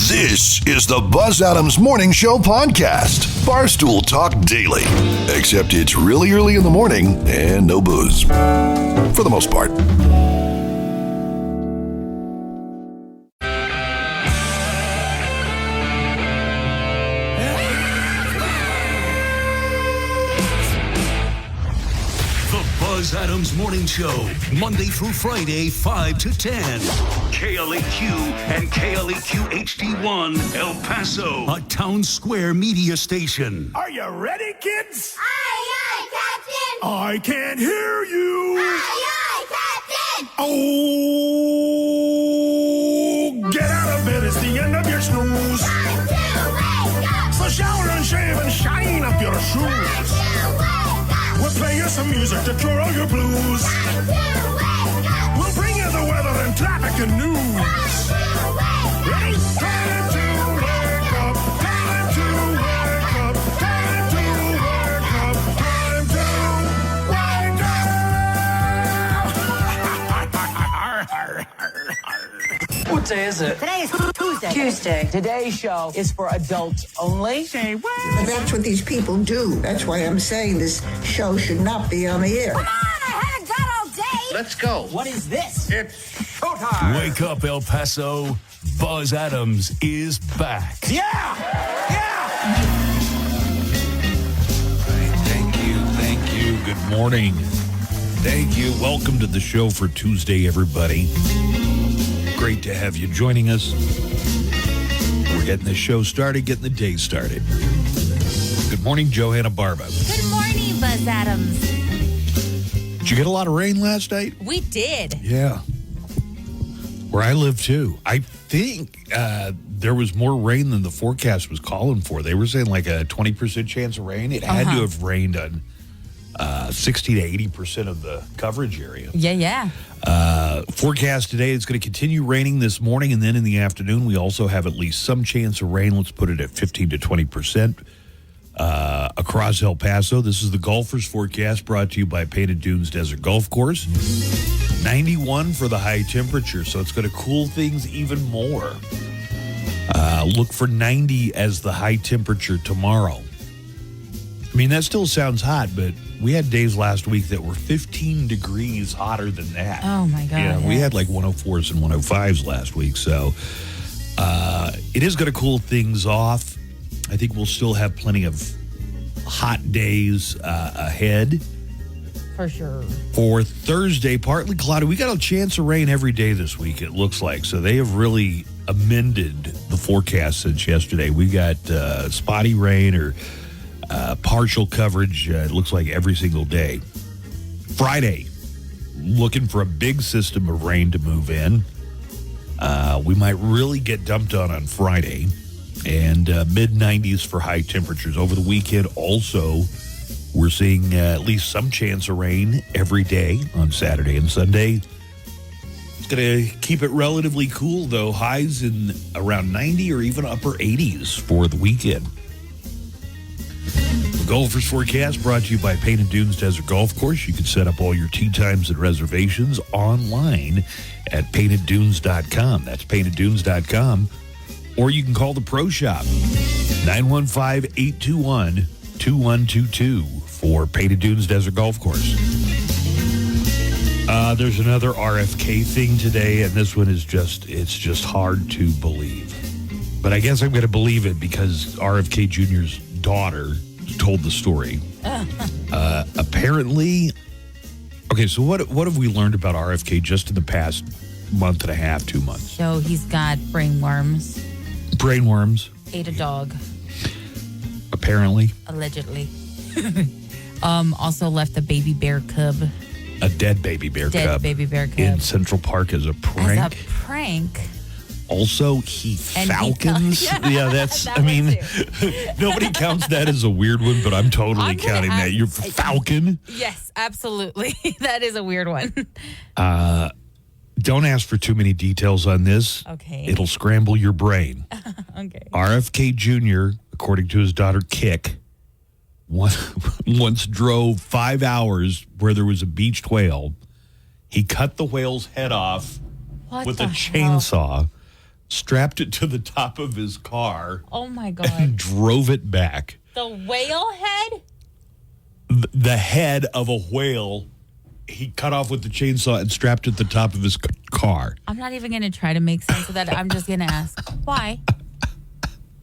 This is the Buzz Adams Morning Show podcast. Barstool Talk Daily. Except it's really early in the morning and no booze. For the most part. Buzz Adams Morning Show, Monday through Friday, 5 to 10. KLAQ and KLAQ HD1, El Paso, a town square media station. Are you ready, kids? Aye, Captain! I can't hear you! Aye, Captain! Oh, get out of bed, it's the end of your snooze. Time to wake up! So shower and shave and shine up your shoes. Time to wake up! We'll play you some music to cure all your blues. Time to wake up! We'll bring you the weather and traffic and news. Time to wake up! Ready? Time to wake up. Time to wake up. Time to wake up. Time to wake up. What day is it? Today is Tuesday. Tuesday. Today's show is for adults only. Say what? But that's what these people do. That's why I'm saying this show should not be on the air. Come on, I haven't got all day! Let's go. What is this? It's showtime. Wake up, El Paso. Buzz Adams is back. Yeah! Yeah! Thank you. Good morning. Thank you. Welcome to the show for Tuesday, everybody. Great to have you joining us. We're getting the show started, getting the day started. Good morning, Johanna Barba. Good morning, Buzz Adams. Did you get a lot of rain last night? We did. Yeah. Where I live, too. I think there was more rain than the forecast was calling for. They were saying like a 20% chance of rain. It had to have rained on 60 to 80% of the coverage area. Yeah. Forecast today, it's going to continue raining this morning, and then in the afternoon, we also have at least some chance of rain. Let's put it at 15 to 20% across El Paso. This is the golfers forecast brought to you by Painted Dunes Desert Golf Course. 91 for the high temperature, so it's going to cool things even more. Look for 90 as the high temperature tomorrow. I mean, that still sounds hot, but we had days last week that were 15 degrees hotter than that. Oh, my God. Yeah, we had like 104s and 105s last week. So it is going to cool things off. I think we'll still have plenty of hot days ahead. For sure. For Thursday, partly cloudy. We got a chance of rain every day this week, it looks like. So they have really amended the forecast since yesterday. We got spotty rain or partial coverage, it looks like every single day. Friday, looking for a big system of rain to move in. We might really get dumped on Friday. And mid-90s for high temperatures. Over the weekend, also, we're seeing at least some chance of rain every day on Saturday and Sunday. It's going to keep it relatively cool, though. Highs in around 90 or even upper 80s for the weekend. Golfers forecast brought to you by Painted Dunes Desert Golf Course. You can set up all your tee times and reservations online at painteddunes.com. That's painteddunes.com. Or you can call the Pro Shop, 915-821-2122 for Painted Dunes Desert Golf Course. There's another RFK thing today, and this one is just hard to believe. But I guess I'm going to believe it because RFK Jr.'s daughter told the story. Apparently, okay, so what have we learned about RFK just in the past month and a half, 2 months? So he's got brain worms. Brain worms. Ate a dog. Apparently. Allegedly. Also left a baby bear cub. A dead baby bear cub. Baby bear cub. In Central Park as a prank. As a prank. Also, he falcons. Yeah, that's, that I mean, too. nobody counts that as a weird one, but I'm totally counting that. You're falcon. Yes, absolutely. That is a weird one. Don't ask for too many details on this. Okay. It'll scramble your brain. Okay. RFK Jr., according to his daughter, Kick, once drove 5 hours where there was a beached whale. He cut the whale's head off with a chainsaw, strapped it to the top of his car, Oh my and God. drove it back. The whale head? The head of a whale, he cut off with the chainsaw and strapped it to the top of his car. I'm not even going to try to make sense of that. I'm just going to ask, why?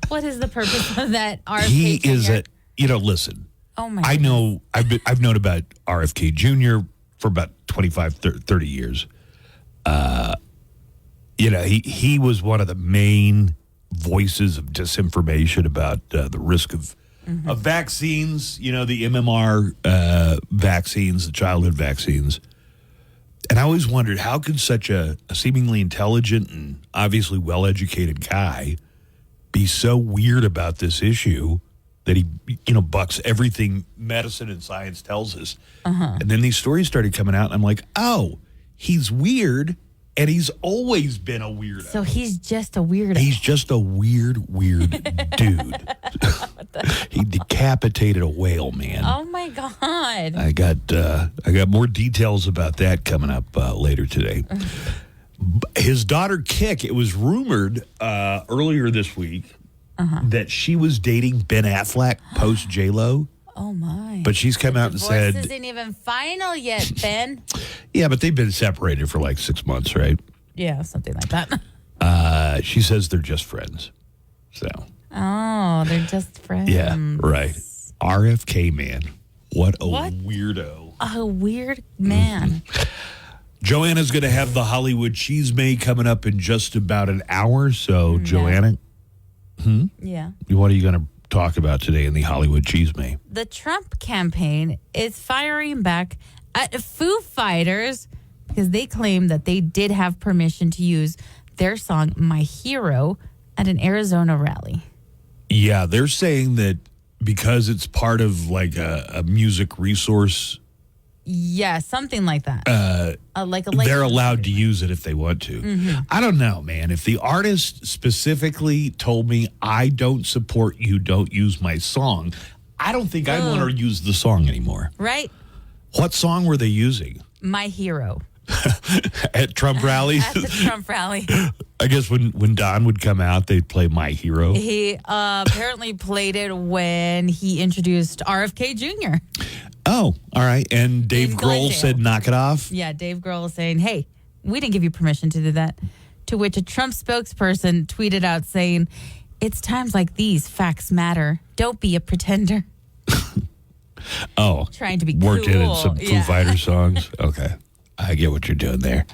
What is the purpose of that RFK He Jr.? is listen, Oh my I goodness. know, I've known about RFK Jr. for about 25, 30 years. He was one of the main voices of disinformation about the risk of vaccines, the MMR vaccines, the childhood vaccines. And I always wondered, how could such a seemingly intelligent and obviously well-educated guy be so weird about this issue that he, bucks everything medicine and science tells us. And then these stories started coming out, and I'm like, oh, he's weird, and he's always been a weirdo. So he's just a weirdo. He's just a weird dude. He decapitated a whale, man. Oh my God. I got more details about that coming up later today. His daughter Kick, it was rumored earlier this week that she was dating Ben Affleck post J-Lo. Oh my. But she's come out and Divorce said, isn't even final yet, Ben. yeah, but they've been separated for like 6 months, right? Yeah, something like that. She says they're just friends. So, Oh, they're just friends. yeah, right. RFK, man. What a What? weirdo. A weird man. Joanna's going to have the Hollywood Cheese May coming up in just about an hour. So, Joanna, Yeah. what are you going to talk about today in the Hollywood Cheese May? The Trump campaign is firing back at Foo Fighters because they claim that they did have permission to use their song My Hero at an Arizona rally. Yeah, they're saying that because it's part of like a music resource, Yeah, something like that. Like a they're allowed to use it if they want to. I don't know, man. If the artist specifically told me, I don't support you, don't use my song, I don't think I'd want to use the song anymore. Right? What song were they using? My Hero At Trump rallies? at the Trump rally. I guess when Don would come out, they'd play My Hero. He apparently played it when he introduced RFK Jr. Oh, all right. And Dave In Grohl Glendale. said, knock it off. Yeah, Dave Grohl is saying, hey, we didn't give you permission to do that. To which a Trump spokesperson tweeted out saying, it's times like these, facts matter. Don't be a pretender. Oh, Trying to be worked in cool. some Foo Yeah. Fighters songs. Okay, I get what you're doing there.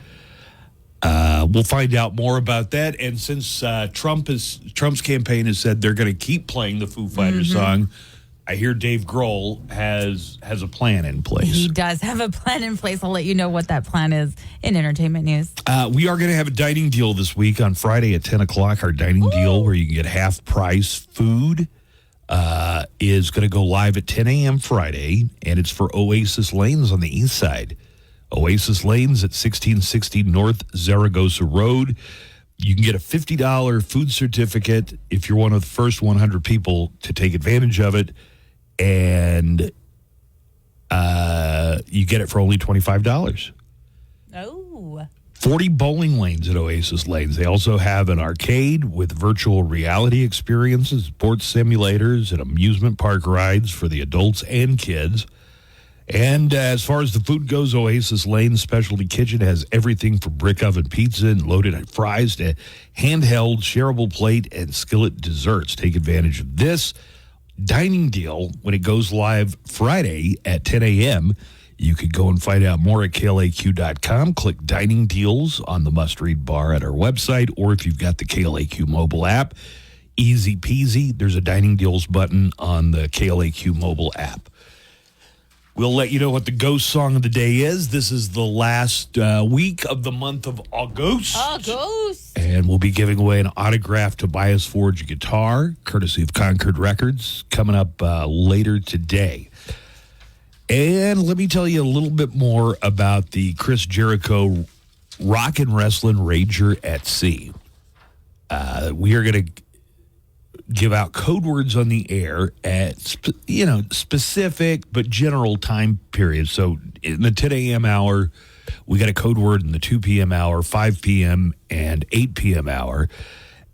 We'll find out more about that. And since Trump's campaign has said they're going to keep playing the Foo Fighters song, I hear Dave Grohl has a plan in place. He does have a plan in place. I'll let you know what that plan is in entertainment news. We are going to have a dining deal this week on Friday at 10 o'clock. Our dining deal where you can get half price food is going to go live at 10 a.m. Friday, and it's for Oasis Lanes on the east side. Oasis Lanes at 1660 North Zaragoza Road. You can get a $50 food certificate if you're one of the first 100 people to take advantage of it, and you get it for only $25. Oh. 40 bowling lanes at Oasis Lanes. They also have an arcade with virtual reality experiences, sports simulators, and amusement park rides for the adults and kids. And as far as the food goes, Oasis Lane's specialty kitchen has everything from brick oven pizza and loaded fries to handheld shareable plate and skillet desserts. Take advantage of this dining deal when it goes live Friday at 10 a.m. You could go and find out more at KLAQ.com. Click Dining Deals on the must-read bar at our website, or if you've got the KLAQ mobile app, easy peasy. There's a Dining Deals button on the KLAQ mobile app. We'll let you know what the ghost song of the day is. This is the last week of the month of August. August. And we'll be giving away an autographed Tobias Forge guitar, courtesy of Concord Records, coming up later today. And let me tell you a little bit more about the Chris Jericho Rock and Wrestling Rager at Sea. We are going to give out code words on the air at, specific but general time periods. So in the 10 a.m. hour, we got a code word in the 2 p.m. hour, 5 p.m., and 8 p.m. hour.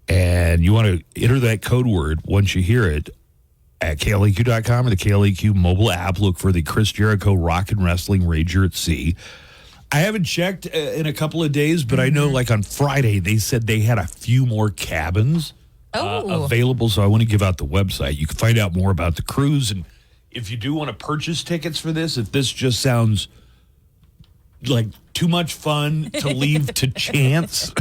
And you want to enter that code word once you hear it at KLAQ.com or the KLAQ mobile app. Look for the Chris Jericho Rock and Wrestling Rager at Sea. I haven't checked in a couple of days, but I know like on Friday they said they had a few more cabins available. So I want to give out the website. You can find out more about the cruise. And if you do want to purchase tickets for this, if this just sounds like too much fun to leave to chance,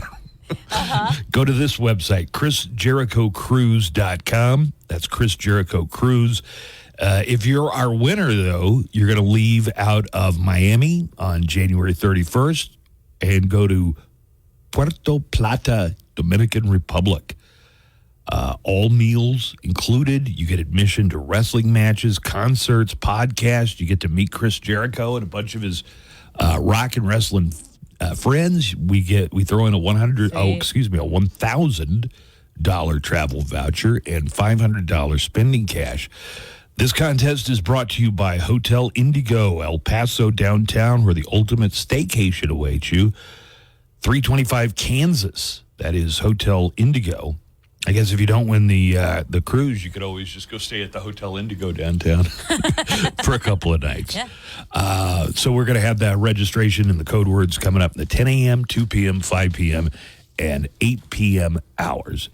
go to this website, ChrisJerichoCruise.com. That's Chris Jericho Cruise. If you're our winner, though, you're going to leave out of Miami on January 31st and go to Puerto Plata, Dominican Republic. All meals included. You get admission to wrestling matches, concerts, podcasts. You get to meet Chris Jericho and a bunch of his rock and wrestling friends. We throw in a $1,000 travel voucher and $500 spending cash. This contest is brought to you by Hotel Indigo, El Paso downtown, where the ultimate staycation awaits you. 325 Kansas. That is Hotel Indigo. I guess if you don't win the cruise, you could always just go stay at the Hotel Indigo downtown for a couple of nights. Yeah. So we're going to have that registration and the code words coming up in the 10 a.m., 2 p.m., 5 p.m., and 8 p.m. hours.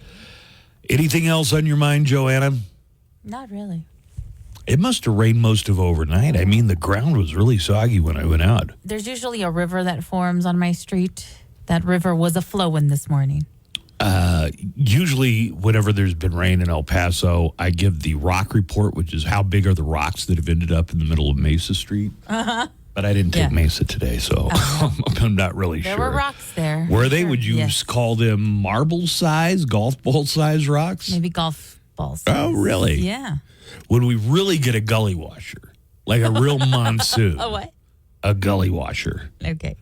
Anything else on your mind, Joanna? Not really. It must have rained most of overnight. I mean, the ground was really soggy when I went out. There's usually a river that forms on my street. That river was a-flowing this morning. Usually, whenever there's been rain in El Paso, I give the rock report, which is how big are the rocks that have ended up in the middle of Mesa Street. But I didn't take Mesa today, so I'm not really There sure. were rocks there. Were they? Sure. Would you call them marble size, golf ball size rocks? Maybe golf balls. Oh, really? Yeah. When we really get a gully washer, like a real monsoon. A what? A gully washer. Okay.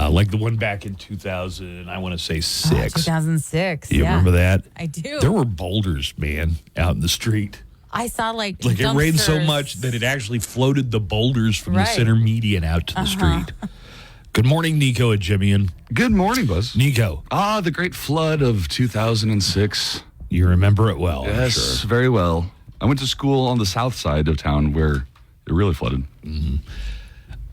Like the one back in 2000, I want to say 6. 2006. You remember that? I do. There were boulders, man, out in the street. I saw like Like it rained so dumpsters. much that it actually floated the boulders from the Right. center median out to the street. Good morning, Nico and Jimmy. Good morning, Buzz. Nico, The great flood of 2006. you remember it well, I'm Yes, sure. very well. I went to school on the south side of town where it really flooded.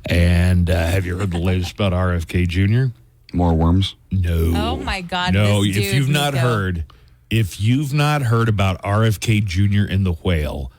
And have you heard the latest about RFK Jr.? More worms. No. Oh my God! No, this if dude, you've not Nico. heard about RFK Jr. and the whale,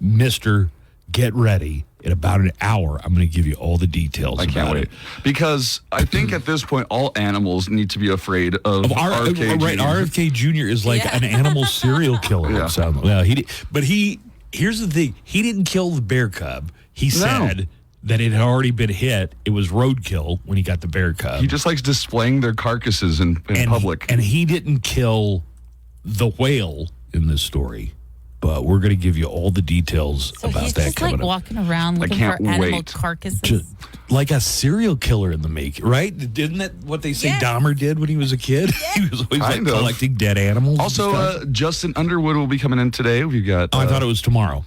Mister, get ready. In about an hour, I'm going to give you all the details. I can't about wait. it. Because I think at this point, all animals need to be afraid of RFK. Right, Jr. RFK Jr. is like an animal serial killer. Yeah. It sounds like. Well, here's the thing. He didn't kill the bear cub. He said that it had already been hit. It was roadkill when he got the bear cub. He just likes displaying their carcasses in public. And he didn't kill the whale in this story. But we're going to give you all the details So about he's that just coming like up. walking around looking can't for animal wait. carcasses. Just like a serial killer in the making, right? Didn't that what they say Yes. Dahmer did when he was a kid? He was always like Kind of. collecting dead animals. and Also, stuff. Justin Underwood will be coming in today. We've got. I thought it was tomorrow.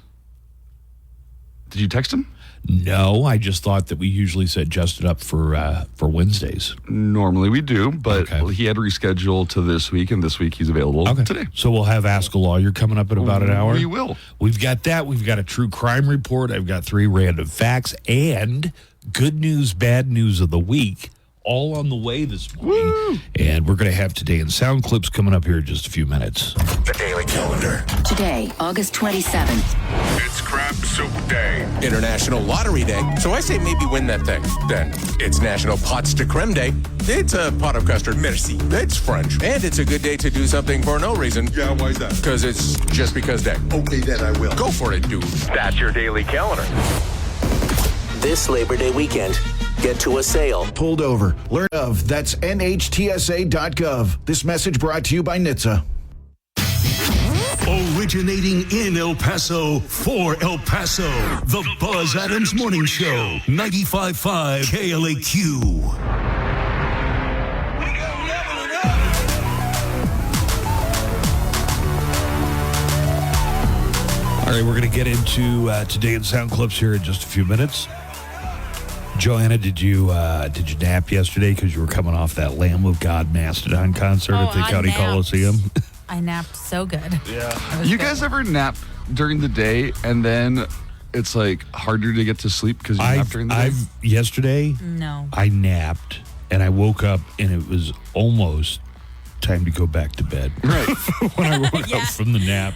Did you text him? No, I just thought that we usually set Justin up for Wednesdays. Normally we do, but Okay. he had rescheduled to this week, and this week he's available today. So we'll have Ask a Lawyer coming up in about an hour. We will. We've got that. We've got a true crime report. I've got 3 random facts and good news, bad news of the week, all on the way this morning. Woo! And we're going to have Today in Sound clips coming up here in just a few minutes. The Daily Calendar. Today, August 27th. It's Crab Soup Day. International Lottery Day. So I say maybe win that thing. Then it's National Pots de Creme Day. It's a pot of custard. Merci. It's French. And it's a good day to do something for no reason. Yeah, why's that? Because it's just because day. Okay, then I will. Go for it, dude. That's your daily calendar. This Labor Day weekend, get to a sale. Pulled over. Learn of. That's NHTSA.gov. This message brought to you by NHTSA. Originating in El Paso, for El Paso, the Buzz Adams Morning Show, 95.5 KLAQ. All right, we're going to get into Today in Sound clips here in just a few minutes. Joanna, did you nap yesterday because you were coming off that Lamb of God Mastodon concert at the I County napped. Coliseum? I napped so good. Yeah. You guys ever nap during the day and then it's like harder to get to sleep because you nap during the day? Yesterday, No. I napped and I woke up and it was almost time to go back to bed. Right. When I woke up from the nap.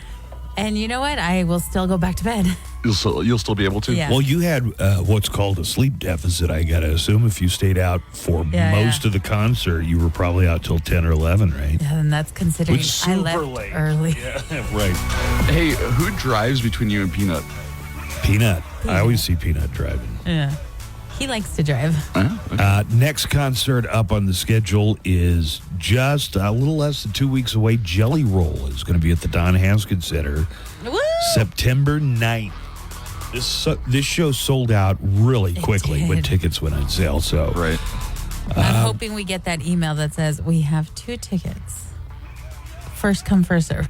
And you know what? I will still go back to bed. You'll still be able to? Yeah. Well, you had what's called a sleep deficit, I got to assume. If you stayed out for most of the concert, you were probably out till 10 or 11, right? Yeah, and that's considering Which is I super left late. early. Yeah, right. Hey, who drives between you and Peanut? Peanut. I always see Peanut driving. Yeah. He likes to drive. Next concert up on the schedule is just a little less than 2 weeks away. Jelly Roll is going to be at the Don Haskins Center Woo! September 9th. This show sold out really quickly when tickets went on sale. So Right. I'm hoping we get that email that says we have 2 tickets. First come, first serve.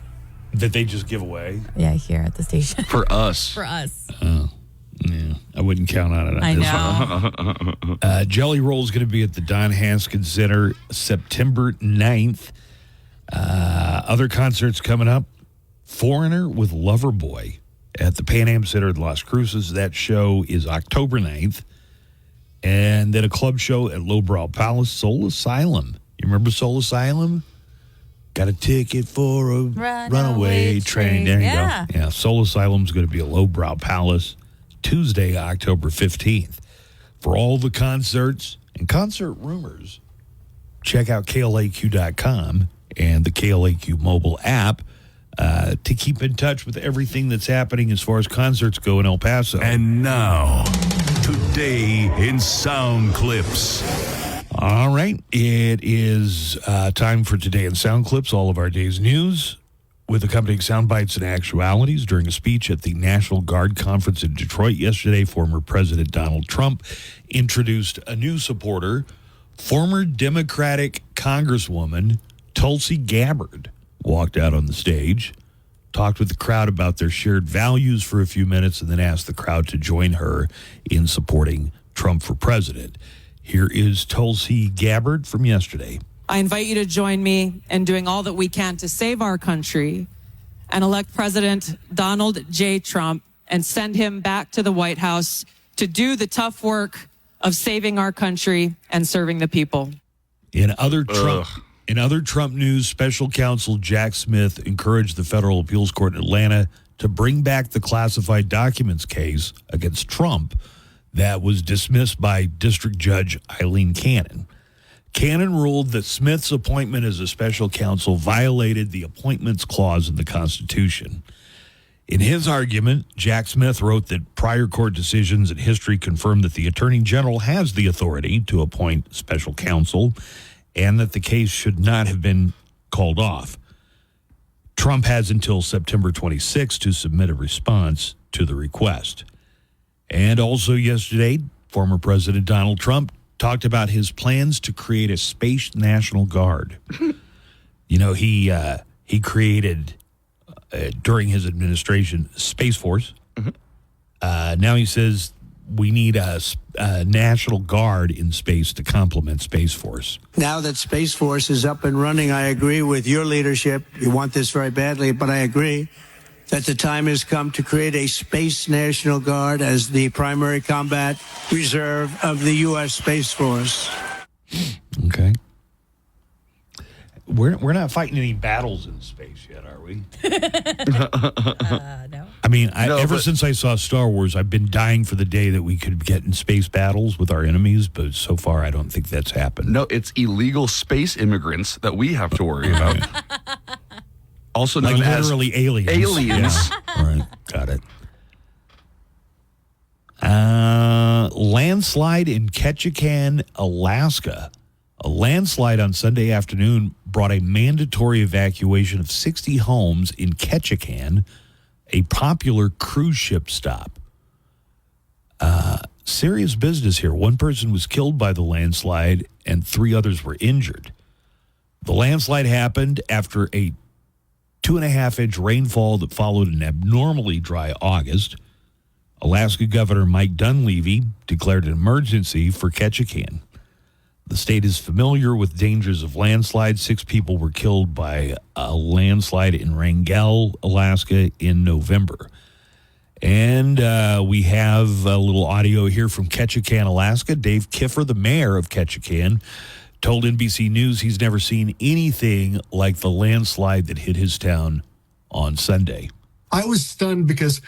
that they just give away. Yeah, here at the station. For us. For us. Yeah, I wouldn't count on it. On I this know. one. Jelly Roll is going to be at the Don Haskins Center September 9th. Other concerts coming up. Foreigner with Loverboy at the Pan Am Center in Las Cruces. That show is October 9th. And then a club show at Lowbrow Palace, Soul Asylum. You remember Soul Asylum? Got a ticket for a runaway train. There you Yeah. go. Yeah, Soul Asylum's going to be at Lowbrow Palace Tuesday, October 15th. For all the concerts and concert rumors, check out KLAQ.com and the KLAQ mobile app to keep in touch with everything that's happening as far as concerts go in El Paso. And now, Today in Sound Clips. All right, it is time for Today in Sound Clips, all of our day's news, with accompanying sound bites and actualities. During a speech at the National Guard Conference in Detroit yesterday, former President Donald Trump introduced a new supporter, former Democratic Congresswoman Tulsi Gabbard, walked out on the stage, talked with the crowd about their shared values for a few minutes, and then asked the crowd to join her in supporting Trump for president. Here is Tulsi Gabbard from yesterday. I invite you to join me in doing all that we can to save our country and elect President Donald J. Trump and send him back to the White House to do the tough work of saving our country and serving the people. In other Trump news, Special Counsel Jack Smith encouraged the Federal Appeals Court in Atlanta to bring back the classified documents case against Trump that was dismissed by District Judge Eileen Cannon. Cannon ruled that Smith's appointment as a special counsel violated the Appointments Clause in the Constitution. In his argument, Jack Smith wrote that prior court decisions and history confirm that the Attorney General has the authority to appoint special counsel and that the case should not have been called off. Trump has until September 26 to submit a response to the request. And also yesterday, former President Donald Trump talked about his plans to create a Space National Guard. You know, he created, during his administration, Space Force. Now he says we need a National Guard in space to complement Space Force. Now that Space Force is up and running, I agree with your leadership. You want this very badly, but I agree that the time has come to create a Space National Guard as the primary combat reserve of the U.S. Space Force. Okay. We're not fighting any battles in space yet, are we? No. I mean, ever since I saw Star Wars, I've been dying for the day that we could get in space battles with our enemies, but so far I don't think that's happened. No, it's illegal space immigrants that we have to worry about. Also known like as literally aliens. Aliens. Yeah. All right, got it. Landslide in Ketchikan, Alaska. A landslide on Sunday afternoon brought a mandatory evacuation of 60 homes in Ketchikan, a popular cruise ship stop. Serious business here. One person was killed by the landslide and 3 others were injured. The landslide happened after a 2.5-inch rainfall that followed an abnormally dry August. Alaska Governor Mike Dunleavy declared an emergency for Ketchikan. The state is familiar with dangers of landslides. 6 people were killed by a landslide in Wrangell, Alaska in November. And we have a little audio here from Ketchikan, Alaska. Dave Kiffer, the mayor of Ketchikan, told NBC News he's never seen anything like the landslide that hit his town on Sunday. I was stunned because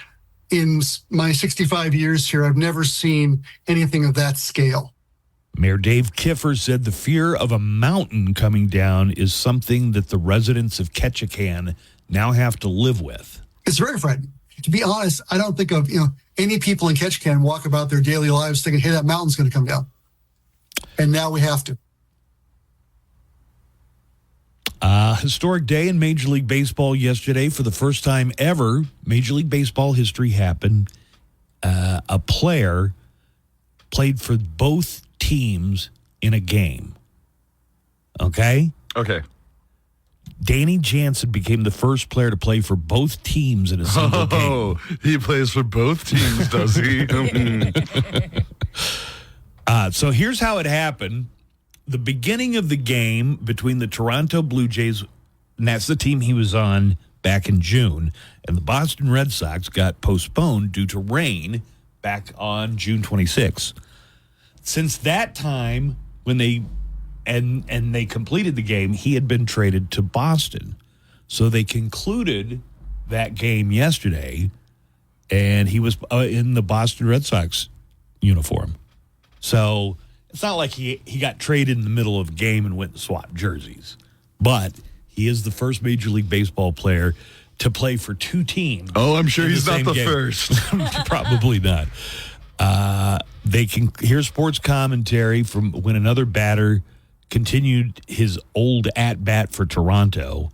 in my 65 years here, I've never seen anything of that scale. Mayor Dave Kiffer said the fear of a mountain coming down is something that the residents of Ketchikan now have to live with. It's very frightening. To be honest, I don't think of any people in Ketchikan walk about their daily lives thinking, hey, that mountain's going to come down. And now we have to. Historic day in Major League Baseball yesterday. For the first time ever, Major League Baseball history happened. A player played for both teams in a game. Okay? Okay. Danny Jansen became the first player to play for both teams in a single game. Oh, he plays for both teams, does he? So here's how it happened. The beginning of the game between the Toronto Blue Jays, and that's the team he was on back in June, and the Boston Red Sox got postponed due to rain back on June 26th. Since that time, when they completed the game, he had been traded to Boston. So they concluded that game yesterday, and he was in the Boston Red Sox uniform. So it's not like he got traded in the middle of a game and went and swapped jerseys. But he is the first Major League Baseball player to play for 2 teams. Oh, I'm sure he's not the game. first. Probably not. They can hear sports commentary from when another batter continued his old at-bat for Toronto,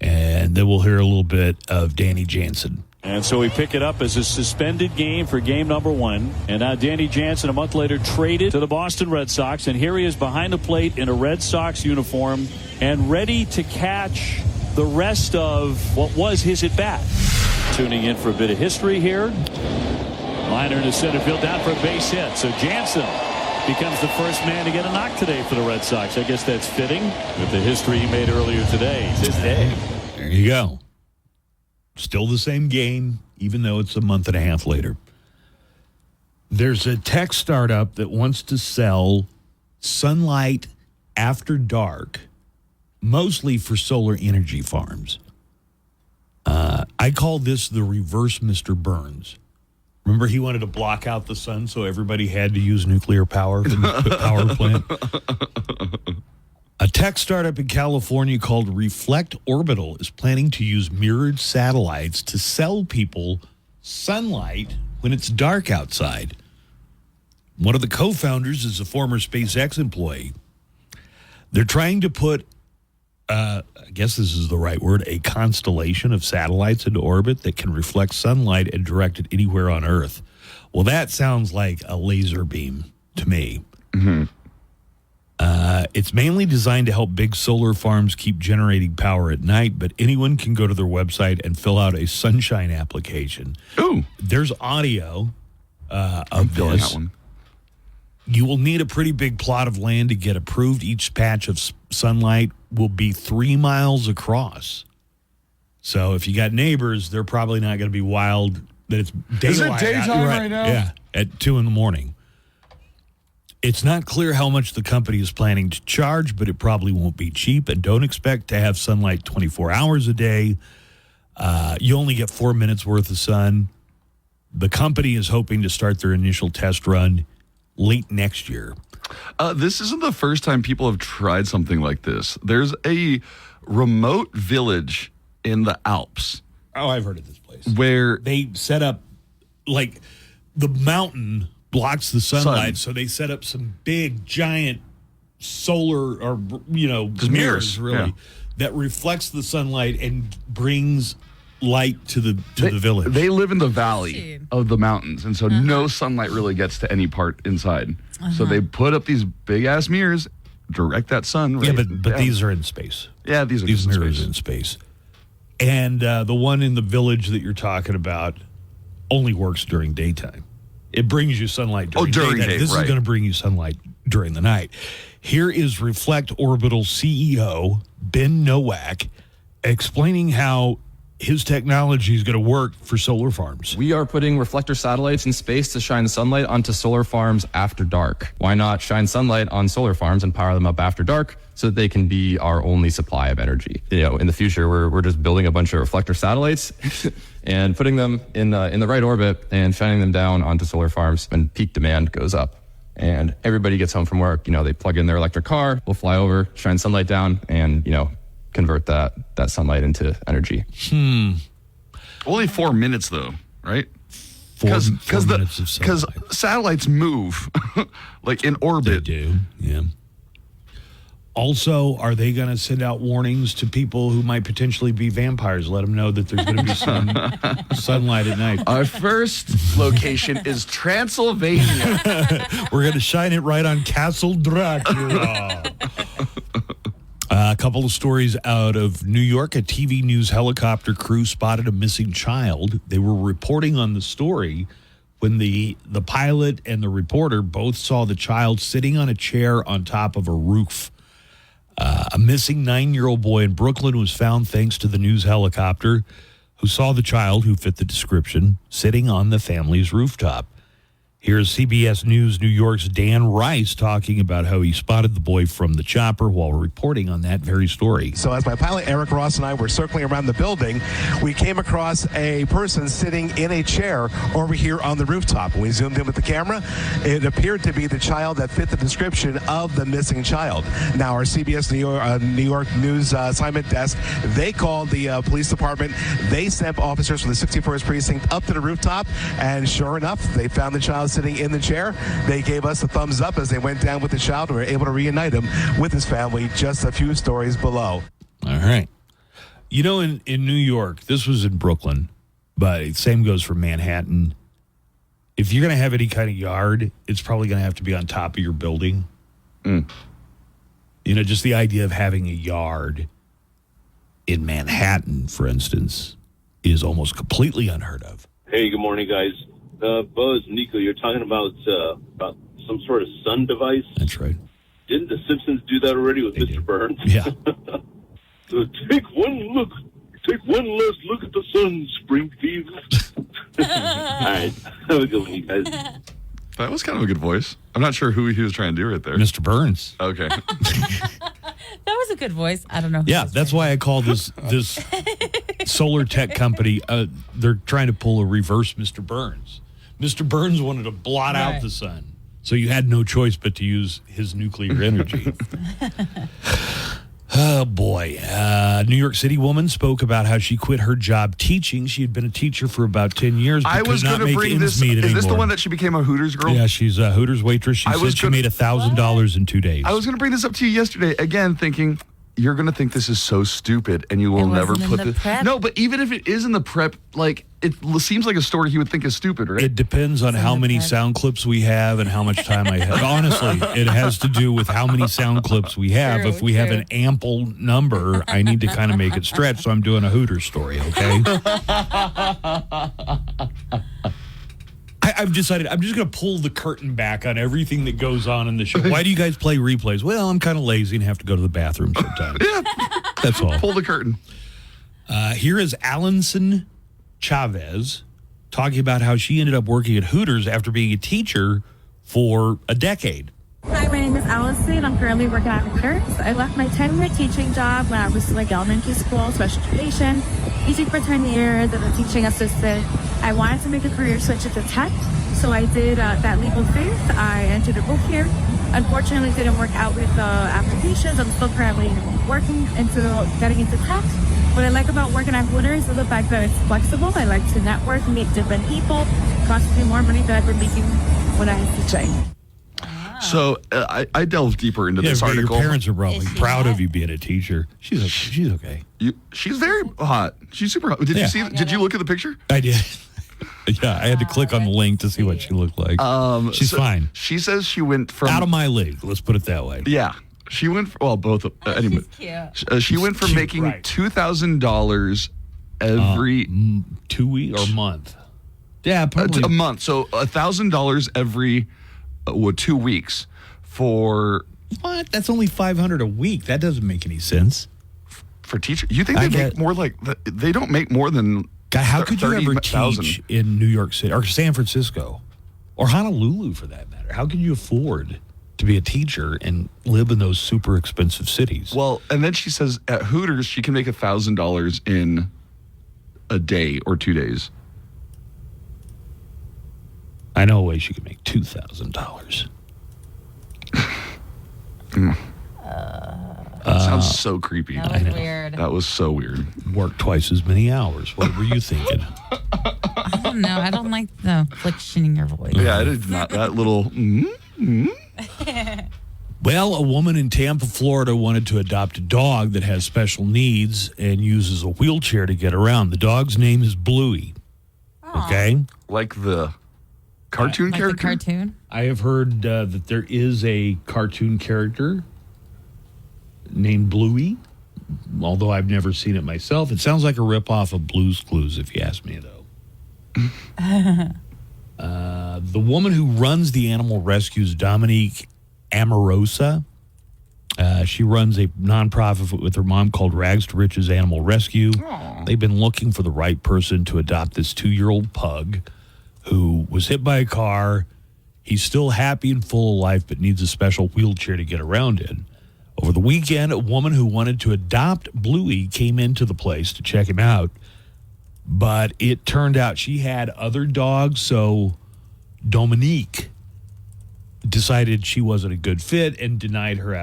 and then we'll hear a little bit of Danny Jansen. And so we pick it up as a suspended game for game number 1. And now Danny Jansen, a month later, traded to the Boston Red Sox. And here he is behind the plate in a Red Sox uniform and ready to catch the rest of what was his at-bat. Tuning in for a bit of history here. Liner in the center field, down for a base hit. So Jansen becomes the first man to get a knock today for the Red Sox. I guess that's fitting with the history he made earlier today. It's his day. There you go. Still the same game, even though it's a month and a half later. There's a tech startup that wants to sell sunlight after dark, mostly for solar energy farms. I call this the reverse Mr. Burns. Remember, he wanted to block out the sun so everybody had to use nuclear power from the power plant? A tech startup in California called Reflect Orbital is planning to use mirrored satellites to sell people sunlight when it's dark outside. One of the co-founders is a former SpaceX employee. They're trying to put, I guess this is the right word, a constellation of satellites into orbit that can reflect sunlight and direct it anywhere on Earth. Well, that sounds like a laser beam to me. Mm-hmm. It's mainly designed to help big solar farms keep generating power at night, but anyone can go to their website and fill out a sunshine application. Ooh. There's audio of this. That one. You will need a pretty big plot of land to get approved. Each patch of sunlight will be 3 miles across. So if you got neighbors, they're probably not going to be wild that it's daylight. Is it daytime right now? Yeah, at 2 a.m. It's not clear how much the company is planning to charge, but it probably won't be cheap. And don't expect to have sunlight 24 hours a day. You only get 4 minutes worth of sun. The company is hoping to start their initial test run late next year. This isn't the first time people have tried something like this. There's a remote village in the Alps. Oh, I've heard of this place. Where they set up, like, the mountain blocks the sunlight, so they set up some big, giant solar or, just mirrors, really, that reflects the sunlight and brings light to the village. They live in the valley of the mountains, and so no sunlight really gets to any part inside. So they put up these big-ass mirrors, direct that sun. Right but these are in space. Yeah, these mirrors in space. And the one in the village that you're talking about only works during daytime. It brings you sunlight during during daytime. day, This right. is going to bring you sunlight during the night. Here is Reflect Orbital CEO Ben Nowak explaining how his technology is going to work for solar farms. We are putting reflector satellites in space to shine sunlight onto solar farms after dark. Why not shine sunlight on solar farms and power them up after dark so that they can be our only supply of energy? In the future, we're just building a bunch of reflector satellites and putting them in the right orbit and shining them down onto solar farms when peak demand goes up. And everybody gets home from work, they plug in their electric car, we'll fly over, shine sunlight down, and, convert that sunlight into energy. Only 4 minutes, though, right? Because satellites move like in orbit. They do, yeah. Also, are they going to send out warnings to people who might potentially be vampires? Let them know that there's going to be some sunlight at night. Our first location is Transylvania. We're going to shine it right on Castle Dracula. A couple of stories out of New York. A TV news helicopter crew spotted a missing child. They were reporting on the story when the pilot and the reporter both saw the child sitting on a chair on top of a roof. A missing 9-year-old boy in Brooklyn was found thanks to the news helicopter, who saw the child, who fit the description, sitting on the family's rooftop. Here's CBS News New York's Dan Rice talking about how he spotted the boy from the chopper while reporting on that very story. So as my pilot Eric Ross and I were circling around the building, we came across a person sitting in a chair over here on the rooftop. When we zoomed in with the camera, it appeared to be the child that fit the description of the missing child. Now, our CBS New York News assignment desk, they called the police department. They sent officers from the 61st precinct up to the rooftop, and sure enough, they found the child sitting in the chair. They gave us a thumbs up as they went down with the child and were able to reunite him with his family just a few stories below. All right. In New York, this was in Brooklyn, but same goes for Manhattan. If you're going to have any kind of yard, it's probably going to have to be on top of your building. Just the idea of having a yard in Manhattan, for instance, is almost completely unheard of. Hey, good morning, guys. Buzz, Nico, you're talking about some sort of sun device. That's right. Didn't the Simpsons do that already with Mr. Burns? Yeah. So take one last look at the sun, Springfield. All right, have a good one, you guys. That was kind of a good voice. I'm not sure who he was trying to do right there. Mr. Burns. Okay. That was a good voice. I don't know. Yeah, that's why I call this solar tech company. They're trying to pull a reverse Mr. Burns. Mr. Burns wanted to blot out the sun, so you had no choice but to use his nuclear energy. Oh, boy. New York City woman spoke about how she quit her job teaching. She had been a teacher for about 10 years. I was going to bring this. Is this the one that she became a Hooters girl? Yeah, she's a Hooters waitress. She said she made $1,000 in 2 days. I was going to bring this up to you yesterday, again, thinking you're going to think this is so stupid and you will never put this. No, but even if it is in the prep, it seems like a story he would think is stupid, right? It depends on how many sound clips we have and how much time I have. Honestly, it has to do with how many sound clips we have. If we have an ample number, I need to kind of make it stretch, so I'm doing a Hooters story, okay? I've decided I'm just going to pull the curtain back on everything that goes on in the show. Why do you guys play replays? Well, I'm kind of lazy and have to go to the bathroom sometimes. Yeah. That's all. Pull the curtain. Here is Alison Chavez talking about how she ended up working at Hooters after being a teacher for a decade. Hi, my name is Allison. I'm currently working at Hooters. I left my 10-year teaching job when I was in elementary school, special education, teaching for 10 years as a teaching assistant. I wanted to make a career switch into tech, so I did that leap of faith. I entered a boot camp. Unfortunately, it didn't work out with applications. I'm still currently working getting into tech. What I like about working at Hooters is the fact that it's flexible. I like to network, meet different people, cost me more money than I've been making when I was teaching. So I delved deeper into this article. Your parents are probably proud of you being a teacher. She's okay. She's very hot. She's super hot. Did you see? Did you look at the picture? I did. Yeah, I had to click on the link to see what she looked like. She's fine. She says she went from out of my league. Let's put it that way. Yeah, she went. Both. Anyway, she went from making $2,000 every 2 weeks or month. Yeah, probably a month. So $1,000 every 2 weeks for what? That's only $500 a week. That doesn't make any sense. For teachers, you think they make more? Like they don't make more than. God, how could you ever 30,000. teach in New York City or San Francisco or Honolulu for that matter? How can you afford to be a teacher and live in those super expensive cities? Well, and then she says at Hooters she can make $1,000 in a day or 2 days. I know a way she could make $2,000. That sounds so creepy. That was weird. That was so weird. Work twice as many hours. What were you thinking? I don't know. I don't like the inflection in your voice. Yeah, it is not that little. Well, a woman in Tampa, Florida wanted to adopt a dog that has special needs and uses a wheelchair to get around. The dog's name is Bluey. Okay? Like the cartoon Like character? the cartoon? I have heard that there is a cartoon character named Bluey, although I've never seen it myself. It sounds like a ripoff of Blue's Clues, if you ask me, though. The woman who runs the animal rescues, Dominique Amorosa. She runs a nonprofit with her mom called Rags to Riches Animal Rescue. Aww. They've been looking for the right person to adopt this 2-year-old pug who was hit by a car. He's still happy and full of life, but needs a special wheelchair to get around in. Over the weekend, a woman who wanted to adopt Bluey came into the place to check him out, but it turned out she had other dogs, so Dominique decided she wasn't a good fit and denied her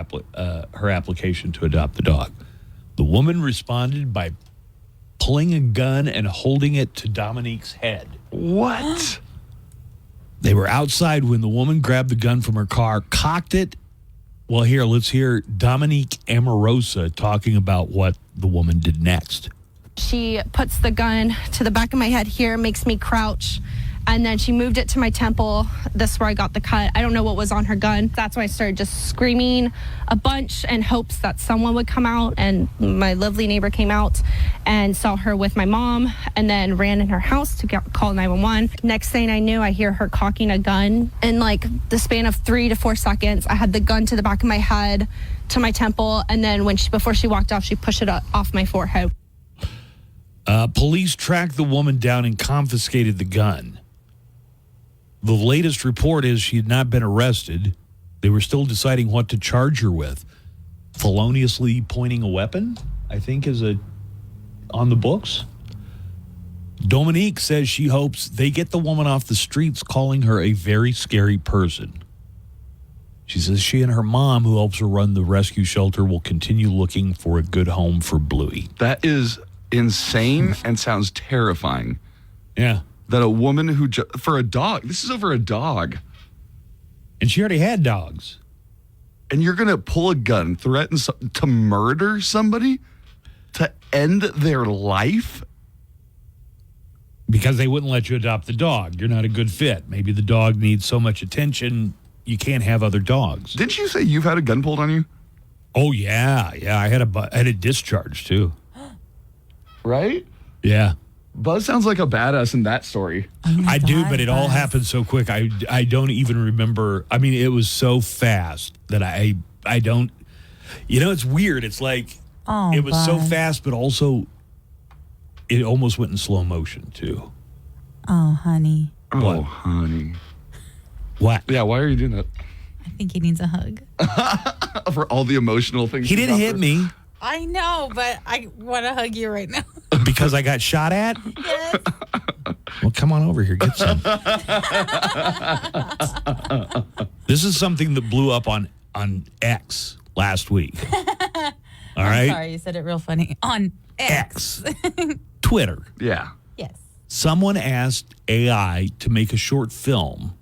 application to adopt the dog. The woman responded by pulling a gun and holding it to Dominique's head. What? They were outside when the woman grabbed the gun from her car, cocked it. Well, here, let's hear Dominique Amorosa talking about what the woman did next. She puts the gun to the back of my head here, makes me crouch, and then she moved it to my temple. This is where I got the cut. I don't know what was on her gun. That's why I started just screaming a bunch in hopes that someone would come out, and my lovely neighbor came out and saw her with my mom and then ran in her house to call 911. Next thing I knew, I hear her cocking a gun. In like the span of 3 to 4 seconds, I had the gun to the back of my head, to my temple, and then before she walked off, she pushed it off my forehead. Police tracked the woman down and confiscated the gun. The latest report is she had not been arrested. They were still deciding what to charge her with. Feloniously pointing a weapon, I think, is on the books. Dominique says she hopes they get the woman off the streets, calling her a very scary person. She says she and her mom, who helps her run the rescue shelter, will continue looking for a good home for Bluey. That is insane and sounds terrifying. Yeah. That a woman who, for a dog, this is over a dog. And she already had dogs. And you're going to pull a gun, threaten to murder somebody to end their life? Because they wouldn't let you adopt the dog. You're not a good fit. Maybe the dog needs so much attention, you can't have other dogs. Didn't you say you've had a gun pulled on you? Oh, yeah. Yeah, I had a discharge, too. Right? Yeah. Buzz sounds like a badass in that story. I do, but it all happened so quick. I don't even remember. I mean, it was so fast that I don't. You know, it's weird. It's like it was so fast, but also it almost went in slow motion too. Oh, honey. Oh, honey. What? Yeah, why are you doing that? I think he needs a hug. For all the emotional things. He didn't hit me. I know, but I want to hug you right now. Because I got shot at? Yes. Well, come on over here. Get some. This is something that blew up on X last week. All right? Sorry, you said it real funny. On X. Twitter. Yeah. Yes. Someone asked AI to make a short film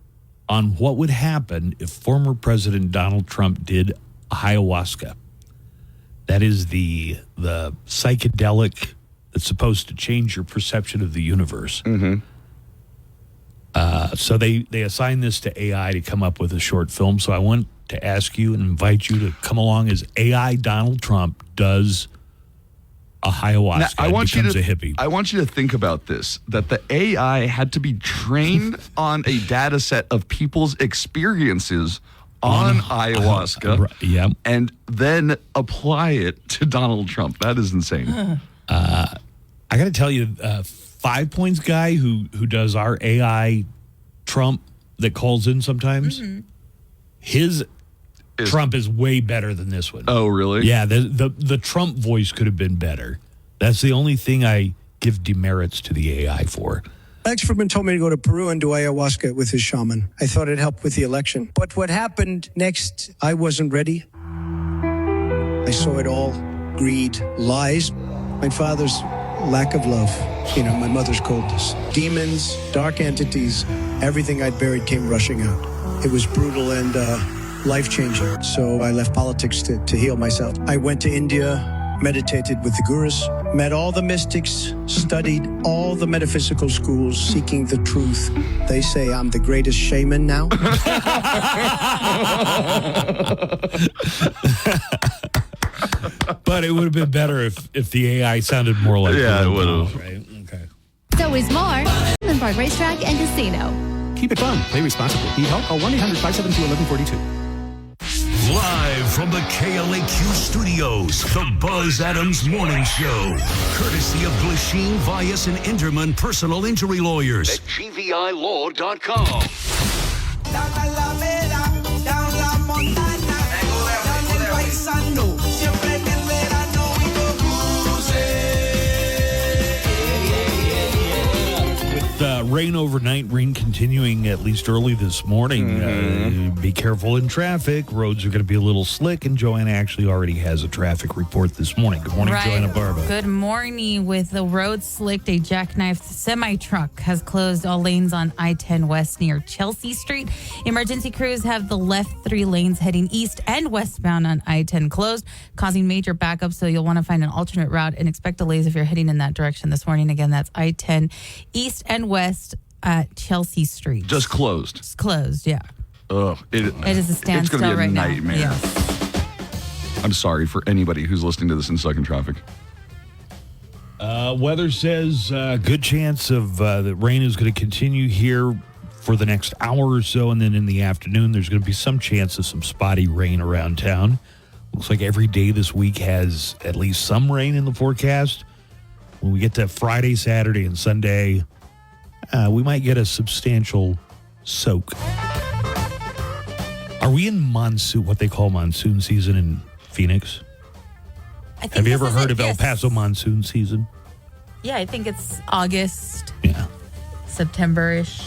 on what would happen if former President Donald Trump did ayahuasca. That is the psychedelic that's supposed to change your perception of the universe. Mm-hmm. So they assigned this to AI to come up with a short film. So I want to ask you and invite you to come along as AI Donald Trump does a ayahuasca and becomes a hippie. I want you to think about this, that the AI had to be trained on a data set of people's experiences on ayahuasca. Yep. And then apply it to Donald Trump. That is insane. I got to tell you, 5 Points guy who does our AI Trump that calls in sometimes, his Trump is way better than this one. Oh, really? Yeah, the Trump voice could have been better. That's the only thing I give demerits to the AI for. Ex-Friedman told me to go to Peru and do ayahuasca with his shaman. I thought it'd help with the election. But what happened next, I wasn't ready. I saw it all. Greed, lies, my father's lack of love, my mother's coldness. Demons, dark entities, everything I'd buried came rushing out. It was brutal and life-changing. So I left politics to heal myself. I went to India, meditated with the gurus, met all the mystics, studied all the metaphysical schools, seeking the truth. They say I'm the greatest shaman now. But it would have been better if the AI sounded more like it would have. Right? Okay. So is more than Park Racetrack and Casino. Keep it fun. Play responsibly. Need help? Call 1-800-572-1142. Live from the KLAQ studios, the Buzz Adams Morning Show. Courtesy of Glasheen, Vyas, and Inderman Personal Injury Lawyers at GVILaw.com. Rain overnight, rain continuing at least early this morning. Be careful in traffic. Roads are going to be a little slick, and Joanna actually already has a traffic report this morning. Good morning, Joanna Barba. Good morning. With the road slicked, a jackknifed semi-truck has closed all lanes on I-10 West near Chelsea Street. Emergency crews have the left 3 lanes heading east and westbound on I-10 closed, causing major backups, so you'll want to find an alternate route and expect delays if you're heading in that direction this morning. Again, that's I-10 east and west at Chelsea Street. Just closed. It's closed, yeah. Ugh. It is a standstill It's going to be a right nightmare. now. Yes. I'm sorry for anybody who's listening to this in stuck in traffic. Weather says good chance of the rain is going to continue here for the next hour or so, and then in the afternoon there's going to be some chance of some spotty rain around town. Looks like every day this week has at least some rain in the forecast. When we get to Friday, Saturday, and Sunday, we might get a substantial soak. Are we in monsoon, what they call monsoon season in Phoenix? Have you ever heard of El Paso monsoon season? Yeah, I think it's August. Yeah. September-ish.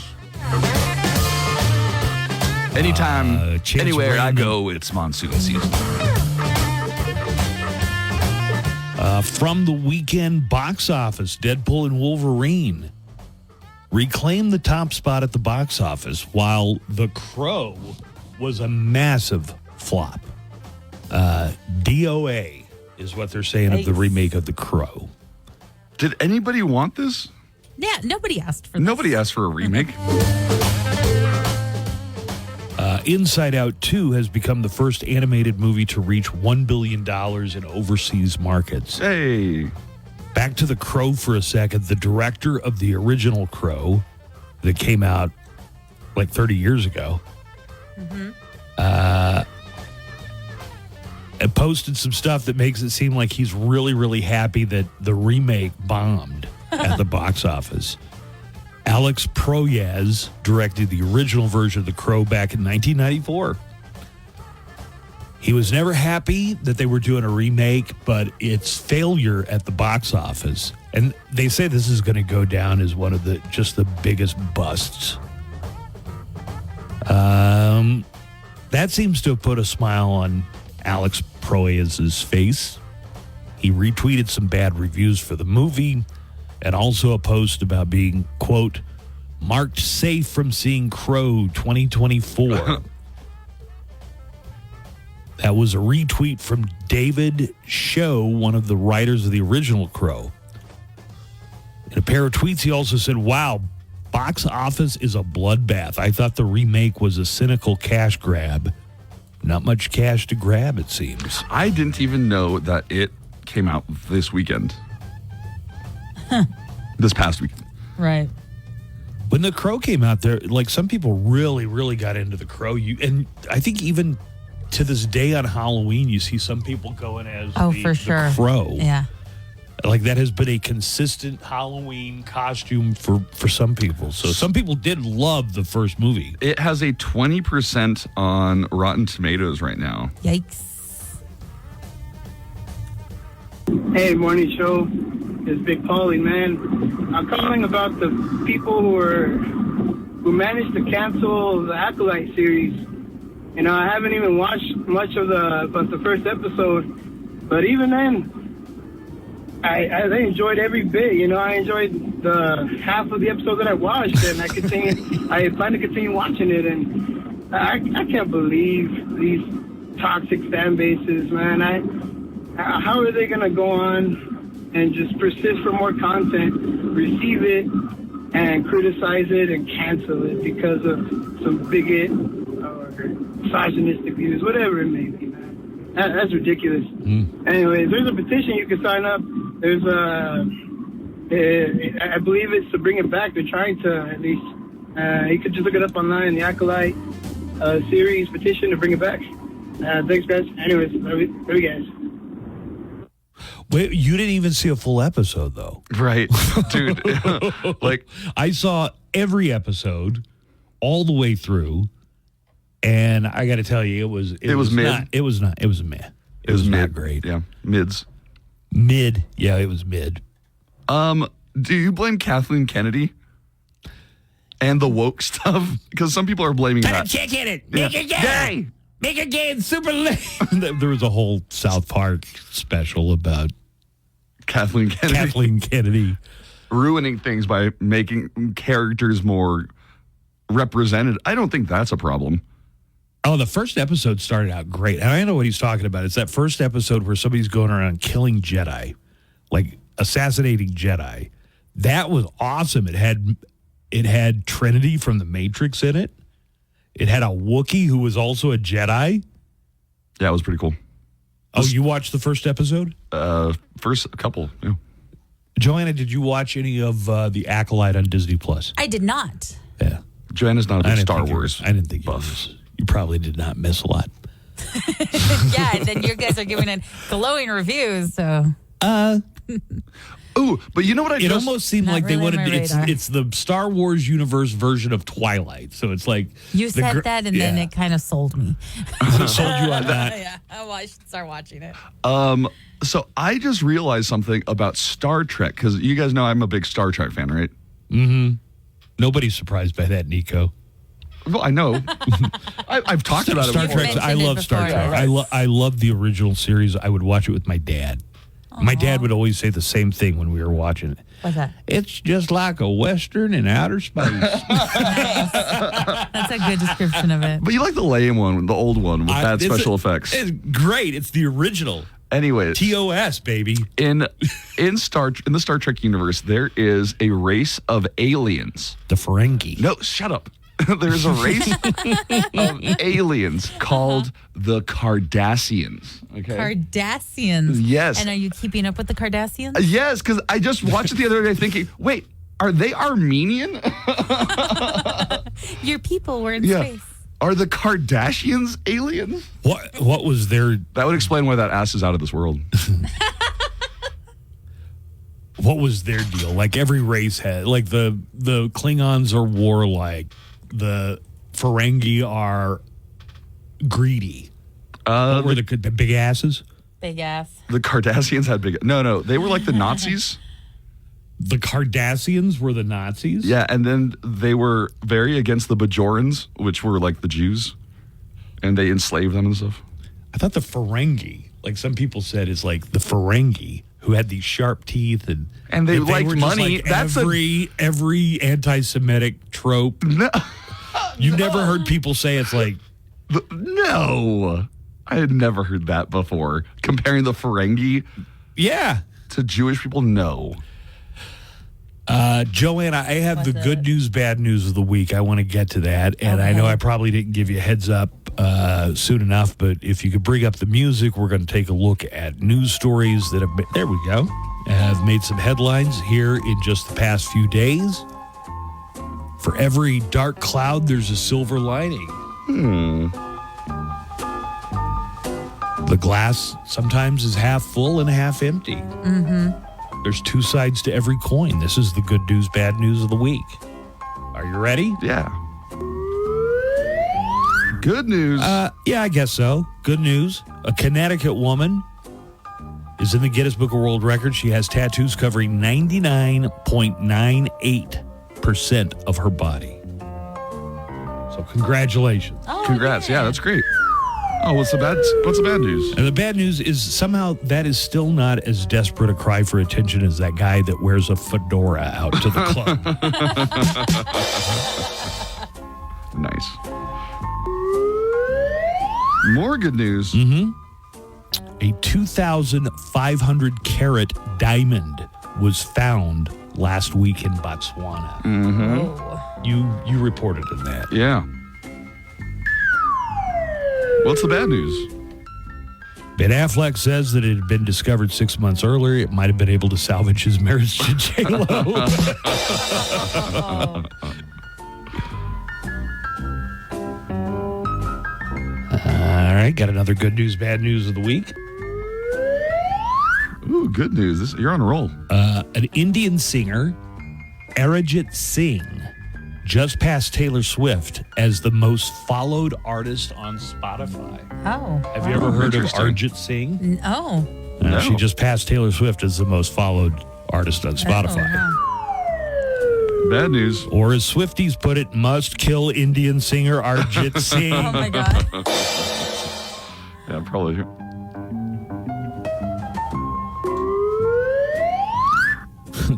Anytime, anywhere I go, it's monsoon season. From the weekend box office, Deadpool and Wolverine reclaimed the top spot at the box office, while The Crow was a massive flop. DOA is what they're saying of the remake of The Crow. Did anybody want this? Yeah, nobody asked for this. Nobody asked for a remake. Inside Out 2 has become the first animated movie to reach $1 billion in overseas markets. Hey. Back to The Crow for a second. The director of the original Crow that came out like 30 years ago and posted some stuff that makes it seem like he's really, really happy that the remake bombed at the box office. Alex Proyas directed the original version of The Crow back in 1994. He was never happy that they were doing a remake, but its failure at the box office, and they say this is going to go down as one of the biggest busts. That seems to have put a smile on Alex Proyas' face. He retweeted some bad reviews for the movie, and also a post about being, quote, marked safe from seeing Crow 2024. That was a retweet from David Show, one of the writers of the original Crow. In a pair of tweets, he also said, wow, box office is a bloodbath. I thought the remake was a cynical cash grab. Not much cash to grab, it seems. I didn't even know that it came out this weekend. This past weekend. Right. When The Crow came out, there, like some people really, really got into The Crow. And I think even to this day on Halloween, you see some people going as the Crow. Yeah. Like that has been a consistent Halloween costume for some people. So some people did love the first movie. It has a 20% on Rotten Tomatoes right now. Yikes. Hey, morning show. It's Big Paulie, man. I'm calling about the people who managed to cancel the Acolyte series. You know, I haven't even watched much of the first episode, but even then, I enjoyed every bit. You know, I enjoyed the half of the episode that I watched, and I plan to continue watching it. And I can't believe these toxic fan bases, man. How are they gonna go on and just persist for more content, receive it, and criticize it and cancel it because of some bigot or misogynistic views, whatever it may be, man. That's ridiculous. Anyways, there's a petition you can sign up. There's I believe it's to bring it back. They're trying to, at least. You could just look it up online, the Acolyte series petition to bring it back. Thanks, guys. Anyways, love you guys. Wait, you didn't even see a full episode, though. Right, dude. Like, I saw every episode all the way through, and I got to tell you, it was mid. Not, it was not. It was meh. It was not mid. great. Yeah, mids. Mid. Yeah, it was mid. Do you blame Kathleen Kennedy and the woke stuff? Because some people are blaming that. Chick in it. Make it gay. Make it gay and super lame. There was a whole South Park special about Kathleen Kennedy ruining things by making characters more represented. I don't think that's a problem. Oh, the first episode started out great. And I know what he's talking about. It's that first episode where somebody's going around killing Jedi, like assassinating Jedi. That was awesome. It had Trinity from The Matrix in it. It had a Wookiee who was also a Jedi. Yeah, it was pretty cool. Oh, you watched the first episode? First couple, yeah. Joanna, did you watch any of The Acolyte on Disney Plus? I did not. Yeah. Joanna's not a big Star Wars I didn't think buff. You probably did not miss a lot. Yeah, and then you guys are giving it glowing reviews, so. Ooh, but you know what It almost seemed like they wanted it's the Star Wars universe version of Twilight. So it's like you said that and then it kind of sold me. Sold you on that. Yeah. I should start watching it. So I just realized something about Star Trek, because you guys know I'm a big Star Trek fan, right? Mm-hmm. Nobody's surprised by that, Nico. Well, I know. I've talked about Star it before. Trek. I love Star Trek. Yeah, right. I love the original series. I would watch it with my dad. My dad would always say the same thing when we were watching it. What's that? It's just like a Western in outer space. That's a good description of it. But you like the lame one, the old one with bad special effects. It's great. It's the original. Anyways, TOS, baby. In the Star Trek universe, there is a race of aliens. The Ferengi. No, shut up. There's a race of aliens called the Cardassians. Okay. Cardassians. Yes. And are you keeping up with the Cardassians? Yes, because I just watched it the other day thinking, wait, are they Armenian? Your people were in space. Are the Kardashians aliens? What was their... That would explain why that ass is out of this world. What was their deal? Like every race had... Like the Klingons are warlike. The Ferengi are greedy. What were the big asses? Big ass. The Cardassians had big... No. They were like the Nazis. The Cardassians were the Nazis? Yeah, and then they were very against the Bajorans, which were like the Jews. And they enslaved them and stuff. I thought the Ferengi, like some people said, is like the Ferengi who had these sharp teeth and they liked were money. Like That's every anti-Semitic trope. No. You've never heard people say it's like... No. I had never heard that before. Comparing the Ferengi to Jewish people, no. Joanna, I have the good news, bad news of the week. I want to get to that. And I know I probably didn't give you a heads up soon enough, but if you could bring up the music, we're going to take a look at news stories that have been, there we go, have made some headlines here in just the past few days. For every dark cloud, there's a silver lining. The glass sometimes is half full and half empty. There's two sides to every coin. This is the good news, bad news of the week. Are you ready? Yeah. Good news. Yeah, I guess so. Good news. A Connecticut woman is in the Guinness Book of World Records. She has tattoos covering 99.98% of her body. So congratulations. Congrats. Yeah, that's great. Oh, what's the bad news? And the bad news is somehow that is still not as desperate a cry for attention as that guy that wears a fedora out to the club. Nice. More good news. A 2,500 carat diamond was found last week in Botswana. You reported on that. Yeah. What's the bad news? Ben Affleck says that it had been discovered 6 months earlier. It might have been able to salvage his marriage to J-Lo. All right, got another good news, bad news of the week. Ooh, good news. You're on a roll. An Indian singer, Arijit Singh, just passed Taylor Swift as the most followed artist on Spotify. Oh. Have you ever heard of Arijit Singh? No. No. She just passed Taylor Swift as the most followed artist on Spotify. Bad news. Or as Swifties put it, must kill Indian singer Arijit Singh. Oh, my God. Yeah, probably.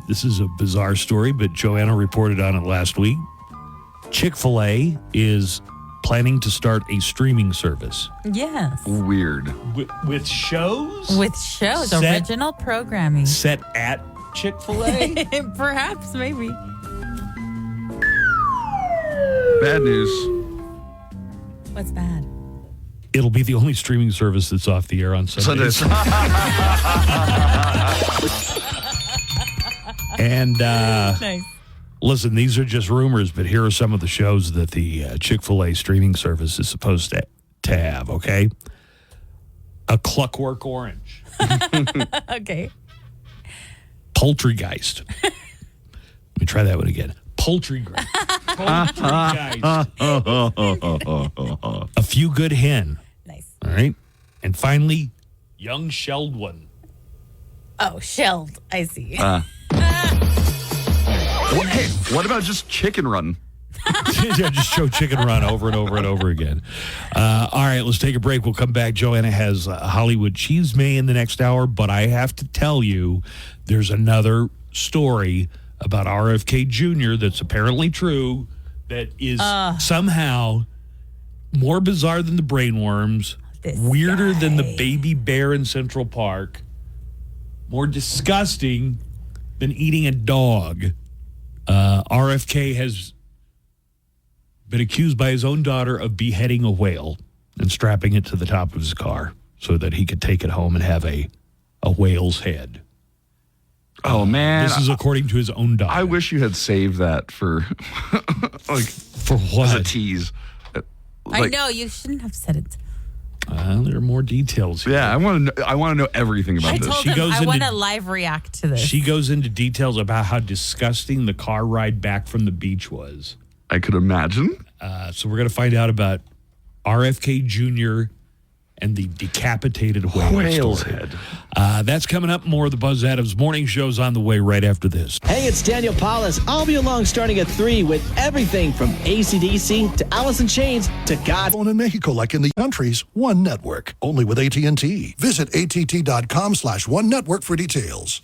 This is a bizarre story, but Joanna reported on it last week. Chick-fil-A is planning to start a streaming service. Yes. Weird. With shows? With shows, original programming. Set at Chick-fil-A? Perhaps, maybe. Bad news. What's bad? It'll be the only streaming service that's off the air on Sundays. And nice. Listen, these are just rumors, but here are some of the shows that the Chick-fil-A streaming service is supposed to have, okay? A Clockwork Orange. Okay. Poultrygeist. Let me try that one again. Poultrygeist. A Few Good Hen. Nice. All right. And finally, Young Shelled One. Oh, shelled. I see. Hey, what about just Chicken Run? Yeah, just show Chicken Run over and over and over again. All right, let's take a break. We'll come back. Joanna has Hollywood Cheese May in the next hour, but I have to tell you, there's another story about RFK Jr. that's apparently true that is somehow more bizarre than the brainworms, weirder than the baby bear in Central Park, more disgusting than eating a dog. RFK has been accused by his own daughter of beheading a whale and strapping it to the top of his car so that he could take it home and have a whale's head. Oh, man. This is according to his own daughter. I wish you had saved that for, for what? As a tease. I know, you shouldn't have said it. There are more details here. Yeah, I want to know everything about I this. told him I want to live react to this. She goes into details about how disgusting the car ride back from the beach was. I could imagine. So we're going to find out about RFK Jr. and the decapitated whale's head. That's coming up. More of the Buzz Adams Morning Show's on the way right after this. Hey, it's Daniel Paulus. I'll be along starting at 3 with everything from AC/DC to Alice in Chains to God. Phone in Mexico, like in the country's one network. Only with AT&T. Visit att.com/one network for details.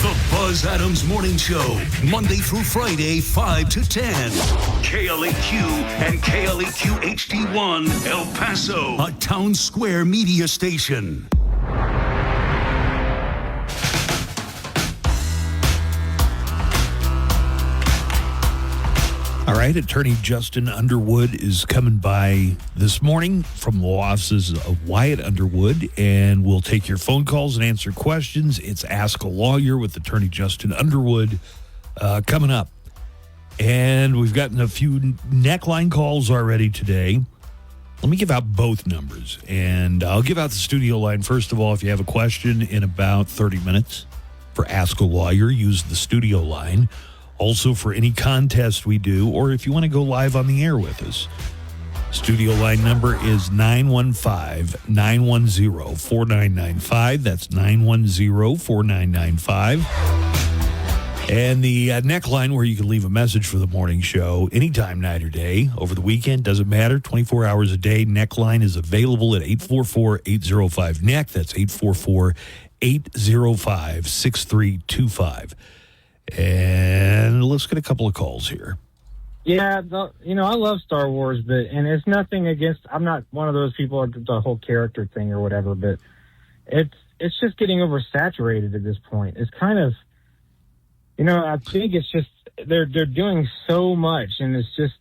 The Buzz Adams Morning Show, Monday through Friday, 5 to 10. KLAQ and KLAQ HD1, El Paso, a town square media station. All right, Attorney Justin Underwood is coming by this morning from law offices of Wyatt Underwood, and we'll take your phone calls and answer questions. It's Ask a Lawyer with Attorney Justin Underwood coming up. And we've gotten a few neckline calls already today. Let me give out both numbers. And I'll give out the studio line. First of all, if you have a question in about 30 minutes for Ask a Lawyer, use the studio line. Also for any contest we do, or if you want to go live on the air with us. Studio line number is 915-910-4995. That's 910-4995. And the neckline where you can leave a message for the morning show anytime, night or day, over the weekend, doesn't matter, 24 hours a day. Neckline is available at 844-805-NECK. That's 844-805-6325. And let's get a couple of calls here. Yeah, I love Star Wars, and it's nothing against. I'm not one of those people like the whole character thing or whatever, but it's just getting oversaturated at this point. It's kind of, I think it's just they're doing so much, and it's just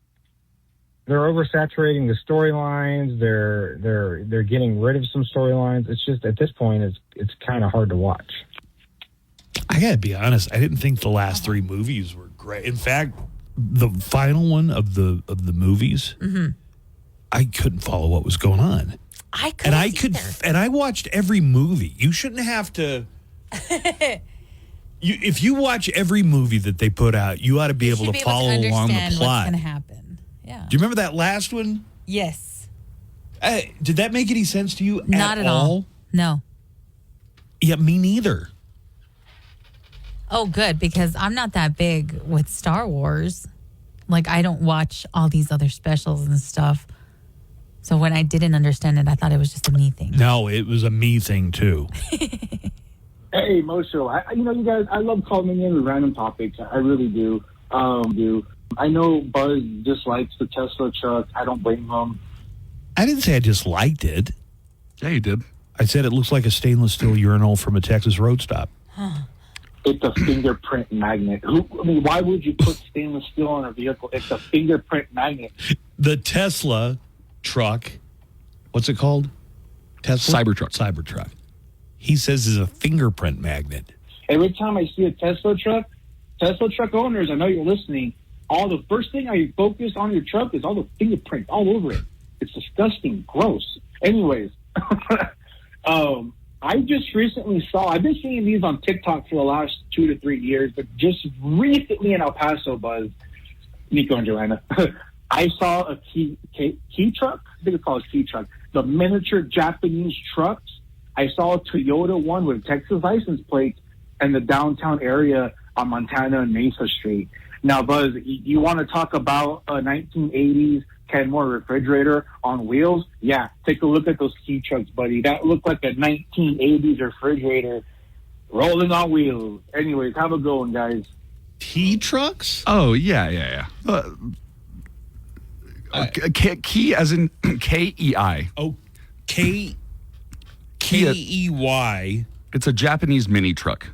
they're oversaturating the storylines. They're getting rid of some storylines. It's just at this point, it's kind of hard to watch. I gotta be honest. I didn't think the last three movies were great. In fact, the final one of the movies, I couldn't follow what was going on. And I watched every movie. You shouldn't have to. If you watch every movie that they put out, you ought to be able to follow along the plot. What's going to happen? Yeah. Do you remember that last one? Yes. Did that make any sense to you? Not at all. No. Yeah, me neither. Oh, good, because I'm not that big with Star Wars. Like, I don't watch all these other specials and stuff. So when I didn't understand it, I thought it was just a me thing. No, it was a me thing, too. Hey, Mosho, you guys, I love calling in with random topics. I really do. I know Buzz dislikes the Tesla truck. I don't blame him. I didn't say I disliked it. Yeah, you did. I said it looks like a stainless steel urinal from a Texas road stop. It's a fingerprint magnet. Why would you put stainless steel on a vehicle? It's a fingerprint magnet. The Tesla truck, what's it called? Tesla? Cybertruck. He says is a fingerprint magnet. Every time I see a Tesla truck owners, I know you're listening, the first thing I focus on your truck is all the fingerprints all over it. It's disgusting, gross. Anyways, I just recently I've been seeing these on TikTok for the last 2 to 3 years, but just recently in El Paso, Buzz, Nico and Joanna, I saw a key truck. I think it's called a key truck. The miniature Japanese trucks. I saw a Toyota one with Texas license plates in the downtown area on Montana and Mesa Street. Now, Buzz, you want to talk about a 1980s Kenmore refrigerator on wheels? Yeah, take a look at those key trucks, buddy. That looked like a 1980s refrigerator rolling on wheels. Anyways, have a good one, guys. Key trucks? Oh, yeah. Key as in K-E-I. Oh, K-E-Y. It's a Japanese mini truck.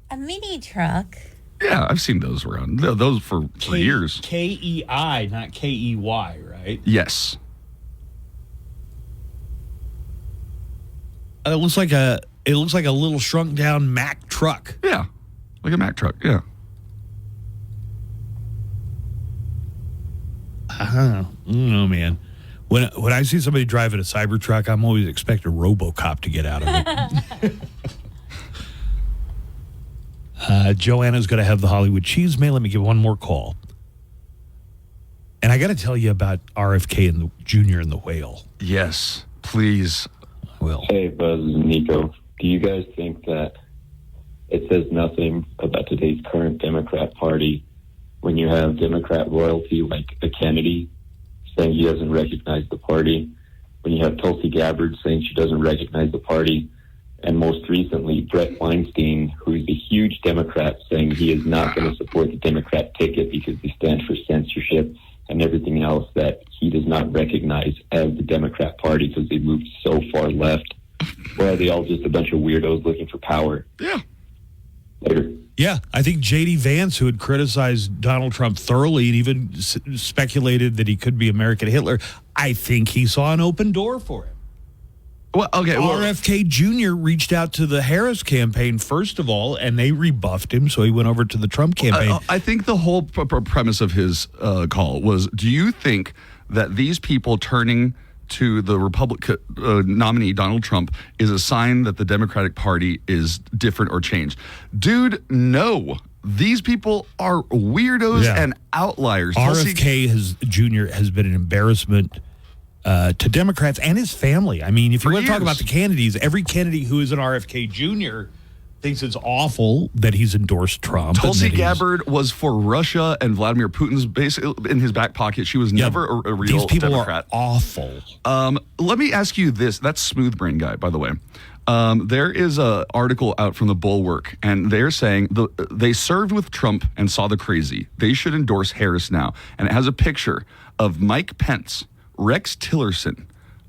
A mini truck? Yeah, I've seen those around. Those for years. K-E-I, not K-E-Y, right? Yes. It looks like a little shrunk down Mack truck. Yeah, like a Mack truck. Yeah. I don't know, man. When I see somebody driving a Cybertruck, I'm always expecting RoboCop to get out of it. Joanna's going to have the Hollywood Cheese Mail. Let me give one more call. And I got to tell you about RFK and the Jr. and the Whale. Yes, please. I will. Hey, Buzz and Nico. Do you guys think that it says nothing about today's current Democrat Party when you have Democrat royalty like a Kennedy saying he doesn't recognize the party, when you have Tulsi Gabbard saying she doesn't recognize the party, and most recently Brett Weinstein, who's a huge Democrat, saying he is not going to support the Democrat ticket because they stand for censorship and everything else that he does not recognize as the Democrat Party because they moved so far left? Or are they all just a bunch of weirdos looking for power? Yeah. Later. Yeah, I think J.D. Vance, who had criticized Donald Trump thoroughly and even speculated that he could be American Hitler, I think he saw an open door for him. Well, okay. RFK Jr. reached out to the Harris campaign, first of all, and they rebuffed him, so he went over to the Trump campaign. I think the whole premise of his call was, do you think that these people turning to the Republican nominee, Donald Trump, is a sign that the Democratic Party is different or changed? Dude, no. These people are weirdos and outliers. RFK Jr. has been an embarrassment to Democrats and his family. I mean, if you want to talk about the Kennedys, every Kennedy who is an RFK Jr. thinks it's awful that he's endorsed Trump. Tulsi Gabbard was for Russia and Vladimir Putin's basically in his back pocket. She was never a real these people Democrat. Are awful. Let me ask you this. That's Smooth Brain Guy, by the way. There is an article out from the Bulwark, and they're saying they served with Trump and saw the crazy. They should endorse Harris now. And it has a picture of Mike Pence, Rex Tillerson,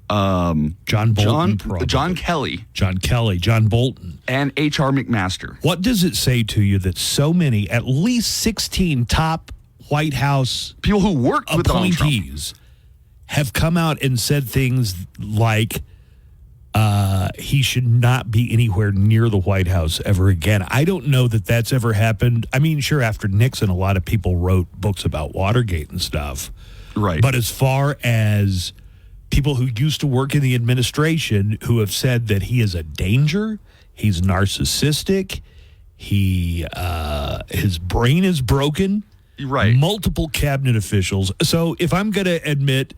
John Bolton, John Kelly, John Bolton, and H.R. McMaster. What does it say to you that so many, at least 16 top White House people who worked with appointees have come out and said things like he should not be anywhere near the White House ever again? I don't know that that's ever happened. I mean, sure, after Nixon, a lot of people wrote books about Watergate and stuff. Right. But as far as people who used to work in the administration who have said that he is a danger, he's narcissistic, his brain is broken. Right. Multiple cabinet officials. So if I'm going to admit,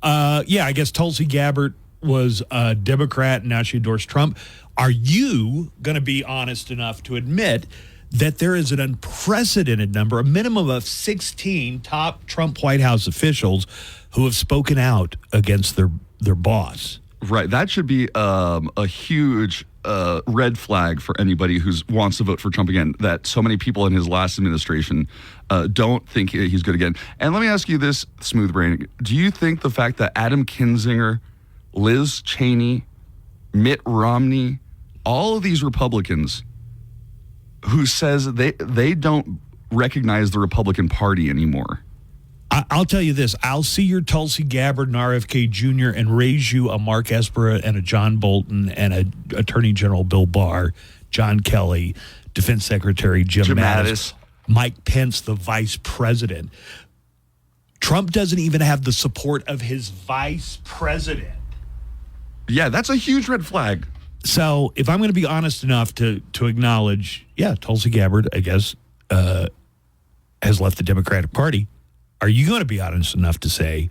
I guess Tulsi Gabbard was a Democrat and now she endorsed Trump. Are you going to be honest enough to admit that there is an unprecedented number, a minimum of 16 top Trump White House officials who have spoken out against their boss? Right. That should be a huge red flag for anybody who wants to vote for Trump again, that so many people in his last administration don't think he's good again. And let me ask you this, Smooth Brain. Do you think the fact that Adam Kinzinger, Liz Cheney, Mitt Romney, all of these Republicans who says they don't recognize the Republican Party anymore? I'll tell you this. I'll see your Tulsi Gabbard and RFK Jr. and raise you a Mark Esper and a John Bolton and a Attorney General Bill Barr, John Kelly, Defense Secretary Jim Mattis, Mike Pence, the Vice President. Trump doesn't even have the support of his Vice President. Yeah, that's a huge red flag. So if I'm going to be honest enough to acknowledge, Tulsi Gabbard, I guess, has left the Democratic Party, are you going to be honest enough to say,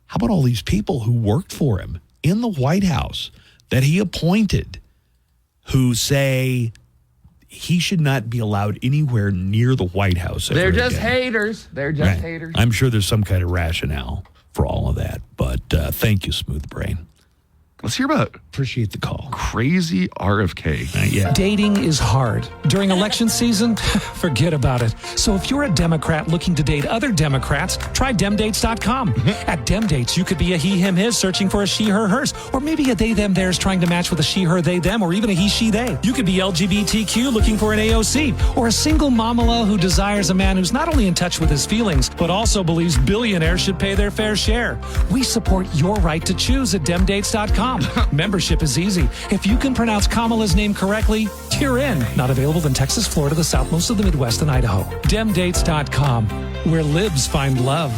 how about all these people who worked for him in the White House that he appointed who say he should not be allowed anywhere near the White House? They're just haters. They're just haters. I'm sure there's some kind of rationale for all of that. But thank you, Smooth Brain. Let's hear about Appreciate the call. Crazy RFK. Dating is hard. During election season, forget about it. So if you're a Democrat looking to date other Democrats, try demdates.com. At Demdates, you could be a he, him, his searching for a she, her, hers, or maybe a they, them, theirs trying to match with a she, her, they, them, or even a he, she, they. You could be LGBTQ looking for an AOC, or a single mamala who desires a man who's not only in touch with his feelings, but also believes billionaires should pay their fair share. We support your right to choose at demdates.com. Membership is easy. If you can pronounce Kamala's name correctly, you're in. Not available in Texas, Florida, the southmost of the Midwest, and Idaho. Demdates.com, where libs find love.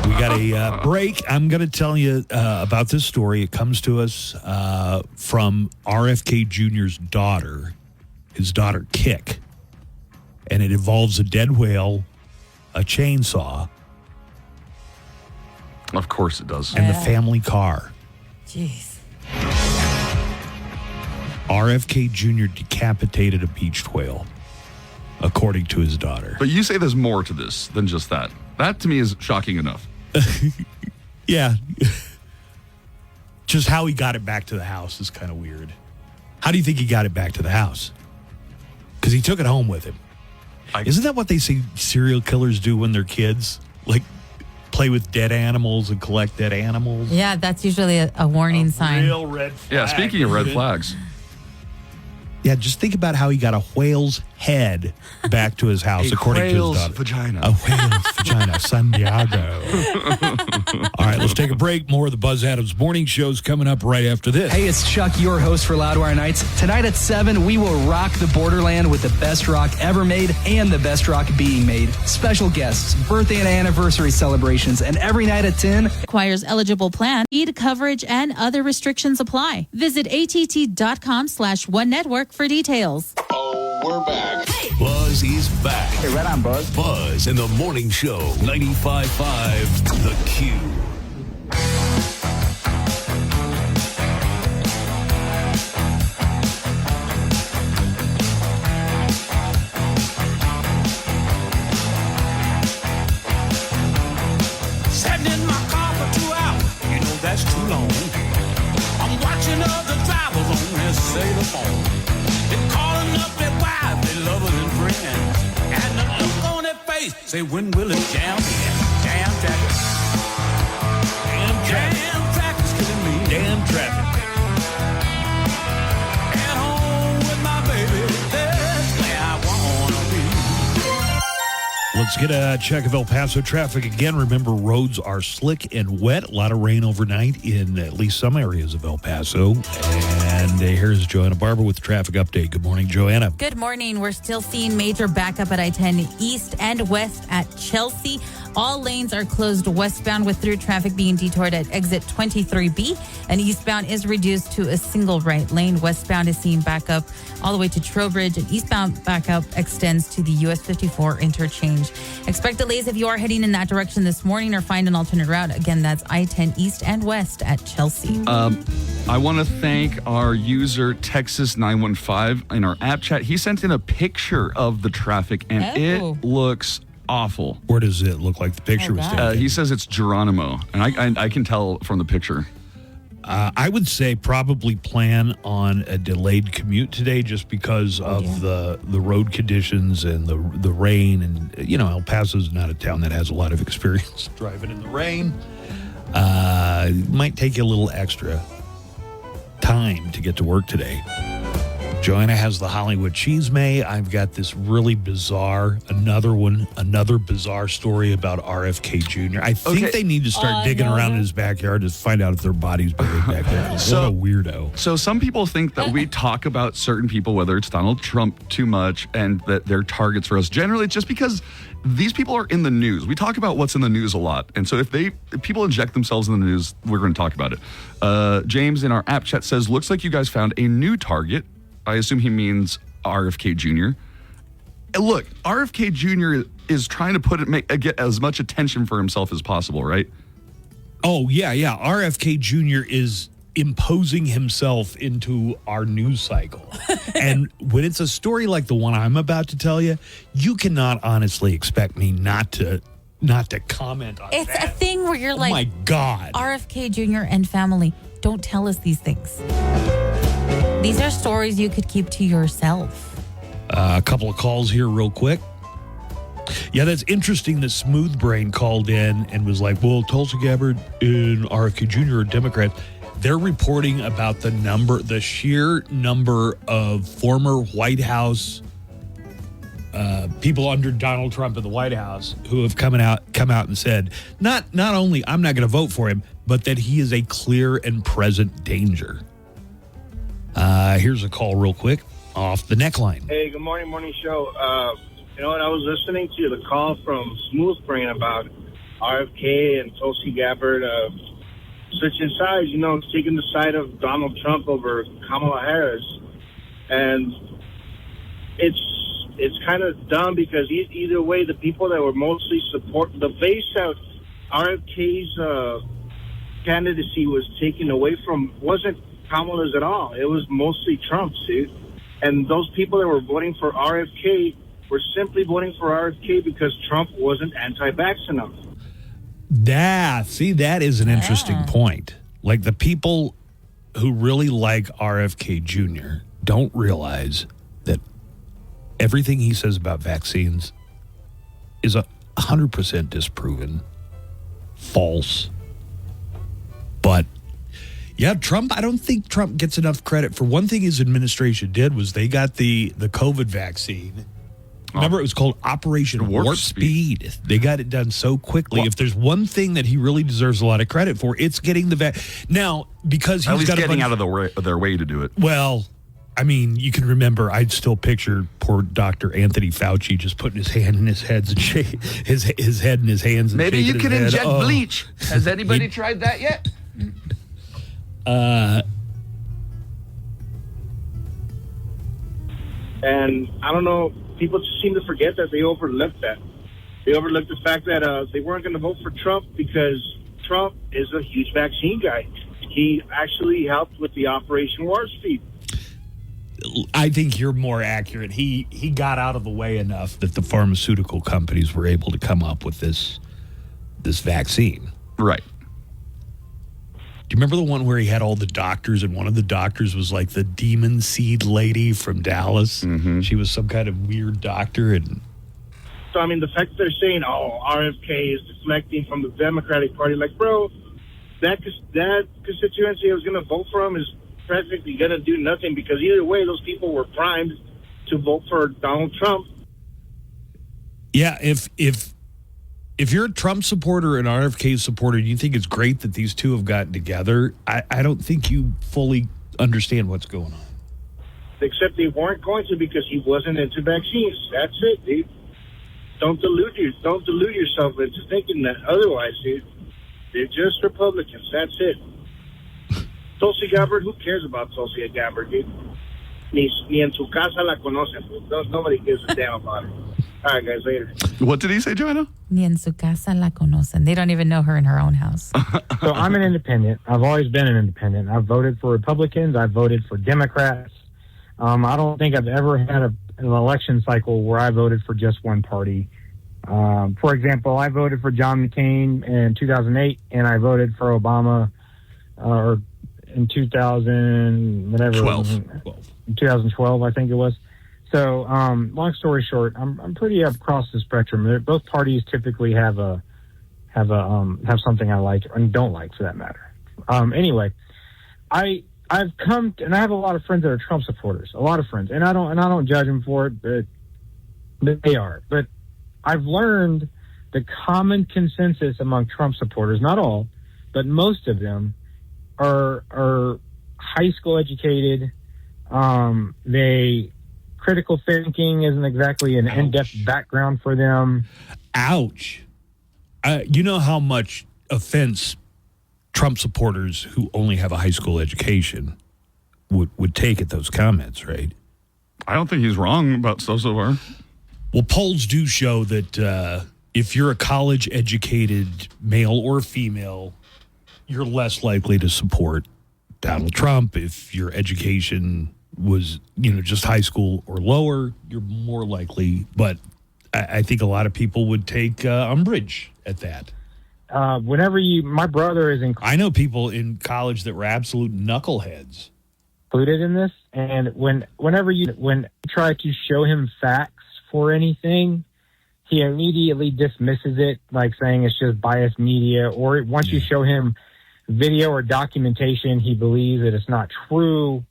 We got a break. I'm going to tell you about this story. It comes to us from RFK Jr.'s daughter, his daughter, Kick. And it involves a dead whale, a chainsaw. Of course it does. And the family car. Jeez. RFK Jr. decapitated a beached whale, according to his daughter. But you say there's more to this than just that. That, to me, is shocking enough. Yeah. Just how he got it back to the house is kind of weird. How do you think he got it back to the house? Because he took it home with him. Isn't that what they say serial killers do when they're kids? Like, play with dead animals and collect dead animals? Yeah, that's usually a warning sign. Real red flag. Yeah, speaking of red flags. Yeah, just think about how he got a whale's head back to his house, A according to his whale's daughter. vagina. A whale's vagina, San Diego. All right, let's take a break. More of the Buzz Adams Morning Show's coming up right after this. Hey, it's Chuck, your host for Loudwire Nights. Tonight at 7, we will rock the borderland with the best rock ever made and the best rock being made. Special guests, birthday and anniversary celebrations, and every night at 10. Requires eligible plan, need coverage, and other restrictions apply. Visit att.com/one network for details. Oh, we're back. Buzz is back. Hey, right on, Buzz. Buzz in the Morning Show, 95.5 The Q. Sitting in my car for 2 hours, you know that's too long. I'm watching other drivers on their cellular phone. They're calling up their wives, their lovers and friends. And the look on their face say, when will it jam in? Jam traffic. Jam traffic's killing me. Damn traffic. At home with my baby, that's where I wanna be. Let's get a check of El Paso traffic again. Remember, roads are slick and wet. A lot of rain overnight in at least some areas of El Paso. And here's Joanna Barber with the traffic update. Good morning, Joanna. Good morning. We're still seeing major backup at I-10 east and west at Chelsea. All lanes are closed westbound with through traffic being detoured at exit 23B. And eastbound is reduced to a single right lane. Westbound is seeing backup all the way to Trowbridge. And eastbound backup extends to the US 54 interchange. Expect delays if you are heading in that direction this morning or find an alternate route. Again, that's I-10 east and west at Chelsea. I want to thank our user Texas915 in our app chat. He sent in a picture of the traffic, and it looks awful. Where does it look like the picture was taken? He says it's Geronimo, and I can tell from the picture. I would say probably plan on a delayed commute today just because of the road conditions and the rain. And, you know, El Paso's not a town that has a lot of experience driving in the rain. It might take you a little extra time to get to work today. Joanna has the Hollywood Cheese May. I've got this really bizarre, another bizarre story about RFK Jr. I think they need to start digging around in his backyard to find out if their body's buried back there. What a weirdo. So some people think that we talk about certain people, whether it's Donald Trump, too much, and that they're targets for us. Generally, it's just because these people are in the news. We talk about what's in the news a lot. And so if people inject themselves in the news, we're going to talk about it. James in our app chat says, looks like you guys found a new target. I assume he means RFK Jr. And look, RFK Jr. is trying to get as much attention for himself as possible, right? Oh, yeah. RFK Jr. is imposing himself into our news cycle. And when it's a story like the one I'm about to tell you, you cannot honestly expect me not to comment on It's a thing where you're like, oh my God. RFK Jr. and family, don't tell us these things. These are stories you could keep to yourself. A couple of calls here real quick. Yeah, that's interesting that Smooth Brain called in and was like, well, Tulsi Gabbard and RFK Jr. are Democrats. They're reporting about the sheer number of former White House people under Donald Trump in the White House who have come out and said, not only I'm not going to vote for him, but that he is a clear and present danger. Here's a call real quick off the neckline. Hey, good morning show. You know what? I was listening to the call from Smooth Brain about RFK and Tulsi Gabbard switching sides, taking the side of Donald Trump over Kamala Harris. And it's kind of dumb because either way, the people that were mostly the base out RFK's candidacy was taken away from wasn't Kamala's at all. It was mostly Trump's, dude. And those people that were voting for RFK were simply voting for RFK because Trump wasn't anti-vax enough. That is an interesting point. Like, the people who really like RFK Jr. don't realize that everything he says about vaccines is 100% disproven, false. But Yeah, Trump, I don't think Trump gets enough credit for one thing his administration did was they got the COVID vaccine. Remember, it was called Operation Warp Speed. They got it done so quickly. If there's one thing that he really deserves a lot of credit for, it's getting the vaccine. Now, because he's at least got getting out of their way to do it. Well, I mean, you can remember, I'd still picture poor Dr. Anthony Fauci just putting his hand in his head and his head in his hands. And Maybe you shaking can his head. inject bleach. Has anybody tried that yet? And I don't know, people just seem to forget that they overlooked that. They overlooked the fact that they weren't going to vote for Trump because Trump is a huge vaccine guy. He actually helped with the Operation Warp Speed. I think you're more accurate. He got out of the way enough that the pharmaceutical companies were able to come up with this vaccine. Right. Do you remember the one where he had all the doctors, and one of the doctors was like the demon seed lady from Dallas? Mm-hmm. She was some kind of weird doctor. And so, I mean, the fact that they're saying, RFK is deflecting from the Democratic Party, like, bro, that constituency that was going to vote for him is practically going to do nothing because either way, those people were primed to vote for Donald Trump. Yeah, if you're a Trump supporter and RFK supporter, you think it's great that these two have gotten together. I don't think you fully understand what's going on. Except they weren't going to because he wasn't into vaccines. That's it, dude. Don't delude yourself into thinking that otherwise, dude. They're just Republicans. That's it. Tulsi Gabbard, who cares about Tulsi Gabbard, dude? Ni en su casa la conocen. Nobody gives a damn about it. All right, guys, later. What did he say, Joanna? Ni en su casa la conocen. They don't even know her in her own house. So I'm an independent. I've always been an independent. I've voted for Republicans. I've voted for Democrats. I don't think I've ever had an election cycle where I voted for just one party. For example, I voted for John McCain in 2008, and I voted for Obama in 2012, I think it was. So, long story short, I'm pretty up across the spectrum. Both parties typically have something I like and don't like, for that matter. Anyway, I've come and I have a lot of friends that are Trump supporters, a lot of friends, and I don't judge them for it, but they are. But I've learned the common consensus among Trump supporters, not all, but most of them are high school educated. Critical thinking isn't exactly an in-depth background for them. Ouch. You know how much offense Trump supporters who only have a high school education would take at those comments, right? I don't think he's wrong about so far. Well, polls do show that if you're a college-educated male or female, you're less likely to support Donald Trump. If your education was, just high school or lower, you're more likely. But I think a lot of people would take umbrage at that. My brother is I know people in college that were absolute knuckleheads. Included in this, and when you try to show him facts for anything, he immediately dismisses it, like saying it's just biased media. Or once you show him video or documentation, he believes that it's not true.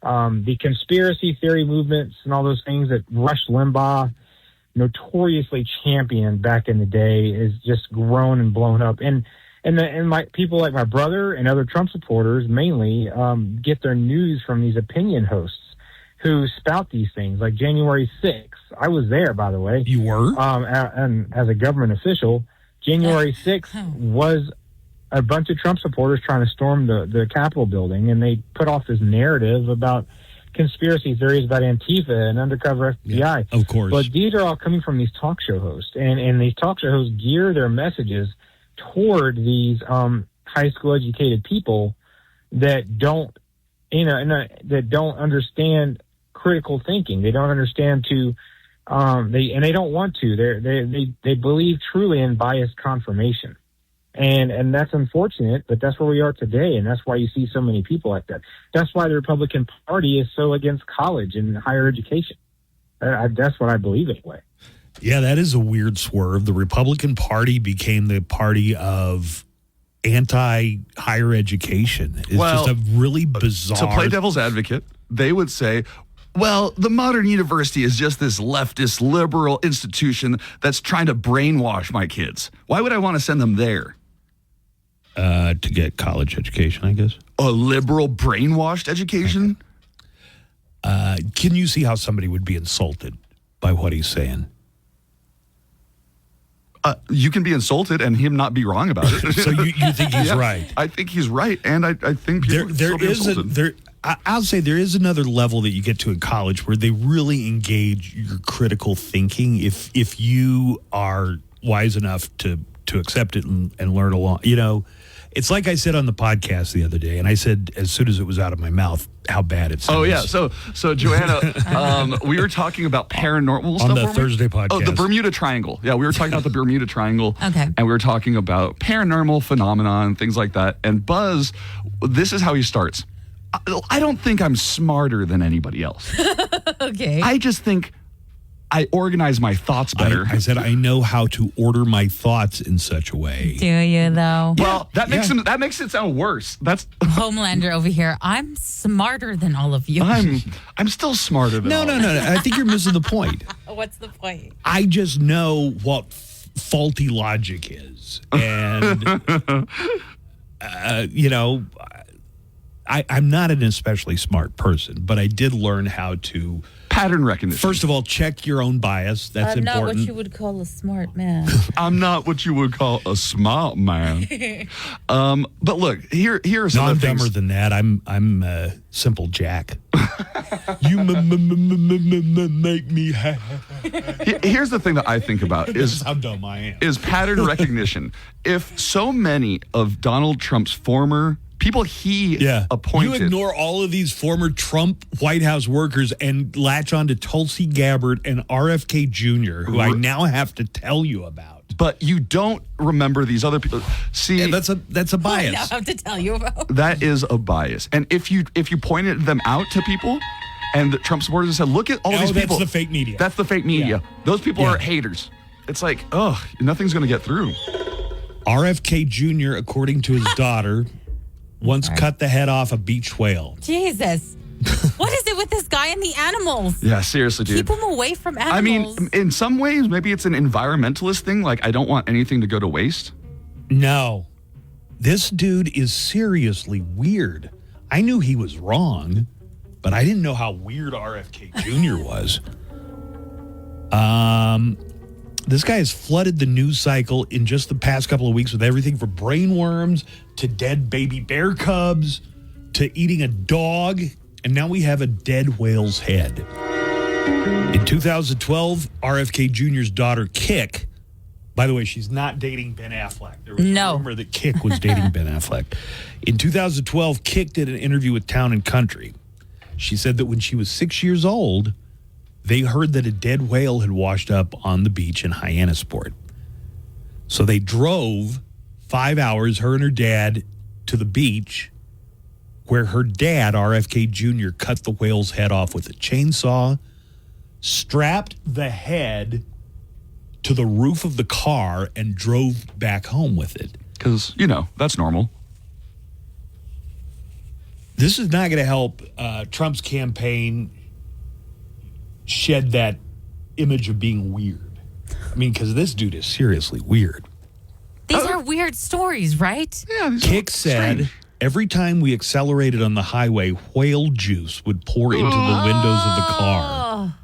The conspiracy theory movements and all those things that Rush Limbaugh notoriously championed back in the day is just grown and blown up. And my people like my brother and other Trump supporters mainly get their news from these opinion hosts who spout these things. Like January 6th, I was there, by the way. You were? And as a government official, January 6th was a bunch of Trump supporters trying to storm the Capitol building, and they put off this narrative about conspiracy theories about Antifa and undercover FBI. Yeah, of course. But these are all coming from these talk show hosts, and these talk show hosts gear their messages toward these high school educated people that don't, that don't understand critical thinking. They don't understand they don't want to. They believe truly in biased confirmation. And that's unfortunate, but that's where we are today, and that's why you see so many people like that. That's why the Republican Party is so against college and higher education. That's what I believe anyway. Yeah, that is a weird swerve. The Republican Party became the party of anti-higher education. It's just a really bizarre... To play devil's advocate, they would say, well, the modern university is just this leftist liberal institution that's trying to brainwash my kids. Why would I want to send them there? To get college education, I guess. A liberal brainwashed education? Can you see how somebody would be insulted by what he's saying? You can be insulted and him not be wrong about it. So you think he's right? I think he's right, and I think people can still be insulted. I'll say there is another level that you get to in college where they really engage your critical thinking if you are wise enough to accept it and learn along. You know, it's like I said on the podcast the other day, and I said as soon as it was out of my mouth how bad it sounds. Oh yeah, so Joanna, we were talking about paranormal stuff on the Thursday podcast. Oh, the Bermuda Triangle. Yeah, we were talking about the Bermuda Triangle. Okay. And we were talking about paranormal phenomena and things like that. And Buzz, this is how he starts. I don't think I'm smarter than anybody else. Okay. I just think I organize my thoughts better. I said I know how to order my thoughts in such a way. Do you, though? Well, that makes it sound worse. That's Homelander over here. I'm smarter than all of you. I'm still smarter than No. I think you're missing the point. What's the point? I just know what faulty logic is. And, I'm not an especially smart person, but I did learn how to... Pattern recognition. First of all, check your own bias. That's I'm important. not what you would call a smart man. I'm not what you would call a smart man. But look, here are some I'm of the things. dumber than that. I'm simple Jack. You make me happy. Here's the thing that I think about This is how dumb I am. Is pattern recognition. If so many of Donald Trump's former people he appointed. You ignore all of these former Trump White House workers and latch on to Tulsi Gabbard and RFK Jr., who I now have to tell you about. But you don't remember these other people. See, that's a bias. I now have to tell you about. That is a bias. And if you pointed them out to people and the Trump supporters and said, look at all these people. That's the fake media. That's the fake media. Yeah. Those people are haters. It's like, nothing's going to get through. RFK Jr., according to his daughter, once cut the head off a beach whale. Jesus. What is it with this guy and the animals? Yeah, seriously, dude. Keep him away from animals. I mean, in some ways, maybe it's an environmentalist thing. Like, I don't want anything to go to waste. No. This dude is seriously weird. I knew he was wrong, but I didn't know how weird RFK Jr. was. This guy has flooded the news cycle in just the past couple of weeks with everything from brainworms to dead baby bear cubs to eating a dog. And now we have a dead whale's head. In 2012, RFK Jr.'s daughter, Kik, by the way, she's not dating Ben Affleck. There was a rumor that Kik was dating Ben Affleck. In 2012, Kik did an interview with Town and Country. She said that when she was 6 years old, they heard that a dead whale had washed up on the beach in Hyannisport. So they drove 5 hours, her and her dad, to the beach where her dad, RFK Jr., cut the whale's head off with a chainsaw, strapped the head to the roof of the car, and drove back home with it. Because, that's normal. This is not going to help Trump's campaign shed that image of being weird. I mean, because this dude is seriously weird. These are weird stories, right? Yeah. Kik said every time we accelerated on the highway, whale juice would pour into the windows of the car.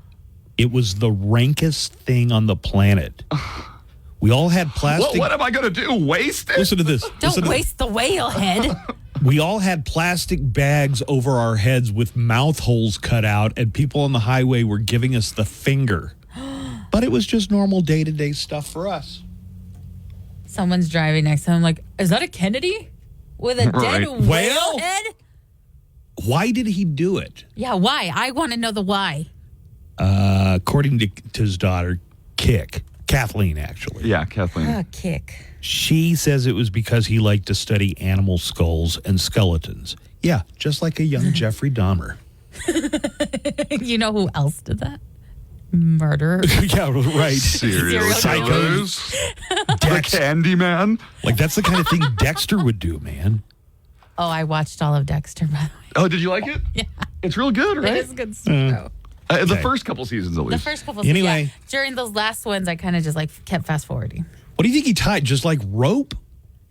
It was the rankest thing on the planet. We all had plastic. What am I going to do? Waste it? Listen to this. Don't waste the whale head. We all had plastic bags over our heads with mouth holes cut out, and people on the highway were giving us the finger. But it was just normal day-to-day stuff for us. Someone's driving next to him like, is that a Kennedy? With a dead whale head? Why did he do it? Yeah, why? I want to know the why. According to his daughter, Kik. Kathleen, actually. Yeah, Kathleen. Kik. She says it was because he liked to study animal skulls and skeletons. Yeah, just like a young Jeffrey Dahmer. You know who else did that? Murderer. Yeah, right. Serial Psychos. The Candy Man. Like, that's the kind of thing Dexter would do, man. Oh, I watched all of Dexter, by the way. Oh, did you like it? Yeah. It's real good, right? It is good stuff. The first couple seasons, at The least. first couple Anyway. yeah. During those last ones, I kind of just like kept fast forwarding. What do you think he tied? Just like rope?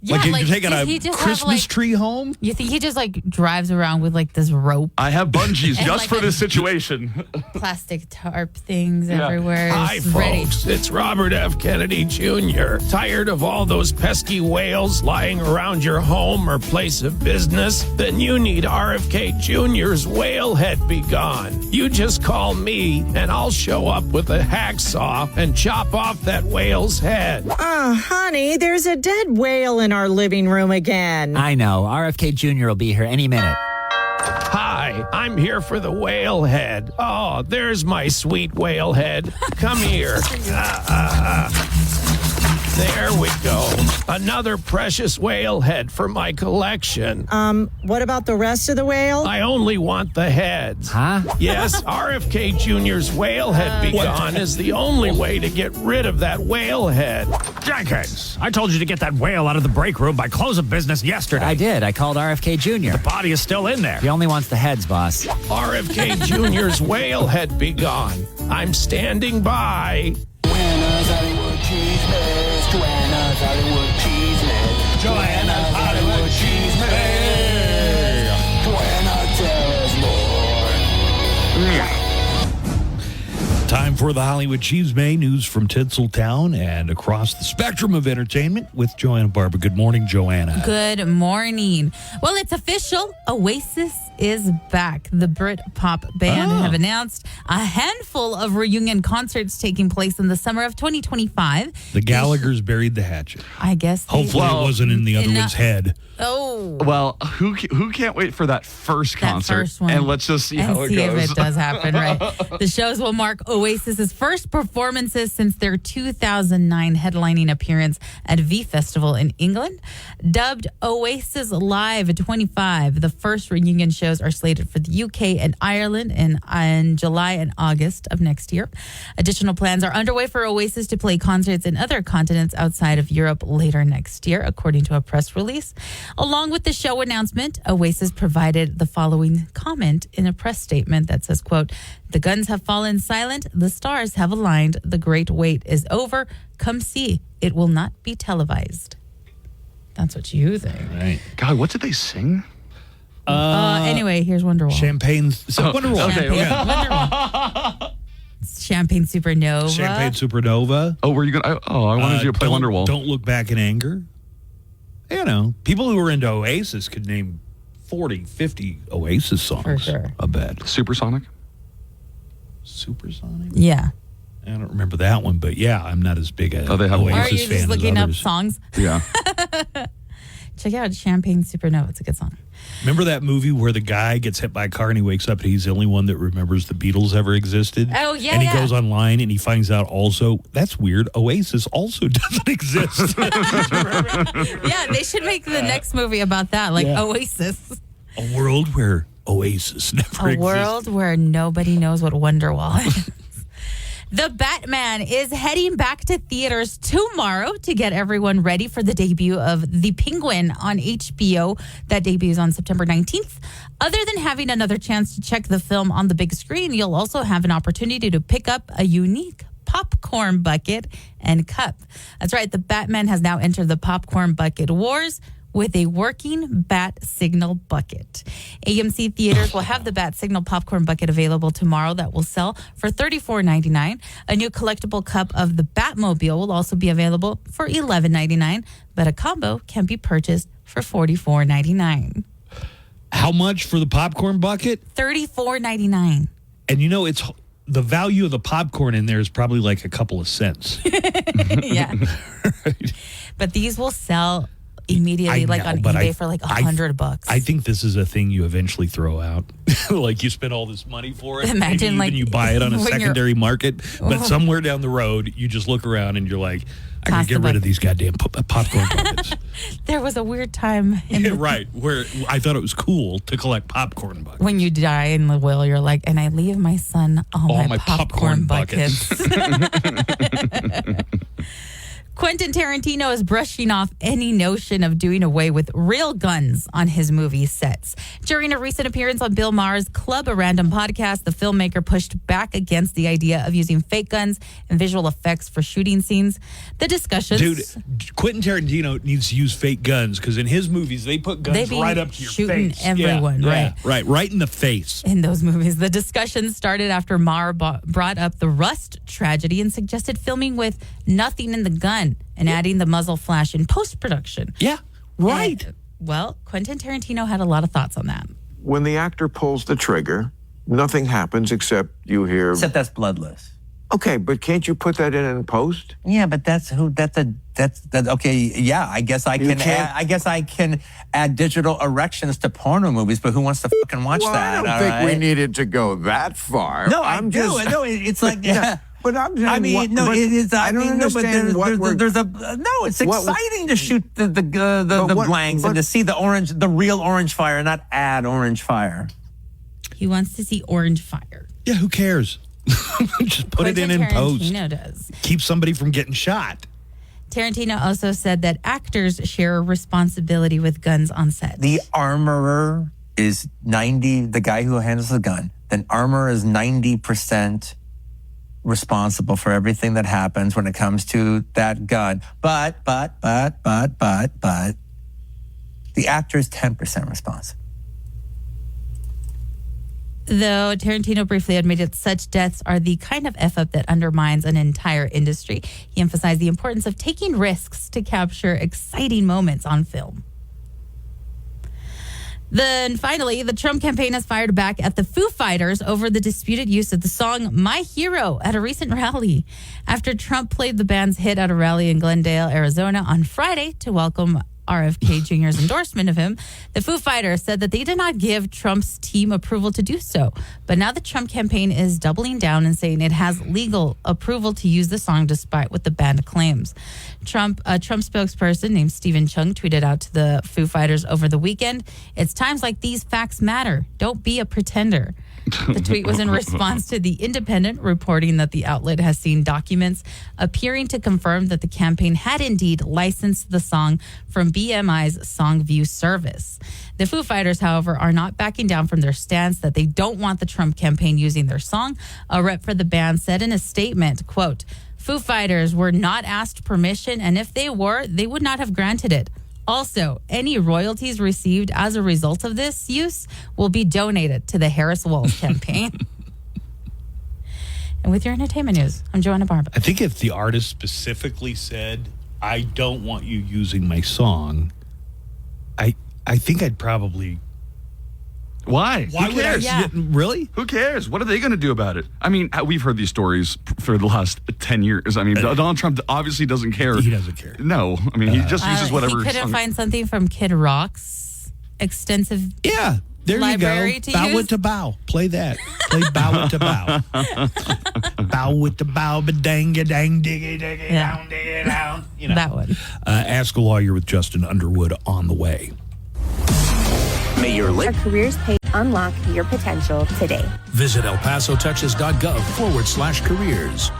Yeah, you're taking does a he just Christmas have, like- tree home? You think he just like drives around with like this rope, I have bungees And just like for a- this situation. plastic tarp things Yeah. everywhere? Hi, It's ready. folks. It's Robert F. Kennedy Jr. Tired of all those pesky whales lying around your home or place of business? Then you need RFK Jr.'s Whale Head Be Gone. You just call me, and I'll show up with a hacksaw and chop off that whale's head. Honey, there's a dead whale in our living room again. I know. RFK Jr. will be here any minute. Hi, I'm here for the whale head. Oh, there's my sweet whale head. Come here. There we go. Another precious whale head for my collection. What about the rest of the whale? I only want the heads. Huh? Yes, RFK Jr.'s Whale Head Be Gone is the only way to get rid of that whale head. Jenkins, I told you to get that whale out of the break room by close of business yesterday. I did. I called RFK Jr. The body is still in there. He only wants the heads, boss. RFK Jr.'s Whale Head Be Gone. I'm standing by. Joanna's Hollywood Cheeseman. Joanna's Hollywood Cheeseman. Joanna's Hollywood Cheeseman. Joanna, tell us more. Time for the Hollywood Cheeseman news from Tinseltown and across the spectrum of entertainment with Joanna Barber. Good morning, Joanna. Good morning. Well, it's official. Oasis is back. The Brit pop band have announced a handful of reunion concerts taking place in the summer of 2025. The Gallaghers buried the hatchet. I guess. Hopefully it wasn't in the other one's head. Oh. Well, who can't wait for that first concert? first one. And let's just see how it goes. If it does happen, right? The shows will mark Oasis's first performances since their 2009 headlining appearance at V Festival in England. Dubbed Oasis Live 25, the first reunion shows are slated for the UK and Ireland in July and August of next year. Additional plans are underway for Oasis to play concerts in other continents outside of Europe later next year, according to a press release. Along with the show announcement, Oasis provided the following comment in a press statement that says, quote, "The guns have fallen silent. The stars have aligned. The great wait is over. Come see. It will not be televised." That's what you think. Right. God, what did they sing? Anyway, here's Wonderwall. Champagne. Wonderwall. Okay. Champagne Supernova. Champagne Supernova. Oh, were you going to? I wanted you to play Wonderwall. Don't Look Back in Anger. You know, people who are into Oasis could name 40, 50 Oasis songs. For sure. I bet. Supersonic? Supersonic? Yeah. I don't remember that one, but yeah, I'm not as big a they have Oasis Or are you fan just as looking up others. songs? Yeah. Check out Champagne Supernova. It's a good song. Remember that movie where the guy gets hit by a car and he wakes up and he's the only one that remembers the Beatles ever existed? Oh, yeah, And he yeah. goes online and he finds out also, that's weird, Oasis also doesn't exist. Yeah, they should make the next movie about that, like Yeah. Oasis. A world where Oasis never A existed. world where nobody knows what Wonderwall is. The Batman is heading back to theaters tomorrow to get everyone ready for the debut of The Penguin on HBO. That debuts on September 19th. Other than having another chance to check the film on the big screen, you'll also have an opportunity to pick up a unique popcorn bucket and cup. That's right, the Batman has now entered the popcorn bucket wars with a working Bat Signal bucket. AMC theaters will have the Bat Signal popcorn bucket available tomorrow that will sell for $34.99. A new collectible cup of the Batmobile will also be available for $11.99, but a combo can be purchased for $44.99. How much for the popcorn bucket? $34.99. And you know, it's the value of the popcorn in there is probably like a couple of cents. Yeah. But these will sell immediately, like on eBay for like $100. I think this is a thing you eventually throw out. Like you spend all this money for it. Imagine, maybe like, even you buy it on a when you're- secondary market, but somewhere down the road, you just look around and you're like, I can get rid of these goddamn popcorn buckets. There was a weird time in Yeah, the, right, where I thought it was cool to collect popcorn buckets. when you die in the will, you're like, and I leave my son all, All my my popcorn popcorn buckets. Quentin Tarantino is brushing off any notion of doing away with real guns on his movie sets. During a recent appearance on Bill Maher's Club, a Random podcast, the filmmaker pushed back against the idea of using fake guns and visual effects for shooting scenes. The discussions... Dude, Quentin Tarantino needs to use fake guns because in his movies, they put guns right up to your shooting face. Everyone, yeah, right. Right in the face. In those movies, the discussion started after Maher brought up the Rust tragedy and suggested filming with nothing in the gun and adding the muzzle flash in post-production. Yeah, right. Well, Quentin Tarantino had a lot of thoughts on that. When the actor pulls the trigger, nothing happens except you hear... Except that's bloodless. Okay, but can't you put that in post? Yeah, but okay, yeah, I guess I can add digital erections to porno movies, but who wants to fucking watch that? I don't think we needed to go that far. No, it's like... Yeah. But I'm saying, I mean, no, it is. I don't understand it's exciting to shoot the blanks and to see the real orange fire, not add orange fire. He wants to see orange fire. Yeah, who cares? Just put it in post. Tarantino does. Keep somebody from getting shot. Tarantino also said that actors share a responsibility with guns on set. The armorer is 90. The guy who handles the gun. Then armorer is 90%. Responsible for everything that happens when it comes to that gun. But the actor is 10% responsible. Though Tarantino briefly admitted such deaths are the kind of F-up that undermines an entire industry, he emphasized the importance of taking risks to capture exciting moments on film. Then finally, the Trump campaign has fired back at the Foo Fighters over the disputed use of the song My Hero at a recent rally. After Trump played the band's hit at a rally in Glendale, Arizona on Friday to welcome RFK Jr.'s endorsement of him, the Foo Fighters said that they did not give Trump's team approval to do so. But now the Trump campaign is doubling down and saying it has legal approval to use the song despite what the band claims. A Trump spokesperson named Stephen Chung tweeted out to the Foo Fighters over the weekend, "It's times like these facts matter. Don't be a pretender." The tweet was in response to The Independent reporting that the outlet has seen documents appearing to confirm that the campaign had indeed licensed the song from BMI's Songview service. The Foo Fighters, however, are not backing down from their stance that they don't want the Trump campaign using their song. A rep for the band said in a statement, quote, "Foo Fighters were not asked permission, and if they were, they would not have granted it. Also, any royalties received as a result of this use will be donated to the Harris Walls campaign." And with your entertainment news, I'm Joanna Barba. I think if the artist specifically said, "I don't want you using my song," I think I'd probably... Why? Why Who cares? Really? Who cares? What are they going to do about it? I mean, we've heard these stories for the last 10 years. I mean, Donald Trump obviously doesn't care. He doesn't care. No. I mean, he just uses whatever. He couldn't find something from Kid Rock's extensive there library you go. to Bow use. it to bow. Play that. Play bow it to bow. Bow it to bow, ba dang a dang diggy diggy down diggy down. You know. That one. Ask a Lawyer with Justin Underwood on the way. May your careers page unlock your potential today. Visit elpasotexas.gov/careers.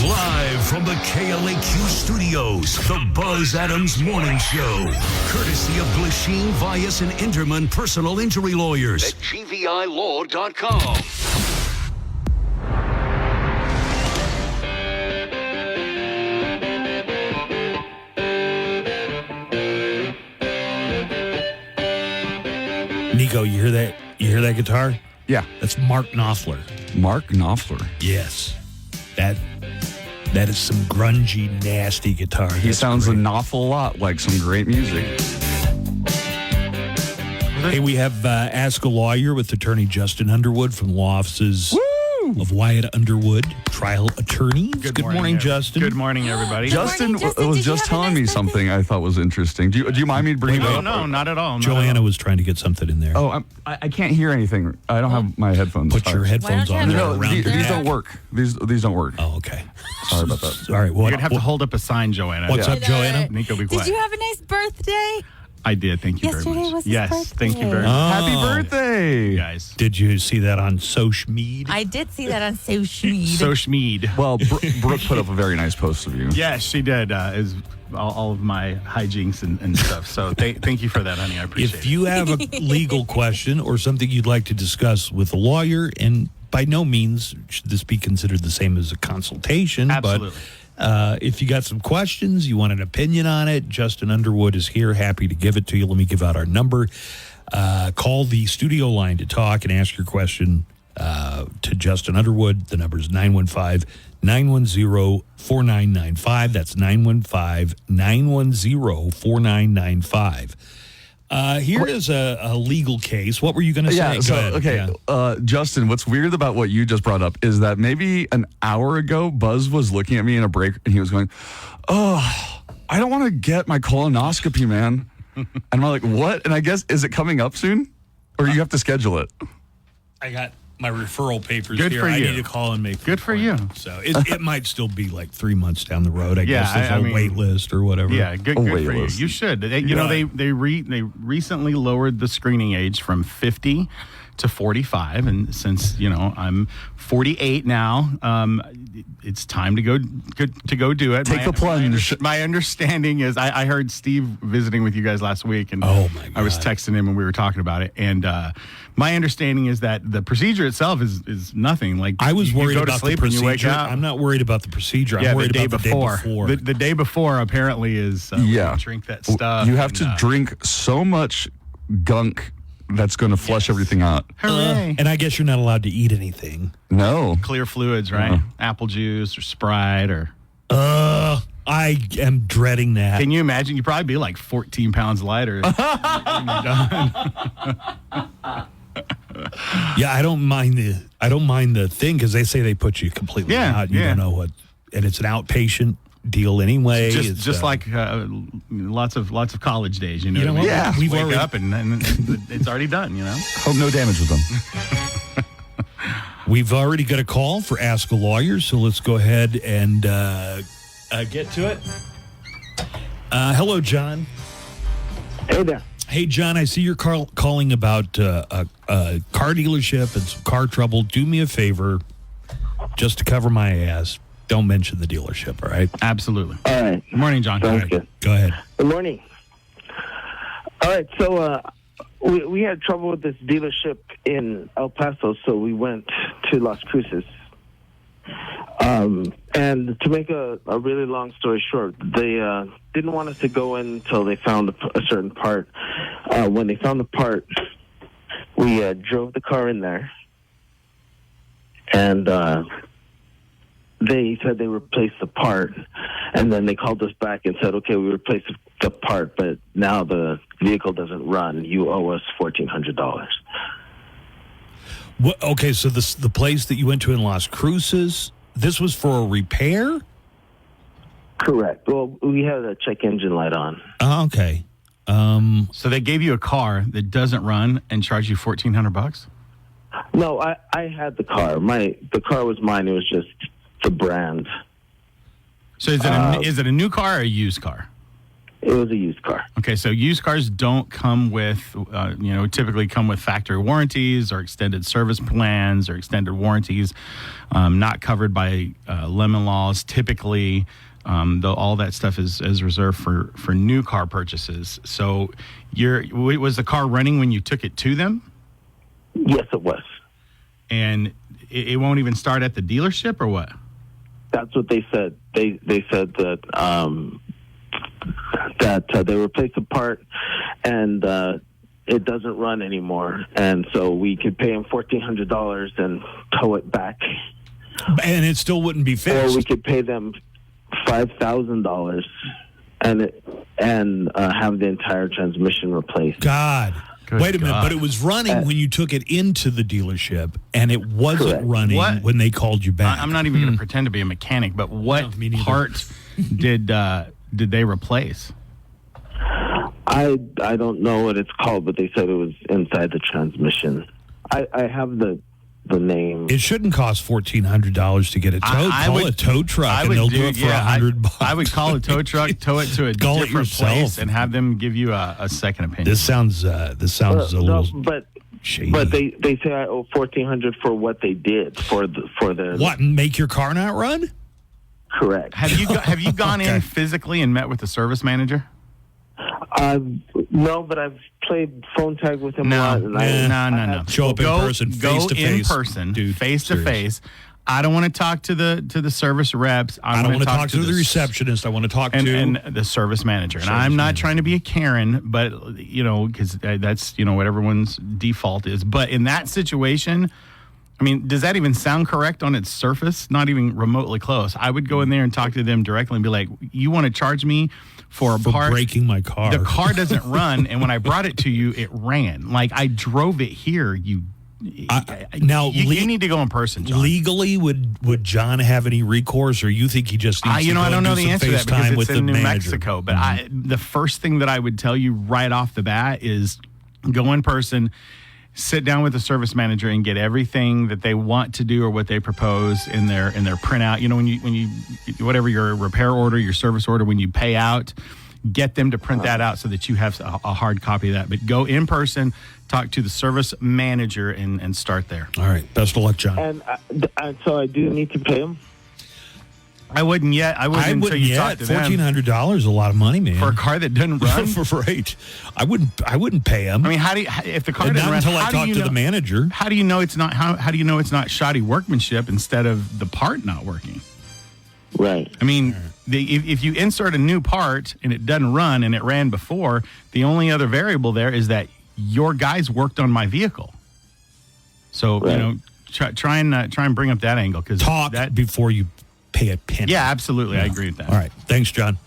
Live from the KLAQ studios, the Buzz Adams Morning Show. Courtesy of Glasheen, Vyas, and Interman Personal Injury Lawyers at GVILaw.com. Nico, you hear that? You hear that guitar? Yeah. That's Mark Knopfler. Mark Knopfler? Yes. That is some grungy, nasty guitar. He sounds an awful lot like some great music. Hey, we have Ask a Lawyer with attorney Justin Underwood from the law offices of Wyatt Underwood, trial attorneys. Good morning, Justin. Good morning, everybody. Justin was just telling me something I thought was interesting. Do you mind me bringing it up? No, not at all. Joanna was trying to get something in there. Oh, I can't hear anything. I don't have my headphones. Put your headphones on. No, these don't work. These don't work. Oh, okay. Sorry about that. All right. You're going to have to hold up a sign, Joanna. What's up, Joanna? Nico, be Did quiet. you have a nice birthday? I did. Thank you Yesterday very much. was his Yes, birthday. thank you very much. Happy birthday, guys. Did you see that on social media? I did see that on social media. So Schmeed. Well, Brooke put up a very nice post of you. Yes, she did. Is all of my hijinks and stuff. So thank you for that, honey. I appreciate it. If you have a legal question or something you'd like to discuss with a lawyer, and by no means should this be considered the same as a consultation, Absolutely. but if you got some questions, you want an opinion on it, Justin Underwood is here, happy to give it to you. Let me give out our number. Call the studio line to talk and ask your question to Justin Underwood. The number is 915-910-4995. That's 915-910-4995. Here is a legal case. What were you going to say? Yeah, Go so, ahead. okay. Yeah. Justin, what's weird about what you just brought up is that maybe an hour ago, Buzz was looking at me in a break and he was going, "Oh, I don't want to get my colonoscopy, man." And I'm like, "What?" And I guess, is it coming up soon? Or you have to schedule it? I got my referral papers Good here. for I you. need to call and make Good for you. So it might still be like 3 months down the road. I guess there's I a mean, wait list or whatever. Yeah, good for you. You should. They recently lowered the screening age from 50 to 45, and since I'm 48 now, it's time to go do it. Take the plunge. My understanding is I heard Steve visiting with you guys last week, and oh my God. I was texting him and we were talking about it, and my understanding is that the procedure itself is nothing. Like I was worried you go to about sleep the and you wake procedure. up. I'm not worried about the procedure. Yeah, I'm worried the day about before. the day before. The day before apparently is when you drink that stuff. You have to drink so much gunk that's going to flush everything out. Hooray. And I guess you're not allowed to eat anything. No. Clear fluids, right? Apple juice or Sprite or... I am dreading that. Can you imagine? You'd probably be like 14 pounds lighter when you're done. Yeah, I don't mind the thing because they say they put you completely out. You don't know what, and it's an outpatient deal anyway. Just like lots of college days, You know what? Yeah, We've wake already- up and it's already done. Hope no damage was done. We've already got a call for Ask a Lawyer, so let's go ahead and get to it. Hello, John. Hey there. Hey, John, I see you're calling about a car dealership and some car trouble. Do me a favor, just to cover my ass. Don't mention the dealership, all right? Absolutely. All right. Good morning, John. Sounds Hi. good. Go ahead. Good morning. All right, so we had trouble with this dealership in El Paso, so we went to Las Cruces. And to make a really long story short, they didn't want us to go in until they found a certain part. When they found the part, we drove the car in there, and they said they replaced the part, and then they called us back and said, okay, we replaced the part, but now the vehicle doesn't run. You owe us $1,400. Okay, so the place that you went to in Las Cruces, this was for a repair? Correct. Well, we had a check engine light on. Oh, okay. So they gave you a car that doesn't run and charged you $1,400? No, I had the car. The car was mine. It was just the brand. So is it a new car or a used car? It was a used car. Okay, so used cars don't come with, typically come with factory warranties or extended service plans or extended warranties, not covered by lemon laws. Typically, all that stuff is reserved for new car purchases. So, was the car running when you took it to them? Yes, it was. And it won't even start at the dealership, or what? That's what they said. They said that they replaced the part and it doesn't run anymore, and so we could pay them $1,400 and tow it back, and it still wouldn't be fixed. Or we could pay them $5,000 and have the entire transmission replaced. God. Wait a minute, but it was running when you took it into the dealership, and it wasn't running when they called you back. I'm not even going to pretend to be a mechanic, but what part did they replace? I don't know what it's called, but they said it was inside the transmission. I have the the name. It shouldn't cost $1,400 to get a tow. Call a tow truck and they'll do it for $100. I would call a tow truck, tow it to a different place, and have them give you a second opinion. This sounds a little shady. But they say I owe $1,400 for what they did for the what, make your car not run? Correct. Have you gone in physically and met with the service manager? No, but I've played phone tag with him a lot. No. Show up in person, face to face. Go in person, face to face. I don't want to talk to the service reps. I don't want to talk to the receptionist. I want to talk to the service manager. And I'm not trying to be a Karen, but because that's what everyone's default is. But in that situation, I mean, does that even sound correct on its surface? Not even remotely close. I would go in there and talk to them directly and be like, "You want to charge me for part breaking my car? The car doesn't run, and when I brought it to you, it ran. Like I drove it here. You need to go in person, John. Legally, would John have any recourse, or you think he just needs to go I don't know and do the answer to that FaceTime because with it's in the New manager? Mexico. But the first thing that I would tell you right off the bat is go in person, sit down with the service manager, and get everything that they want to do or what they propose in their printout. When you whatever your repair order, your service order, when you pay out, get them to print that out so that you have a hard copy of that. But go in person, talk to the service manager, and start there. All right. Best of luck, John. And so I do need to pay him? I wouldn't yet. I wouldn't until you talk to them. $1,400 is a lot of money, man, for a car that doesn't run. Right. I wouldn't pay him. I mean, if the car doesn't run, until I talk to the manager. How do you know it's not? How do you know it's not shoddy workmanship instead of the part not working? Right. I mean, if you insert a new part and it doesn't run and it ran before, the only other variable there is that your guys worked on my vehicle. So try and bring up that angle because before you pay a penny. Yeah, absolutely. I agree with that. All right. Thanks, John.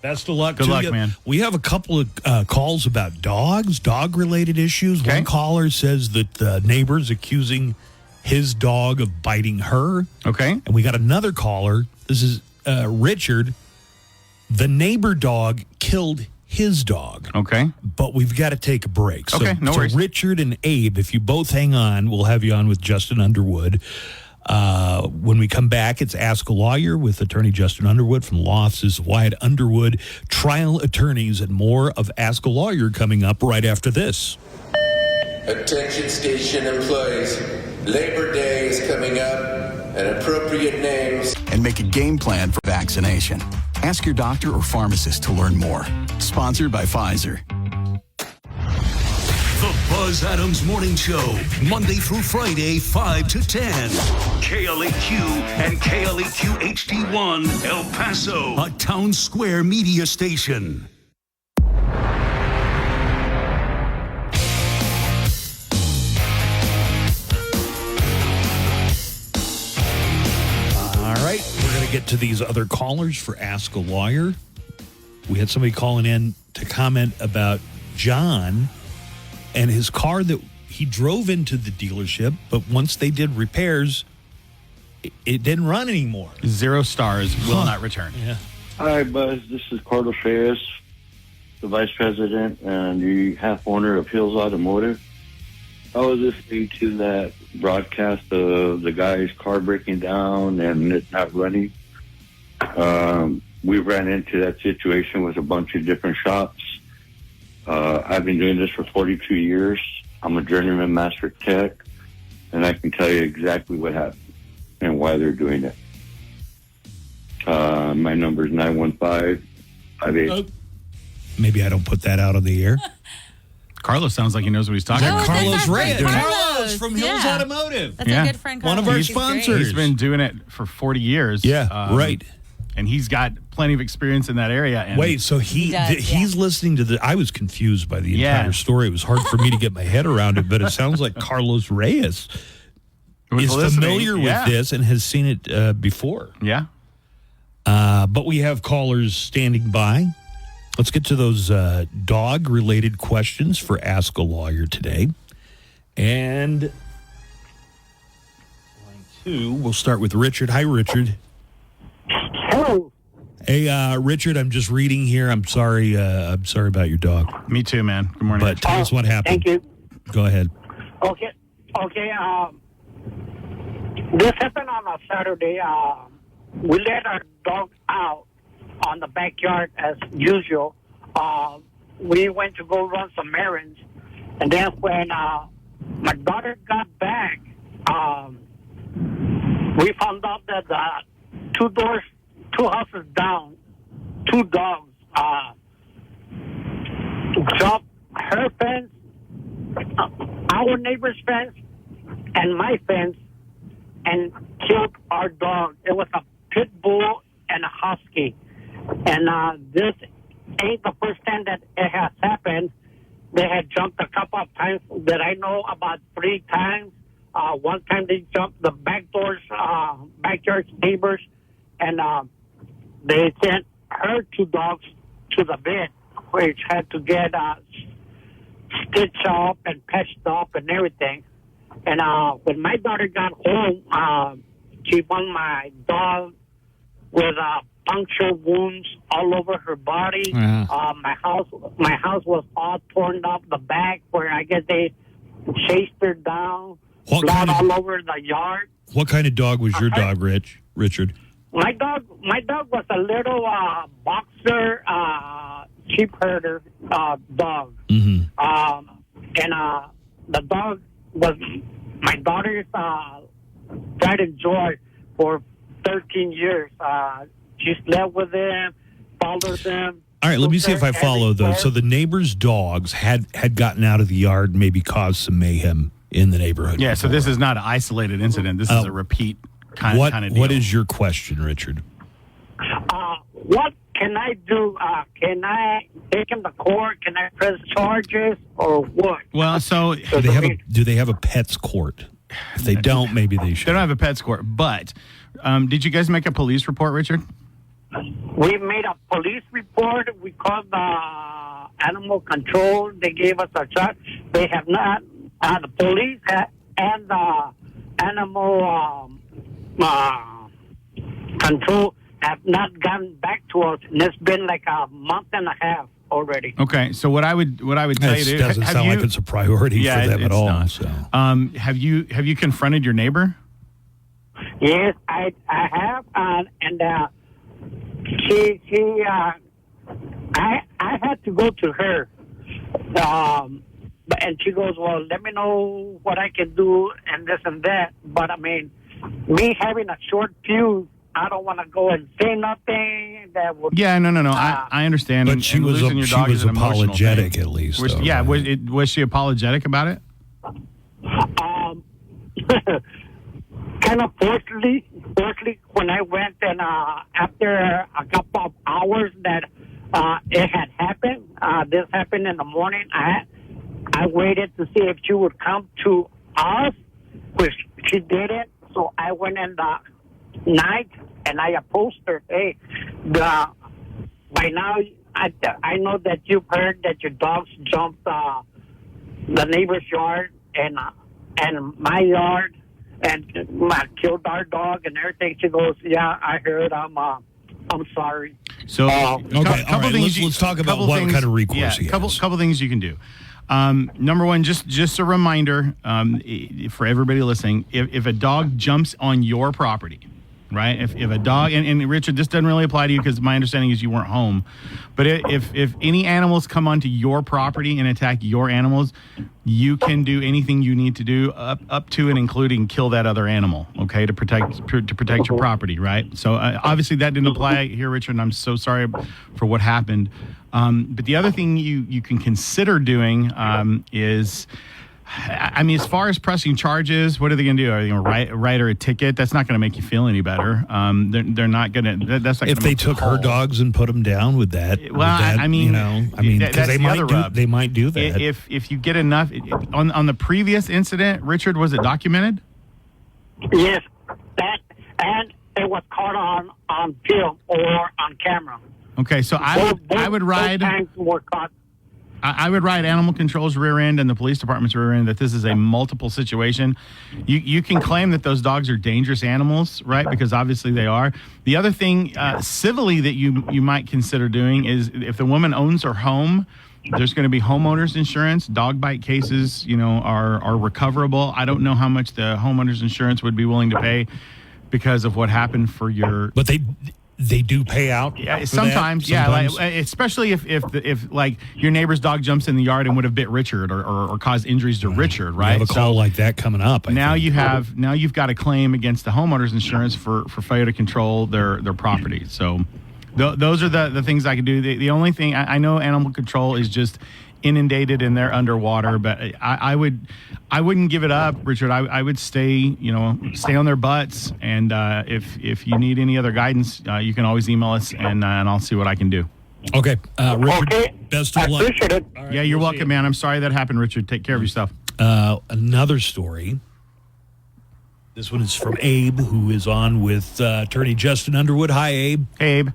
Best of luck. Good luck, man. We have a couple of calls about dog-related issues. Okay. One caller says that the neighbor's accusing his dog of biting her. Okay. And we got another caller. This is Richard. The neighbor dog killed his dog. Okay. But we've got to take a break. Okay, no worries. So Richard and Abe, if you both hang on, we'll have you on with Justin Underwood. When we come back, it's Ask a Lawyer with attorney Justin Underwood from the law offices of Wyatt Underwood, trial attorneys, and more of Ask a Lawyer coming up right after this. Attention station employees, Labor Day is coming up, and appropriate names. And make a game plan for vaccination. Ask your doctor or pharmacist to learn more. Sponsored by Pfizer. The Buzz Adams Morning Show, Monday through Friday, 5 to 10. KLAQ and KLAQ HD1, El Paso, a town square media station. All right, we're going to get to these other callers for Ask a Lawyer. We had somebody calling in to comment about John and his car that he drove into the dealership, but once they did repairs, it didn't run anymore. 0 stars, will not return. Yeah. Hi, Buzz. This is Carlos Reyes, the vice president and the half owner of Hills Automotive. I was listening to that broadcast of the guy's car breaking down and it not running. We ran into that situation with a bunch of different shops. I've been doing this for 42 years. I'm a journeyman master tech, and I can tell you exactly what happened and why they're doing it. My number is 915-58. Maybe I don't put that out on the air. Carlos sounds like he knows what he's talking about. Carlos Reyes. Carlos from Hills Automotive. That's a good friend. One of our sponsors. He's been doing it for 40 years. Yeah, right. And he's got plenty of experience in that area. And wait, so he's listening to the... I was confused by the entire story. It was hard for me to get my head around it, but it sounds like Carlos Reyes is familiar with this and has seen it before. Yeah. But we have callers standing by. Let's get to those dog-related questions for Ask a Lawyer today. And line 2, we'll start with Richard. Hi, Richard. Hello. Hey, Richard, I'm just reading here. I'm sorry about your dog. Me too, man. Good morning. But tell us what happened. Thank you. Go ahead. Okay. This happened on a Saturday. We let our dog out on the backyard as usual. We went to go run some errands. And then when my daughter got back, we found out that two houses down, two dogs jumped her fence, our neighbor's fence, and my fence, and killed our dog. It was a pit bull and a husky. And this ain't the first time that it has happened. They had jumped a couple of times that I know, about 3 times. One time they jumped the backyard neighbors, and they sent her 2 dogs to the vet, which had to get stitched up and patched up and everything. And when my daughter got home, she found my dog with puncture wounds all over her body. My house was all torn up the back, where I guess they chased her down. Blood all over the yard. What kind of dog was your dog, Richard? My dog was a little boxer sheep herder dog. Mm-hmm. And the dog was my daughter's pride and joy for 13 years. She slept with them, followed them. All right, let me see if I follow those. So the neighbors' dogs had gotten out of the yard and maybe caused some mayhem in the neighborhood. Yeah, so this is not an isolated incident. This is a repeat kind of deal. What is your question, Richard? What can I do? Can I take him to court? Can I press charges or what? Well, so do they have a pets court? If they don't, maybe they should. They don't have a pets court, but did you guys make a police report, Richard? We made a police report. We called the animal control. They gave us a charge. They have not. The police and the animal control have not gotten back to us, and it's been like a month and a half already. Okay, so what I would tell you It doesn't sound like it's a priority for them at all. Not. So. Have you confronted your neighbor? Yes, I have, and I had to go to her, and she goes, well, let me know what I can do and this and that. But I mean, me having a short fuse, I don't want to go and say nothing that would. Yeah, no. I understand. But she was apologetic, at least. Was she apologetic about it? Kind of forcefully, when I went, and after a couple of hours that it had happened, this happened in the morning, I waited to see if she would come to us, which she didn't. So I went in the night and I approached her. Hey, by now I know that you've heard that your dogs jumped the neighbor's yard and my yard and killed our dog and everything. She goes, yeah, I heard. I'm sorry. So let's talk about what kind of recourse he has. Couple things you can do. Number one, just a reminder for everybody listening: if a dog jumps on your property, right? If a dog and Richard, this doesn't really apply to you because my understanding is you weren't home. But if any animals come onto your property and attack your animals, you can do anything you need to do up to and including kill that other animal, okay, to protect your property, right? So obviously that didn't apply here, Richard, and I'm so sorry for what happened. But the other thing you can consider doing is, I mean, as far as pressing charges, what are they going to do? Are they going to write her a ticket? That's not going to make you feel any better. They're not going to. That's not. If they took her dogs and put them down, would that? I mean, because they might do that. If you get enough on the previous incident, Richard, was it documented? Yes, that and it was caught on film or on camera. Okay, so I would ride. I would ride animal control's rear end and the police department's rear end that this is a multiple situation. You can claim that those dogs are dangerous animals, right? Because obviously they are. The other thing civilly that you might consider doing is if the woman owns her home, there's going to be homeowners insurance. Dog bite cases, are recoverable. I don't know how much the homeowners insurance would be willing to pay because of what happened for your. But they do pay out. Yeah, sometimes. Yeah, like, especially if like your neighbor's dog jumps in the yard and would have bit Richard or caused injuries to Richard, right? You have a call like that coming up. Now you've got a claim against the homeowners insurance for failure to control their property. So those are the things I can do. The only thing I know animal control is just inundated and they're underwater, but I wouldn't give it up, Richard. I would stay on their butts, and if you need any other guidance, you can always email us and I'll see what I can do. Okay, Richard, best of luck. I appreciate it. Yeah, you're welcome, man. I'm sorry that happened, Richard. Take care of yourself. Another story. This one is from Abe, who is on with attorney Justin Underwood. Hi, Abe. Hey, Abe.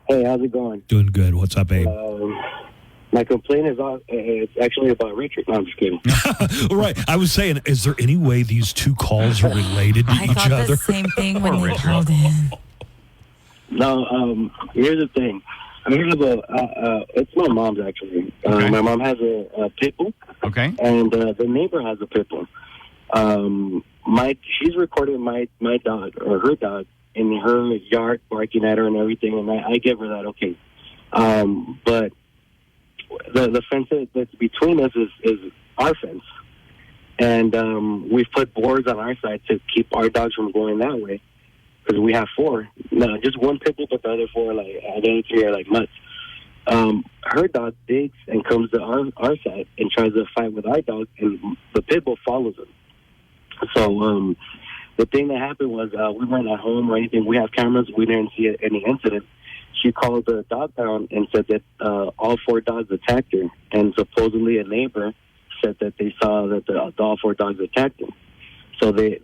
Hey, how's it going? Doing good. What's up, Abe? My complaint is it's actually about Richard. No, I'm just kidding. Right. I was saying, is there any way these two calls are related to I each thought other? the same thing when they called in. No, here's the thing. I heard about, it's my mom's actually. Okay. My mom has a pit bull. Okay. And the neighbor has a pit bull. She's recorded my dog, or her dog, in her yard barking at her and everything, and I give her that, okay. But the fence that's between us is our fence. And we've put boards on our side to keep our dogs from going that way. Because we have 4. No, just one pit bull, but the other 4, the other 3 are like mutts. Her dog digs and comes to our side and tries to fight with our dog, and the pit bull follows him. So the thing that happened was we weren't at home or anything. We have cameras. We didn't see any incident. She called the dog pound and said that all 4 dogs attacked her, and supposedly a neighbor said that they saw that all 4 dogs attacked him. So they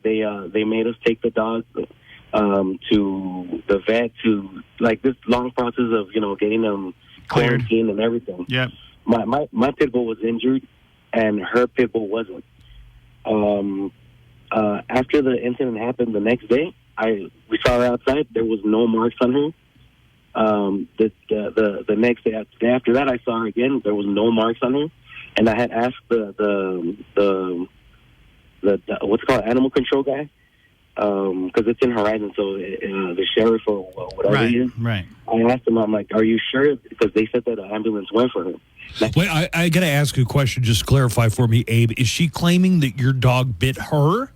made us take the dogs to the vet, to like this long process of getting them quarantined and everything. Yeah. My pit bull was injured, and her pit bull wasn't. After the incident happened, the next day we saw her outside. There was no marks on her. The next day after that, I saw her again. There was no marks on her, and I had asked the what's it called, animal control guy, because it's in Horizon, so the sheriff or whatever he is. Right. I asked him, I'm like, are you sure? Because they said that an ambulance went for her. Wait, I got to ask you a question. Just clarify for me, Abe. Is she claiming that your dog bit her?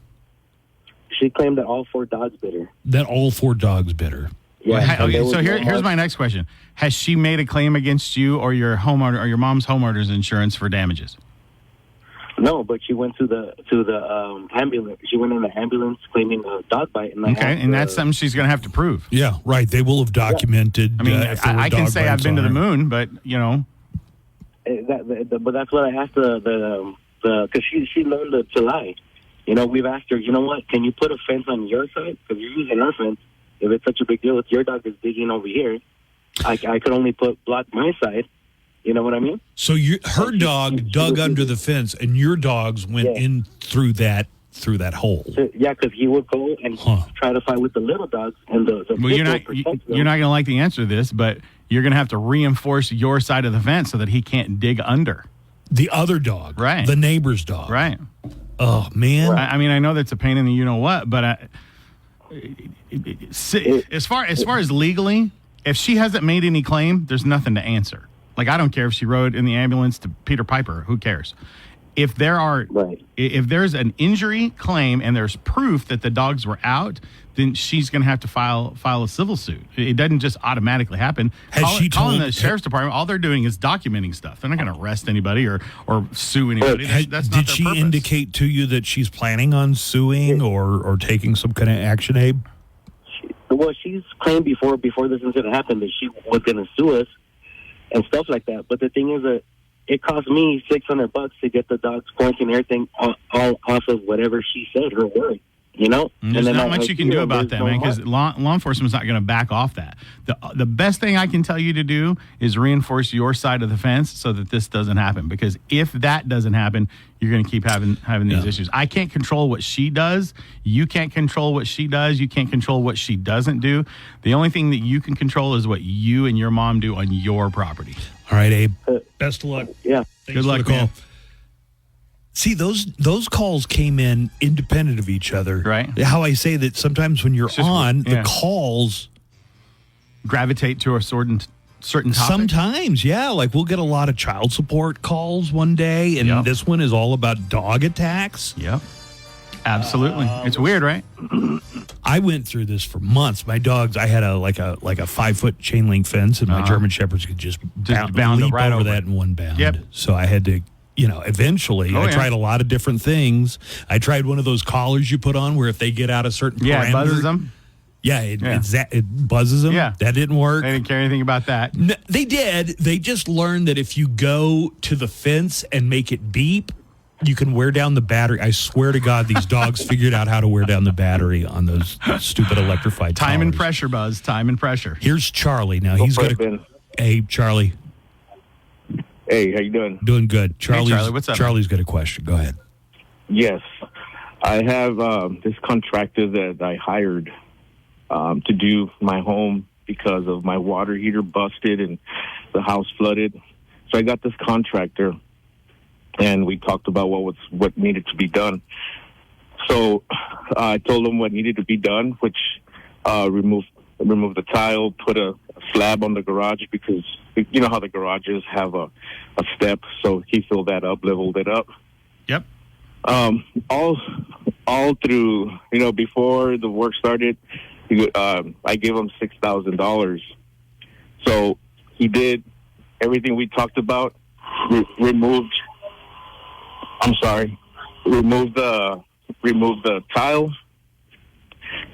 She claimed that all 4 dogs bit her. That all 4 dogs bit her. Yeah. Okay, so here's my next question. Has she made a claim against you or your homeowner or your mom's homeowner's insurance for damages? No, but she went to the ambulance. She went in the ambulance claiming a dog bite. And and that's something she's going to have to prove. Yeah, right. They will have documented. I mean, if there were I can dog say I've bites been to on the her. moon, but but that's what I asked because she learned to lie. We've asked her, what, can you put a fence on your side? Because you're using our fence. If it's such a big deal, if your dog is digging over here, I could only block my side. You know what I mean? So her dog dug under the fence, and your dogs went in through that hole. Yeah, because he would go and try to fight with the little dogs, and the well, you're not going to like the answer to this, but you're going to have to reinforce your side of the fence so that he can't dig under. The other dog, right? The neighbor's dog, right? Oh man! I mean, I know that's a pain in the what, but as far as legally, if she hasn't made any claim, there's nothing to answer. Like, I don't care if she rode in the ambulance to Peter Piper. Who cares? If there's an injury claim and there's proof that the dogs were out, then she's going to have to file a civil suit. It doesn't just automatically happen. Calling the sheriff's department, all they're doing is documenting stuff. They're not going to arrest anybody or sue anybody. That's not did their she purpose. indicate to you that she's planning on suing or taking some kind of action, Abe? Well, she's claimed before this incident happened that she was going to sue us and stuff like that. But the thing is that it cost me $600 to get the dogs quarantined and everything all off of whatever she said, her word. You know, There's not much you can do about that, man, because law enforcement's not going to back off that. The best thing I can tell you to do is reinforce your side of the fence so that this doesn't happen. Because if that doesn't happen, you're going to keep having these issues. I can't control what she does. You can't control what she does. You can't control what she doesn't do. The only thing that you can control is what you and your mom do on your property. All right, Abe. Best of luck. Yeah. Thanks Good luck, for the call. man. See, those calls came in independent of each other. Right. How I say that sometimes when you're on, the calls gravitate to a certain topic. Sometimes, yeah. Like we'll get a lot of child support calls one day, and this one is all about dog attacks. Yep. Absolutely. It's weird, right? I went through this for months. My dogs, I had a 5-foot chain link fence, and my German Shepherds could just bound leap right over over that in one bound. Yep. So I had to, eventually I tried a lot of different things. I tried one of those collars you put on where if they get out a certain parameter, it buzzes them. Yeah, it buzzes them. Yeah. That didn't work. They didn't care anything about that. No, they did. They just learned that if you go to the fence and make it beep, you can wear down the battery. I swear to God, these dogs figured out how to wear down the battery on those stupid electrified Time and collars. pressure, Buzz. Time and pressure. Here's Charlie. Now he's got Hey, Charlie. Hey, how you doing? Doing good. Charlie, what's up? Charlie's got a question. Go ahead. Yes. I have this contractor that I hired to do my home because of my water heater busted and the house flooded. So I got this contractor, and we talked about what needed to be done. So I told him what needed to be done, which remove the tile, put a slab on the garage, because you know how the garages have a step. So he filled that up, leveled it up. Yep. All through, before the work started, I gave him $6,000. So he did everything we talked about. Removed the tile,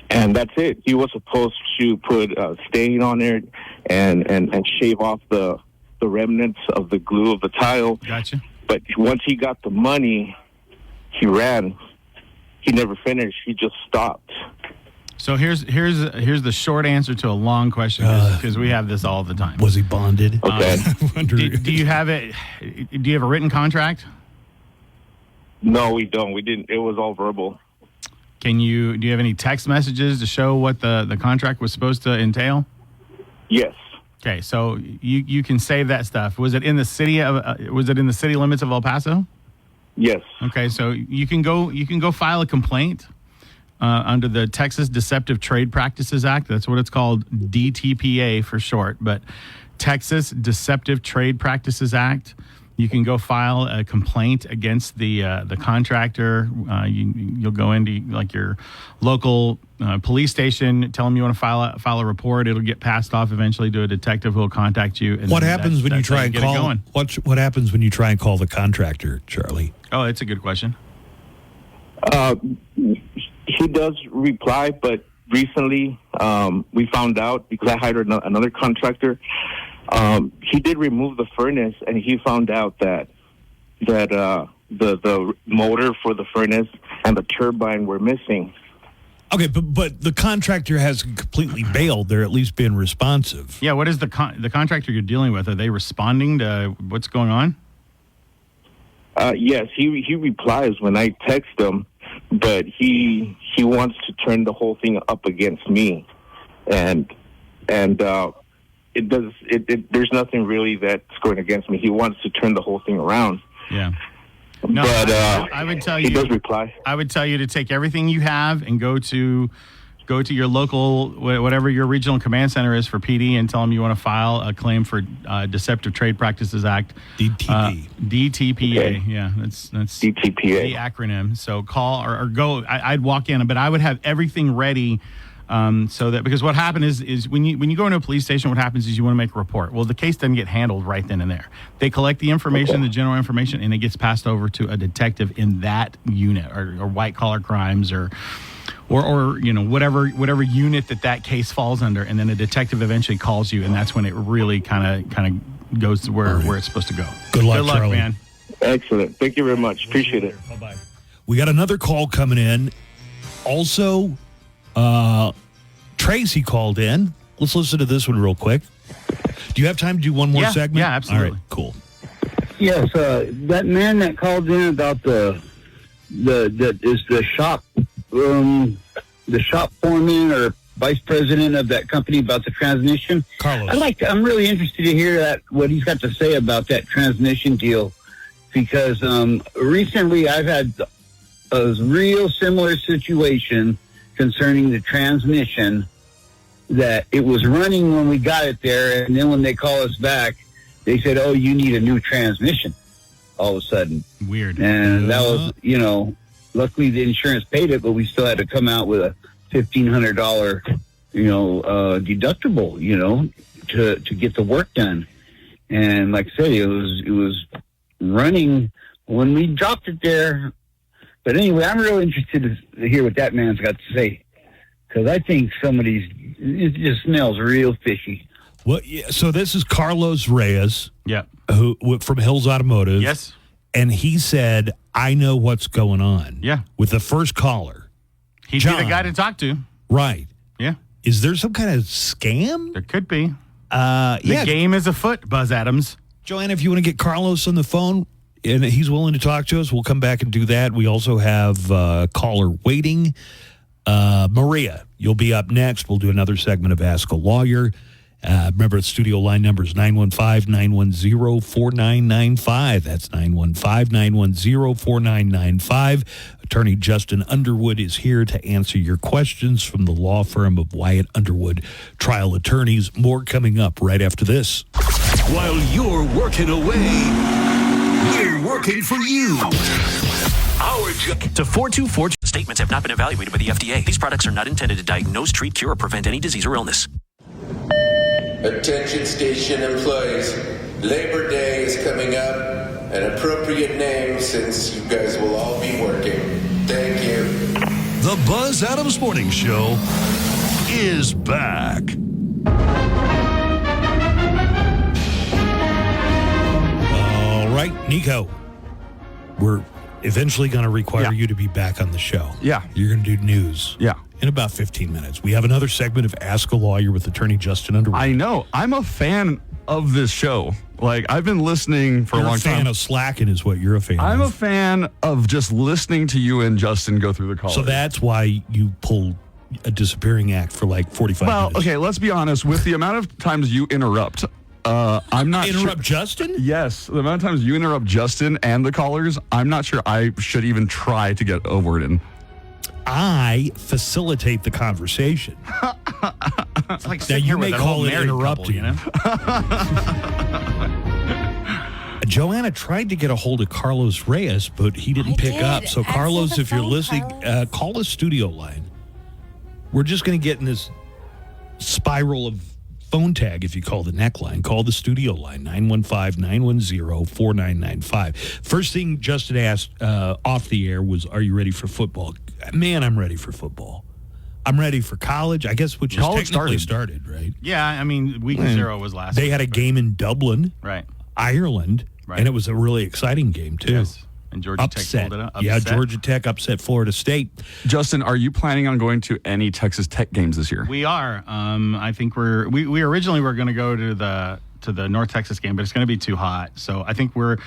and that's it. He was supposed to put stain on it and shave off the remnants of the glue of the tile. Gotcha. But once he got the money, he ran. He never finished. He just stopped. So here's the short answer to a long question, because we have this all the time. Was he bonded? Okay. Do you have it? Do you have a written contract? No, we don't. We didn't. It was all verbal. Do you have any text messages to show what the contract was supposed to entail? Yes. Okay, so you can save that stuff. Was it in the city limits of El Paso? Yes. Okay, so you can go file a complaint under the Texas Deceptive Trade Practices Act. That's what it's called, DTPA for short. But Texas Deceptive Trade Practices Act. You can go file a complaint against the contractor. You'll go into your local police station, tell them you want to file a report. It'll get passed off eventually to a detective who will contact you. And what happens when you try and call? What happens when you try and call the contractor, Charlie? Oh, it's a good question. He does reply, but recently we found out, because I hired another contractor. He did remove the furnace, and he found out that the motor for the furnace and the turbine were missing. Okay, but the contractor hasn't completely bailed. They're at least being responsive. Yeah, what is the contractor you're dealing with? Are they responding to what's going on? Yes, he replies when I text him, but he wants to turn the whole thing up against me, and there's nothing really that's going against me. He wants to turn the whole thing around. Yeah. No, but I would tell you. He does reply. I would tell you to take everything you have and go to your local, whatever your regional command center is for PD, and tell them you want to file a claim for Deceptive Trade Practices Act. DTPA. Okay. Yeah, that's DTPA, the acronym. So call or go. I'd walk in, but I would have everything ready. So that, because what happened is when you go into a police station, what happens is you want to make a report. Well, the case doesn't get handled right then and there. They collect the information, the general information, and it gets passed over to a detective in that unit, or white collar crimes, or whatever unit that case falls under, and then a detective eventually calls you, and that's when it really kind of goes to where it's supposed to go. Good luck, Charlie. Man. Excellent. Thank you very much. Appreciate it. Bye-bye. We got another call coming in. Also, Tracy called in. Let's listen to this one real quick. Do you have time to do one more segment? Yeah, absolutely. All right, cool. Yes, that man that called in about the shop foreman or vice president of that company about the transmission. Carlos. I'm really interested to hear what he's got to say about that transmission deal, because recently I've had a real similar situation concerning the transmission, that it was running when we got it there, and then when they call us back, they said, "Oh, you need a new transmission." All of a sudden, weird. And that was, luckily the insurance paid it, but we still had to come out with a $1,500, deductible, to get the work done. And like I said, it was running when we dropped it there. But anyway, I'm real interested to hear what that man's got to say, because I think it just smells real fishy. Well, yeah, so this is Carlos Reyes, yeah, who from Hills Automotive. Yes, and he said, "I know what's going on." Yeah, with the first caller, he'd be the guy to talk to. Right? Yeah. Is there some kind of scam? There could be. The game is afoot, Buzz Adams. Joanna, if you want to get Carlos on the phone and he's willing to talk to us, we'll come back and do that. We also have a caller waiting. Maria, you'll be up next. We'll do another segment of Ask a Lawyer. Remember, the studio line number is 915-910-4995. That's 915-910-4995. Attorney Justin Underwood is here to answer your questions from the law firm of Wyatt Underwood Trial Attorneys. More coming up right after this. While you're working away, we're working for you. To 424 statements have not been evaluated by the FDA. These products are not intended to diagnose, treat, cure, or prevent any disease or illness. Attention station employees. Labor Day is coming up. An appropriate name since you guys will all be working. Thank you. The Buzz Adams Morning Show is back. All right, Nico. We're eventually going to require you to be back on the show. Yeah. You're going to do news. Yeah. In about 15 minutes. We have another segment of Ask a Lawyer with attorney Justin Underwood. I know. I'm a fan of this show. Like, I've been listening for a long time. You're a fan of slacking is what you're a fan of. I'm a fan of just listening to you and Justin go through the call. So that's why you pulled a disappearing act for like 45 minutes. Well, okay, let's be honest. With the amount of times you interrupt, I'm not Interrupt Justin? Yes. The amount of times you interrupt Justin and the callers, I'm not sure I should even try to get a word in. I facilitate the conversation. It's like now you may call it interrupting. Joanna tried to get a hold of Carlos Reyes, but he didn't pick up. So, Carlos, if you're listening, call the studio line. We're just going to get in this spiral of phone tag if you call the neckline. Call the studio line, 915-910-4995. First thing Justin asked off the air was, are you ready for football? Man, I'm ready for football. I'm ready for college, I guess, which is technically started, right? Yeah, I mean, week 0 was last week. They had a game in Dublin, right? Ireland, and it was a really exciting game, too. Yes. And Georgia Tech pulled it up. Yeah, Georgia Tech upset Florida State. Justin, are you planning on going to any Texas Tech games this year? We are. I think we originally were going to go to the North Texas game, but it's going to be too hot. So I think we're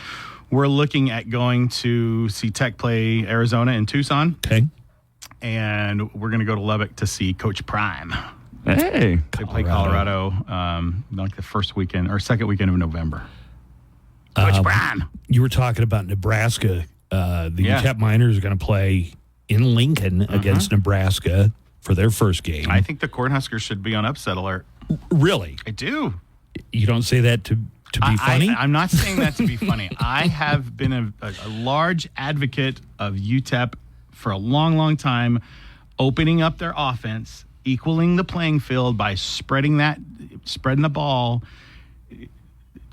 looking at going to see Tech play Arizona in Tucson. Okay. And we're going to go to Lubbock to see Coach Prime. Hey, they play Colorado like the first weekend or second weekend of November. Coach Prime. You were talking about Nebraska. The UTEP Miners are going to play in Lincoln against Nebraska for their first game. I think the Cornhuskers should be on upset alert. Really? I do. You don't say that to be funny? I'm not saying that to be funny. I have been a large advocate of UTEP for a long, long time, opening up their offense, equaling the playing field by spreading the ball.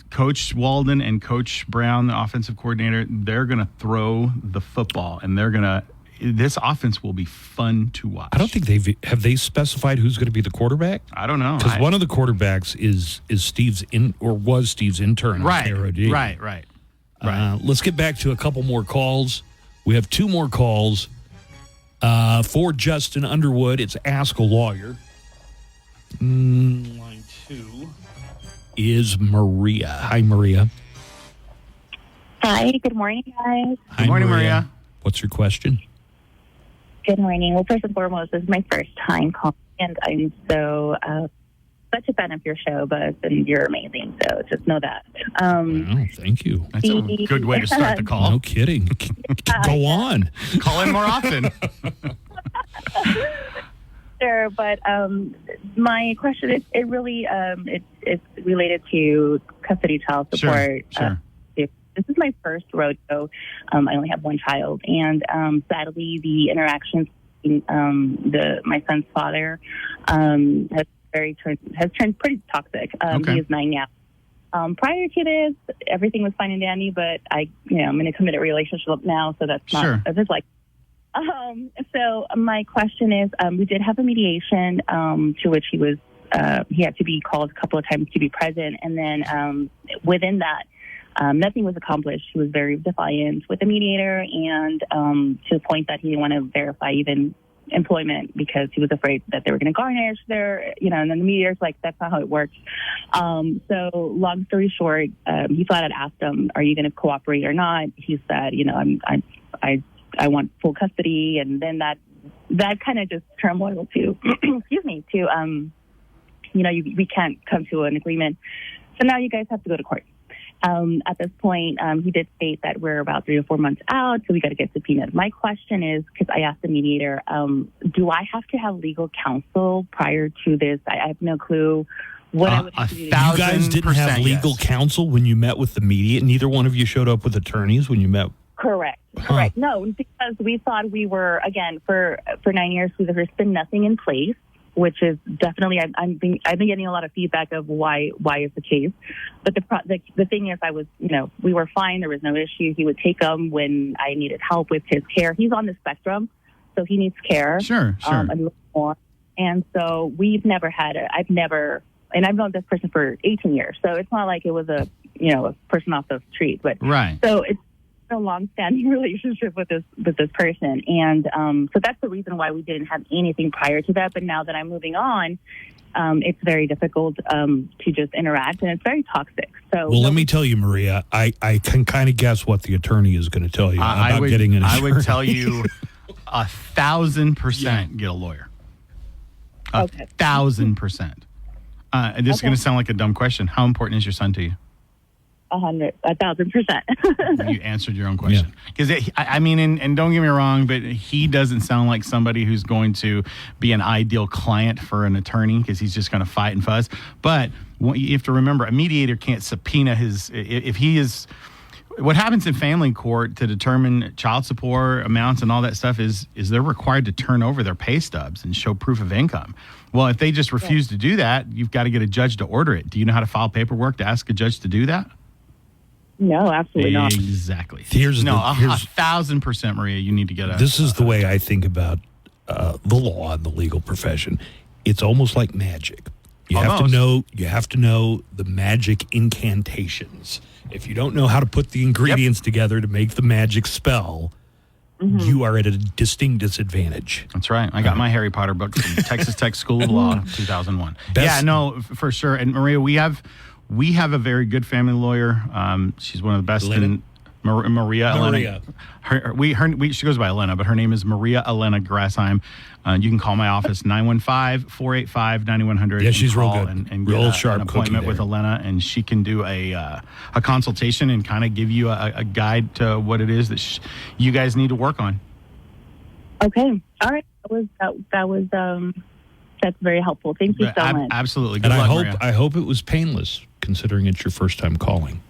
Coach Walden and Coach Brown, the offensive coordinator, they're going to throw the football, and this offense will be fun to watch. I don't think have they specified who's going to be the quarterback? I don't know. Because one of the quarterbacks is Steve's was Steve's intern. Right. KROD. Right. Let's get back to a couple more calls. We have 2 more calls. For Justin Underwood, it's Ask a Lawyer. Line 2 is Maria. Hi, Maria. Hi, good morning, guys. Hi, morning, Maria. What's your question? Good morning. Well, first and foremost, this is my first time calling, and I'm so such a fan of your show, but you're amazing, so just know that. Wow, thank you. That's a good way to start the call. No kidding. Go on. Call in more often. Sure, but my question is, it really it's related to custody child support. Sure. This is my first rodeo. I only have one child, and sadly, the interactions between my son's father has turned pretty toxic. Okay. He is 9 now. Prior to this, everything was fine and dandy, but I'm in a committed relationship now, so that's not. Sure. That's just like. So my question is, we did have a mediation to which he had to be called a couple of times to be present, and then within that. Nothing was accomplished. He was very defiant with the mediator, and to the point that he didn't want to verify even employment because he was afraid that they were going to garnish their, and then the mediator's like, that's not how it works. So long story short, he flat out asked him, are you going to cooperate or not? He said, I want full custody, and then that kind of just turmoil to, excuse me, to, we can't come to an agreement. So now you guys have to go to court. At this point, he did state that we're about 3 or 4 months out, so we got to get subpoenaed. My question is, because I asked the mediator, do I have to have legal counsel prior to this? I have no clue what I would have to do. You guys didn't have legal counsel when you met with the mediator? Neither one of you showed up with attorneys when you met? Correct. No, because we thought we were, again, for 9 years, there's been nothing in place. Which is definitely, I've been getting a lot of feedback of why is the case, but the thing is, we were fine. There was no issue. He would take him when I needed help with his care. He's on the spectrum, so he needs care. Sure. A little more. And so we've never had it. I've known this person for 18 years, so it's not like it was a person off the street, but right. So it's a long-standing relationship with this person, and so that's the reason why we didn't have anything prior to that. But now that I'm moving on, it's very difficult to just interact, and it's very toxic. So, well, let me tell you, Maria, I can kind of guess what the attorney is going to tell you about getting an attorney. I would tell you 1,000% get a lawyer. 1,000%. And this is going to sound like a dumb question. How important is your son to you? 1,000%. You answered your own question. Because, and don't get me wrong, but he doesn't sound like somebody who's going to be an ideal client for an attorney because he's just going to fight and fuss. But you have to remember, a mediator can't subpoena if he is. What happens in family court to determine child support amounts and all that stuff is they're required to turn over their pay stubs and show proof of income. Well, if they just refuse to do that, you've got to get a judge to order it. Do you know how to file paperwork to ask a judge to do that? No, absolutely not. Exactly. Here's 1,000%, Maria. You need to get This is the way I think about the law and the legal profession. It's almost like magic. You have to know the magic incantations. If you don't know how to put the ingredients together to make the magic spell, you are at a distinct disadvantage. That's right. I got my Harry Potter book from Texas Tech School of Law, 2001. For sure. And Maria, we have a very good family lawyer. She's one of the best in Maria Elena. She goes by Elena, but her name is Maria Elena Grassheim. You can call my office, 915-485-9100. Yeah, she's real good. And real get sharp an appointment with Elena, and she can do a consultation and kind of give you a guide to what it is that you guys need to work on. Okay. All right. That's very helpful. Thank you so much. Absolutely. Good and luck, Maria. Maria. I hope it was painless, considering it's your first time calling.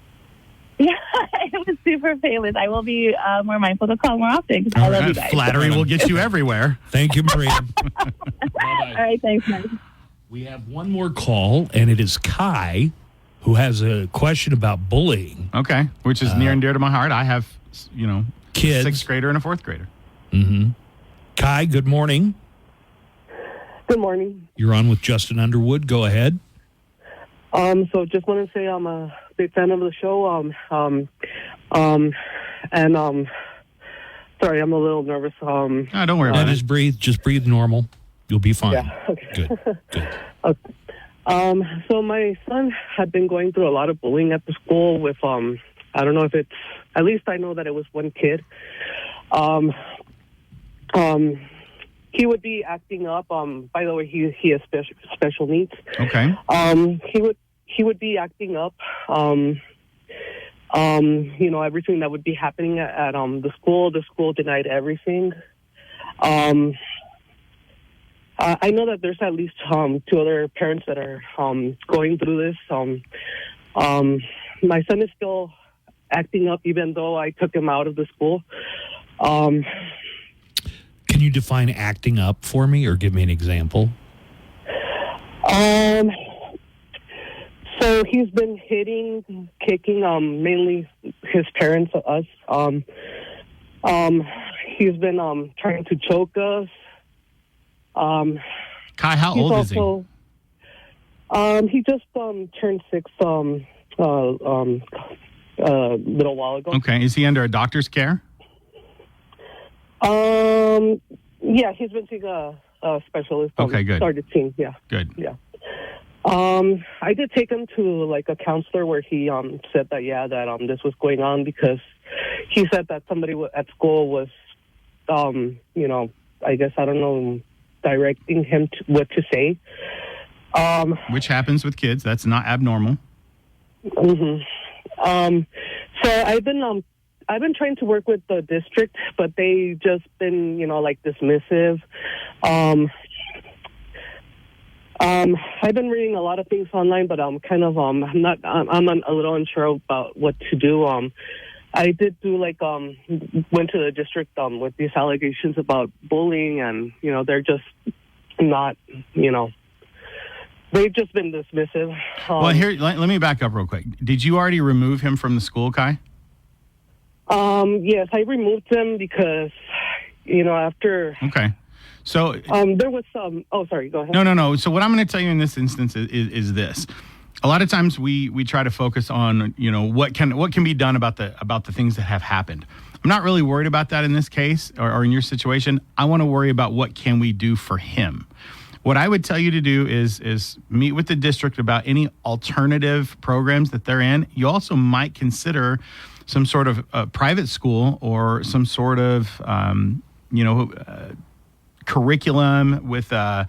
Yeah, it was super painless. I will be more mindful to call more often. I love you guys. Flattery will get you everywhere. Thank you, Maria. All right, thanks, Mike. We have one more call, and it is Kai, who has a question about bullying. Okay, which is near and dear to my heart. I have, kids, a 6th grader and a 4th grader. Mm-hmm. Kai, good morning. Good morning. You're on with Justin Underwood. Go ahead. So just want to say I'm a big fan of the show. Sorry, I'm a little nervous. Don't worry about it. Just breathe normal. You'll be fine. Yeah. Okay. Good. Okay. So my son had been going through a lot of bullying at the school with I don't know if it's, at least I know that it was one kid. He would be acting up. By the way, he has special needs. Okay. He would be acting up. Everything that would be happening at the school denied everything. I know that there's at least 2 other parents that are going through this. My son is still acting up, even though I took him out of the school. Can you define acting up for me, or give me an example? So he's been hitting, kicking, mainly his parents, us. He's been trying to choke us. Kai, how old is he? He just turned 6 a little while ago. Okay. Is he under a doctor's care? Yeah, he's been seeing a specialist. Okay, good. Started seeing, yeah. Good. Yeah. I did take him to like a counselor where he said that that this was going on, because he said that somebody at school was I guess, I don't know, directing him to what to say. Which happens with kids. That's not abnormal. Mm-hmm. So I've been trying to work with the district, but they just been, dismissive. I've been reading a lot of things online, but I'm kind of, I'm a little unsure about what to do. I did do went to the district with these allegations about bullying, and they're just not, they've just been dismissive. Well, here, let me back up real quick. Did you already remove him from the school, Kai? Yes, I removed him because, after. Okay. So there was some. Oh, sorry. Go ahead. No. So what I'm going to tell you in this instance is this: a lot of times we try to focus on what can be done about the things that have happened. I'm not really worried about that in this case or in your situation. I want to worry about what can we do for him. What I would tell you to do is meet with the district about any alternative programs that they're in. You also might consider some sort of private school or some sort of curriculum with a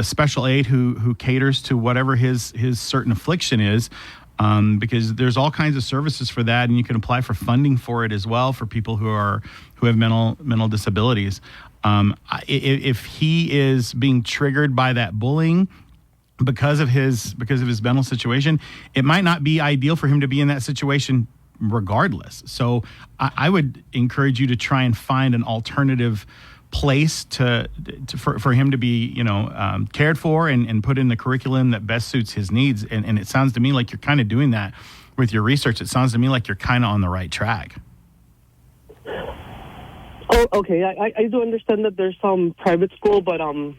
special aid who caters to whatever his certain affliction is, because there's all kinds of services for that, and you can apply for funding for it as well for people who have mental disabilities. If he is being triggered by that bullying because of his mental situation, it might not be ideal for him to be in that situation regardless. So I would encourage you to try and find an alternative place for him to be cared for and put in the curriculum that best suits his needs. And it sounds to me like you're kind of doing that with your research. It sounds to me like you're kind of on the right track. Oh, okay. I do understand that there's some private school, but and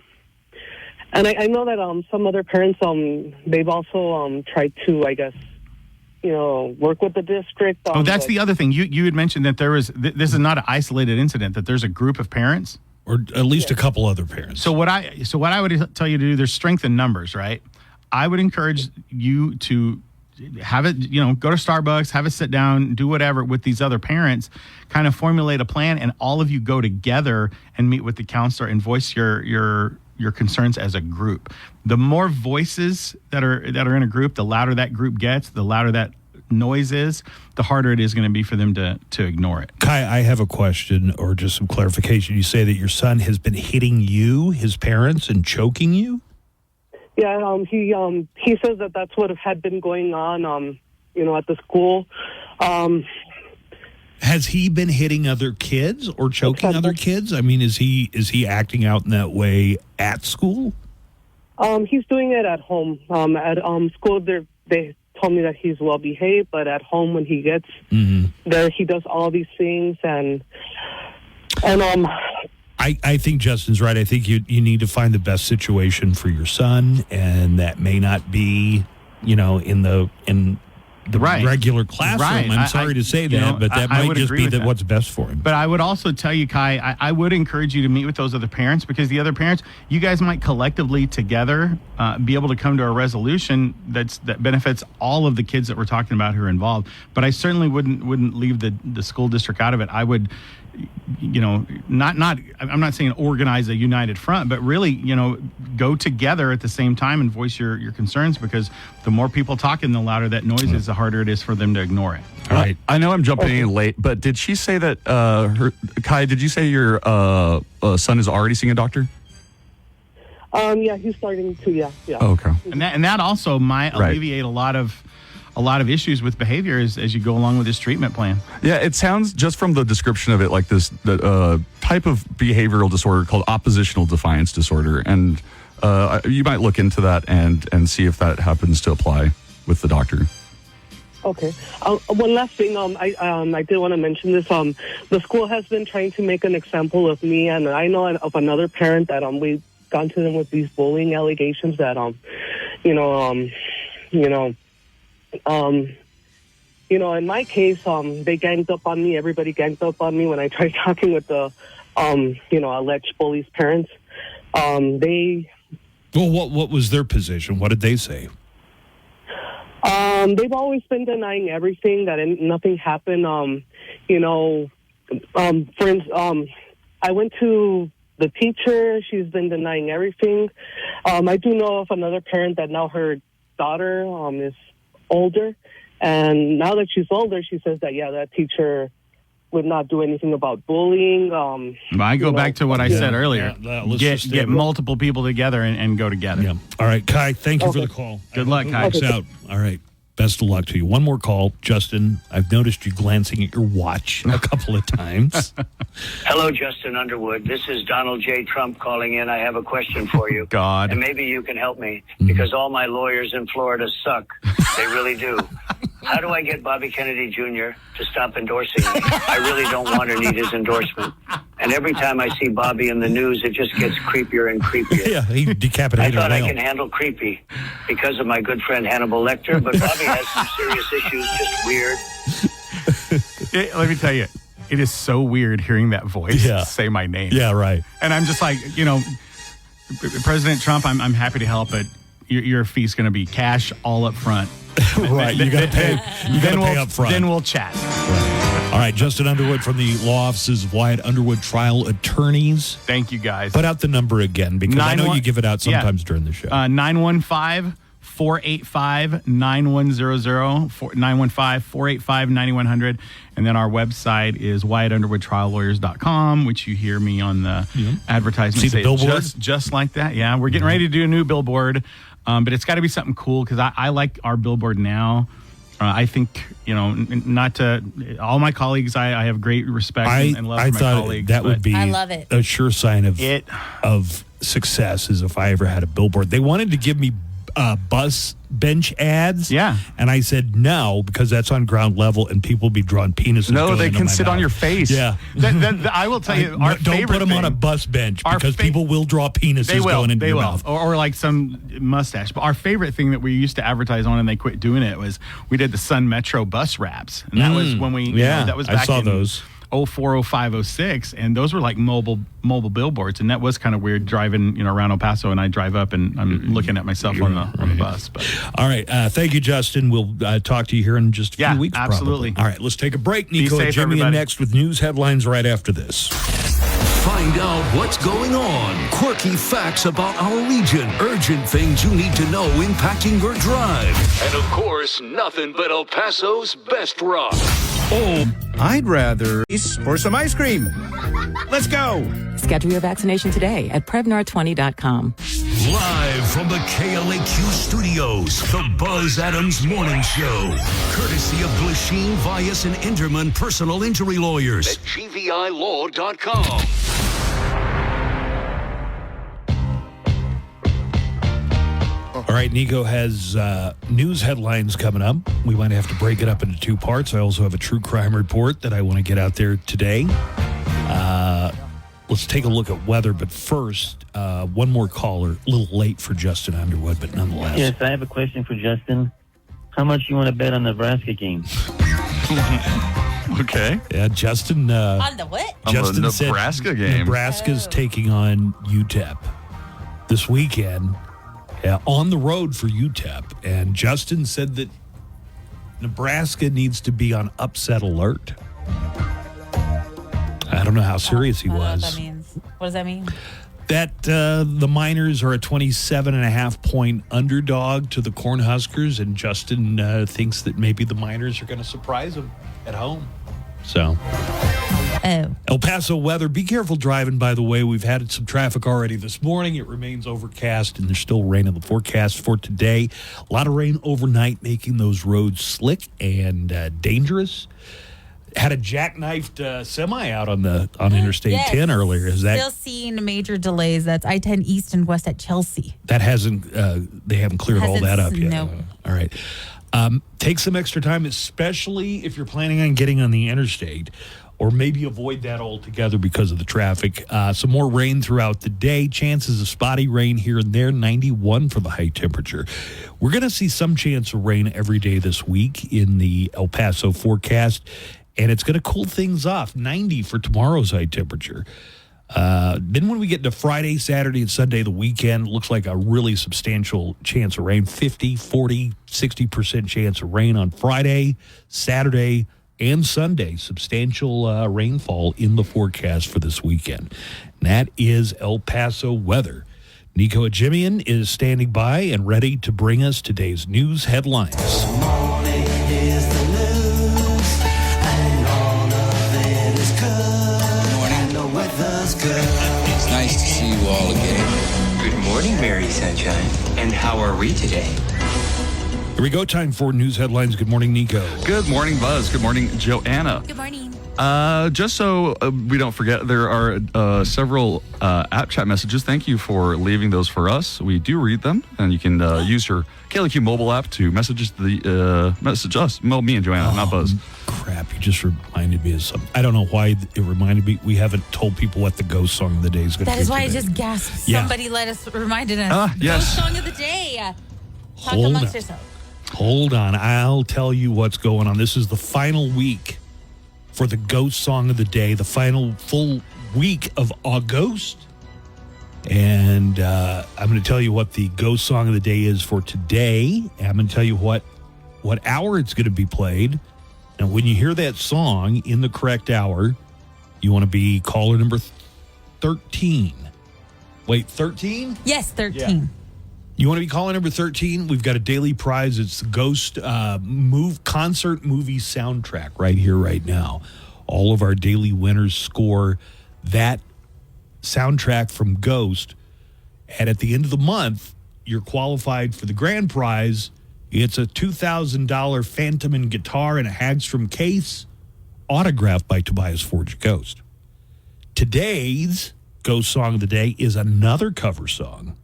I know that some other parents they've also tried to, I guess, work with the district. That's the other thing. You had mentioned that there is this is not an isolated incident, that there's a group of parents, or at least a couple other parents. So what I would tell you to do, there's strength in numbers, right? I would encourage you to have it, go to Starbucks, have a sit down, do whatever with these other parents, kind of formulate a plan, and all of you go together and meet with the counselor and voice your concerns as a group. The more voices that are in a group, the louder that group gets, the louder that noise is, the harder it is going to be for them to ignore it. Kai, I have a question or just some clarification. You say that your son has been hitting you, his parents, and choking you? Yeah, he says that that's what had been going on, at the school. Has he been hitting other kids or choking other kids? I mean, is he acting out in that way at school? He's doing it at home. At school, they told me that he's well behaved, but at home when he gets there, he does all these things and I think Justin's right. I think you need to find the best situation for your son, and that may not be, in regular classroom. I'm sorry to say that, but that might just be what's best for him. But I would also tell you, Kai, I would encourage you to meet with those other parents, because the other parents, you guys might collectively together be able to come to a resolution that benefits all of the kids that we're talking about who are involved. But I certainly wouldn't leave the school district out of it. I would, I'm not saying organize a united front, but really, go together at the same time and voice your concerns, because the more people talking, the louder that noise is, the harder it is for them to ignore it. All right. I know I'm jumping in late, but did she say that, Kai, did you say your son is already seeing a doctor? Yeah, he's starting to, yeah. Oh, okay. And that also might alleviate a lot of issues with behavior as you go along with this treatment plan. Yeah, it sounds, just from the description of it, like this type of behavioral disorder called oppositional defiance disorder. And you might look into that and see if that happens to apply with the doctor. Okay. One last thing. I did want to mention this. The school has been trying to make an example of me, and I know of another parent that we've gone to them with these bullying allegations that in my case, they ganged up on me. Everybody ganged up on me when I tried talking with the, alleged bully's parents. What was their position? What did they say? They've always been denying everything, that nothing happened. For instance, I went to the teacher. She's been denying everything. I do know of another parent that now her daughter is older, and now that she's older, she says that that teacher would not do anything about bullying. I go back to what I said earlier. Get multiple people together and go together. Yeah. All right, Kai, thank you for the call. Good luck, Kai. Out. All right. Best of luck to you. One more call. Justin, I've noticed you glancing at your watch a couple of times. Hello, Justin Underwood. This is Donald J. Trump calling in. I have a question for you. God. And maybe you can help me, because all my lawyers in Florida suck. They really do. How do I get Bobby Kennedy Jr. to stop endorsing me? I really don't want or need his endorsement. And every time I see Bobby in the news, it just gets creepier and creepier. Yeah, he decapitated I thought a whale. I can handle creepy because of my good friend Hannibal Lecter, but Bobby has some serious issues, just weird. Let me tell you, it is so weird hearing that voice say my name. Yeah, right. And I'm just like, President Trump, I'm happy to help, but your fee's going to be cash all up front. Right, you got to pay. You got to pay up front. Then we'll chat. All right, Justin Underwood from the law offices of Wyatt Underwood Trial Attorneys. Thank you, guys. Put out the number again, because I know you give it out sometimes during the show. 915-485-9100, 915-485-9100. And then our website is WyattUnderwoodTrialLawyers.com, which you hear me on the advertisement. See the billboard? Just like that. Yeah, we're getting ready to do a new billboard. But it's got to be something cool, because I like our billboard now. I think, not to all my colleagues, I have great respect and love for my colleagues. That would be I love it. a sure sign of success, is if I ever had a billboard. They wanted to give me bus bench ads. Yeah. And I said no, because that's on ground level and people will be drawing penises. No, they can sit on your face. Yeah. I will tell you, our don't put them on a bus bench, because people will draw penises going into your mouth. Or like some mustache. But our favorite thing that we used to advertise on, and they quit doing it, was we did the Sun Metro bus wraps. And that was when we, that was back I saw in those. 04, 05, 06, and those were like mobile billboards, and that was kind of weird driving around El Paso, and I drive up and I'm looking at myself on the bus. But all right, thank you, Justin. We'll talk to you here in just a few weeks. Absolutely. Probably. All right, let's take a break. Nico and Jimmy, and next with news headlines right after this. Find out what's going on. Quirky facts about our region. Urgent things you need to know impacting your drive. And of course, nothing but El Paso's best rock. Oh, I'd rather for some ice cream. Let's go. Schedule your vaccination today at Prevnar20.com. Live from the KLAQ studios, the Buzz Adams Morning Show. Courtesy of Glasheen, Vyas, and Enderman Personal Injury Lawyers at GVILaw.com. All right, Nico has news headlines coming up. We might have to break it up into two parts. I also have a true crime report that I want to get out there today. Let's take a look at weather, but first, one more caller. A little late for Justin Underwood, but nonetheless. Yes, I have a question for Justin. How much you want to bet on the Nebraska game? Okay. Yeah, Justin. On the what? Justin On the said Nebraska game. Nebraska's taking on UTEP this weekend. Yeah, on the road for UTEP. And Justin said that Nebraska needs to be on upset alert. I don't know how serious he I don't know was. what that means. What does that mean? That the Miners are a 27.5-point underdog to the Cornhuskers, and Justin thinks that maybe the Miners are going to surprise them at home. So, El Paso weather. Be careful driving, by the way. We've had some traffic already this morning. It remains overcast, and there's still rain in the forecast for today. A lot of rain overnight, making those roads slick and dangerous. Had a jackknifed semi out on Interstate 10 earlier. Is that still seeing major delays? That's I-10 East and West at Chelsea. that hasn't? They haven't cleared all that up yet. No. All right. Take some extra time, especially if you're planning on getting on the interstate, or maybe avoid that altogether because of the traffic. Some more rain throughout the day. Chances of spotty rain here and there. 91 for the high temperature. We're going to see some chance of rain every day this week in the El Paso forecast. And it's going to cool things off. 90 for tomorrow's high temperature. Then when we get to Friday, Saturday, and Sunday, the weekend, looks like a really substantial chance of rain. 50, 40, 60% chance of rain on Friday, Saturday, and Sunday. Substantial rainfall in the forecast for this weekend. And that is El Paso weather. Nico Ajimian is standing by and ready to bring us today's news headlines. It's nice to see you all again. Good morning, Mary Sunshine. And how are we today? Here we go. Time for news headlines. Good morning, Nico. Good morning, Buzz. Good morning, Joanna. Good morning. Just so we don't forget, there are several app chat messages. Thank you for leaving those for us. We do read them, and you can use your KLAQ mobile app to message us. Well, me and Joanna, not Buzz. Crap, you just reminded me of something. I don't know why it reminded me. We haven't told people what the ghost song of the day is going to be. That is why today. I just gasped. Yeah. Somebody reminded us. Yes. Ghost song of the day. Talk Hold amongst on. yourselves. Hold on. I'll tell you what's going on. This is the final week for the ghost song of the day, the final full week of August. And I'm going to tell you what the ghost song of the day is for today. I'm going to tell you what hour it's going to be played. And when you hear that song in the correct hour, you want to be caller number 13. Wait, 13? Yes, 13. Yeah. You want to be caller number 13? We've got a daily prize. It's the Ghost concert movie soundtrack right here, right now. All of our daily winners score that soundtrack from Ghost. And at the end of the month, you're qualified for the grand prize. It's a $2,000 Phantom and guitar and a Hagstrom case, autographed by Tobias Forge Ghost. Today's Ghost Song of the Day is another cover song.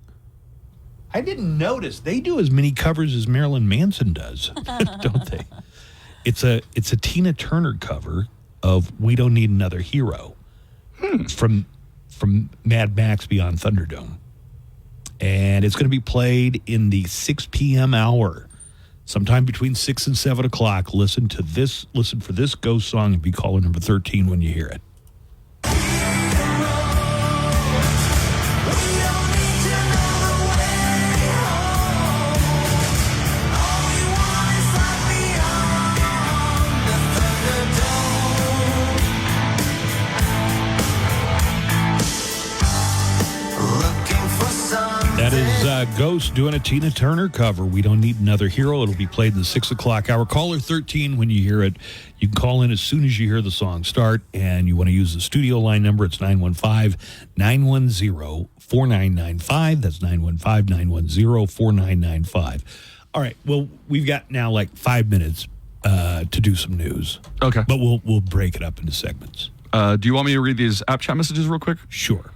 I didn't notice. They do as many covers as Marilyn Manson does, don't they? It's a Tina Turner cover of "We Don't Need Another Hero" from Mad Max Beyond Thunderdome. And it's going to be played in the 6 p.m. hour, sometime between 6 and 7 o'clock. Listen for this ghost song and be caller number 13 when you hear it. That is Ghost doing a Tina Turner cover. We Don't Need Another Hero. It'll be played in the 6 o'clock hour. Caller 13 when you hear it. You can call in as soon as you hear the song start, and you want to use the studio line number. It's 915-910-4995. That's 915-910-4995. All right. Well, we've got now like 5 minutes to do some news. Okay. But we'll break it up into segments. Do you want me to read these app chat messages real quick? Sure.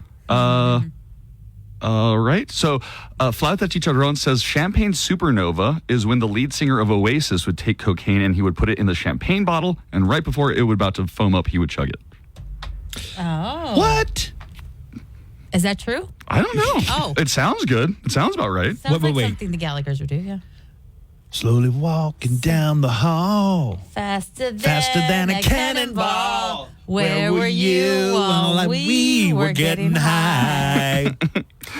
All right. So, Flauta Chicharron says Champagne Supernova is when the lead singer of Oasis would take cocaine and he would put it in the champagne bottle, and right before it would about to foam up, he would chug it. Oh. What? Is that true? I don't know. Oh. It sounds good. It sounds about right. Sounds like something the Gallaghers would do, yeah. Slowly walking down the hall. Faster than a cannonball. Where were you while we were getting high?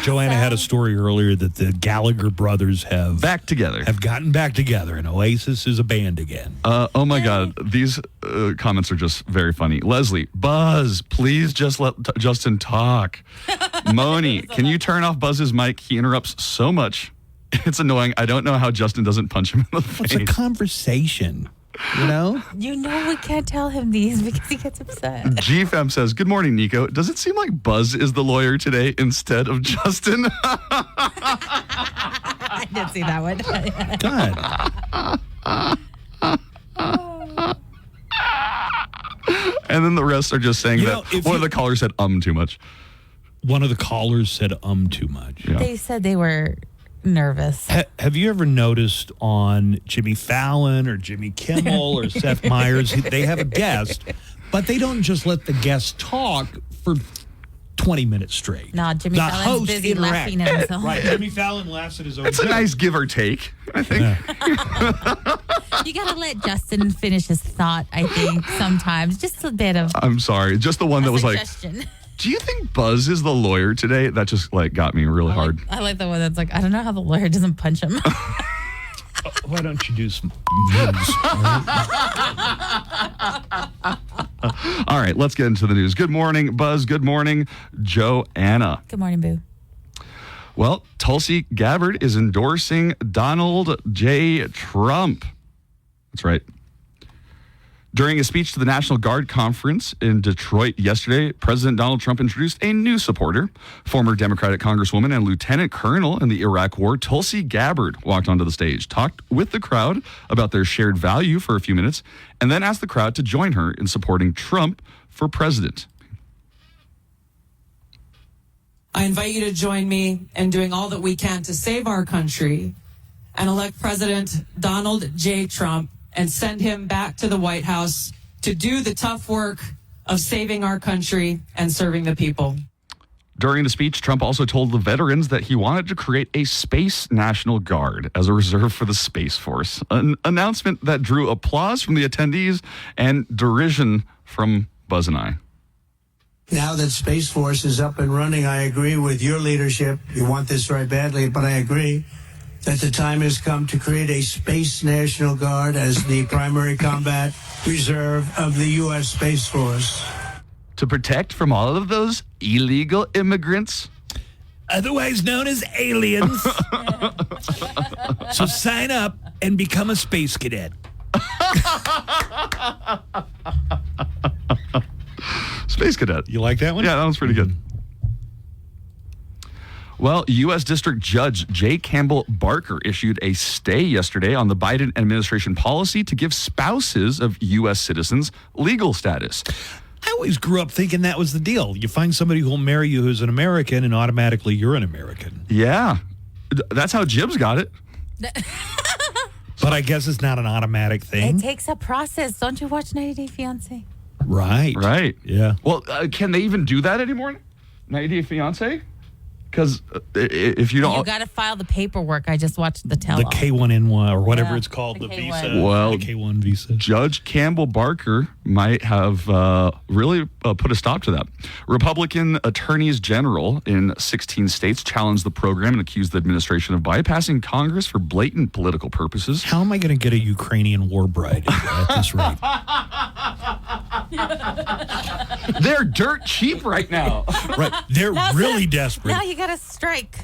Joanna had a story earlier that the Gallagher brothers have gotten back together, and Oasis is a band again. Oh my God, these comments are just very funny. Leslie, Buzz, please just let Justin talk. Moni, can you turn off Buzz's mic? He interrupts so much. It's annoying. I don't know how Justin doesn't punch him in the face. It's a conversation, you know? You know we can't tell him these because he gets upset. GFM says, good morning, Nico. Does it seem like Buzz is the lawyer today instead of Justin? I did see that one. God. And then the rest are just saying that one of the callers said too much. One of the callers said too much. Yeah. They said they were nervous. Have you ever noticed on Jimmy Fallon or Jimmy Kimmel or Seth Meyers, they have a guest, but they don't just let the guest talk for 20 minutes straight. No, Jimmy the Fallon's host busy laughing at himself. Right, Jimmy Fallon laughs at his own It's a joke. nice give or take, I think. Yeah. You got to let Justin finish his thought, I think, sometimes. Just a bit of I'm sorry. Just the one that was suggestion. do you think Buzz is the lawyer today? That just got me really hard. I like the one that's like, I don't know how the lawyer doesn't punch him. Why don't you do some news? All right, let's get into the news. Good morning, Buzz. Good morning, Joanna. Good morning, Boo. Well, Tulsi Gabbard is endorsing Donald J. Trump. That's right. During a speech to the National Guard Conference in Detroit yesterday, President Donald Trump introduced a new supporter. Former Democratic Congresswoman and Lieutenant Colonel in the Iraq War, Tulsi Gabbard, walked onto the stage, talked with the crowd about their shared value for a few minutes, and then asked the crowd to join her in supporting Trump for president. I invite you to join me in doing all that we can to save our country and elect President Donald J. Trump and send him back to the White House to do the tough work of saving our country and serving the people. During the speech, Trump also told the veterans that he wanted to create a Space National Guard as a reserve for the Space Force, an announcement that drew applause from the attendees and derision from Buzz and I. Now that Space Force is up and running, I agree with your leadership. You want this right badly, but I agree that the time has come to create a Space National Guard as the primary combat reserve of the U.S. Space Force. To protect from all of those illegal immigrants, otherwise known as aliens. So sign up and become a space cadet. Space cadet. You like that one? Yeah, that was pretty good. Well, U.S. District Judge J. Campbell Barker issued a stay yesterday on the Biden administration policy to give spouses of U.S. citizens legal status. I always grew up thinking that was the deal. You find somebody who will marry you who's an American, and automatically you're an American. Yeah. That's how Jibs got it. But I guess it's not an automatic thing. It takes a process. Don't you watch 90 Day Fiancé? Right. Yeah. Well, can they even do that anymore? 90 Day Fiancé? Because if you don't... You got to file the paperwork. I just watched the tell-all. The K1N1 or whatever it's called, the K1. visa. Well, the K1 visa. Judge Campbell Barker might have really put a stop to that. Republican attorneys general in 16 states challenged the program and accused the administration of bypassing Congress for blatant political purposes. How am I going to get a Ukrainian war bride at this rate? They're dirt cheap right now. Right. They're really desperate. Now you got to strike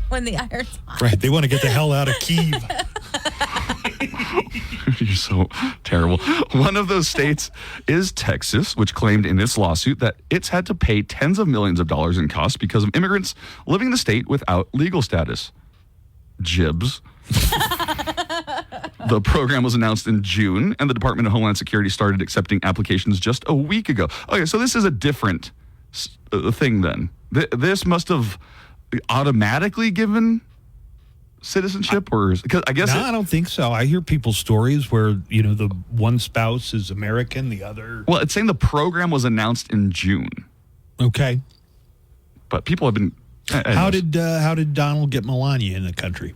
when the iron's hot. Right. They want to get the hell out of Kyiv. You're so terrible. One of those states is Texas, which claimed in its lawsuit that it's had to pay tens of millions of dollars in costs because of immigrants living in the state without legal status. Jibs. The program was announced in June, and the Department of Homeland Security started accepting applications just a week ago. Okay, so this is a different thing then. This must have automatically given citizenship, or because I guess I don't think so. I hear people's stories where the one spouse is American, the other. Well, it's saying the program was announced in June. Okay, but people have been. How did Donald get Melania in the country?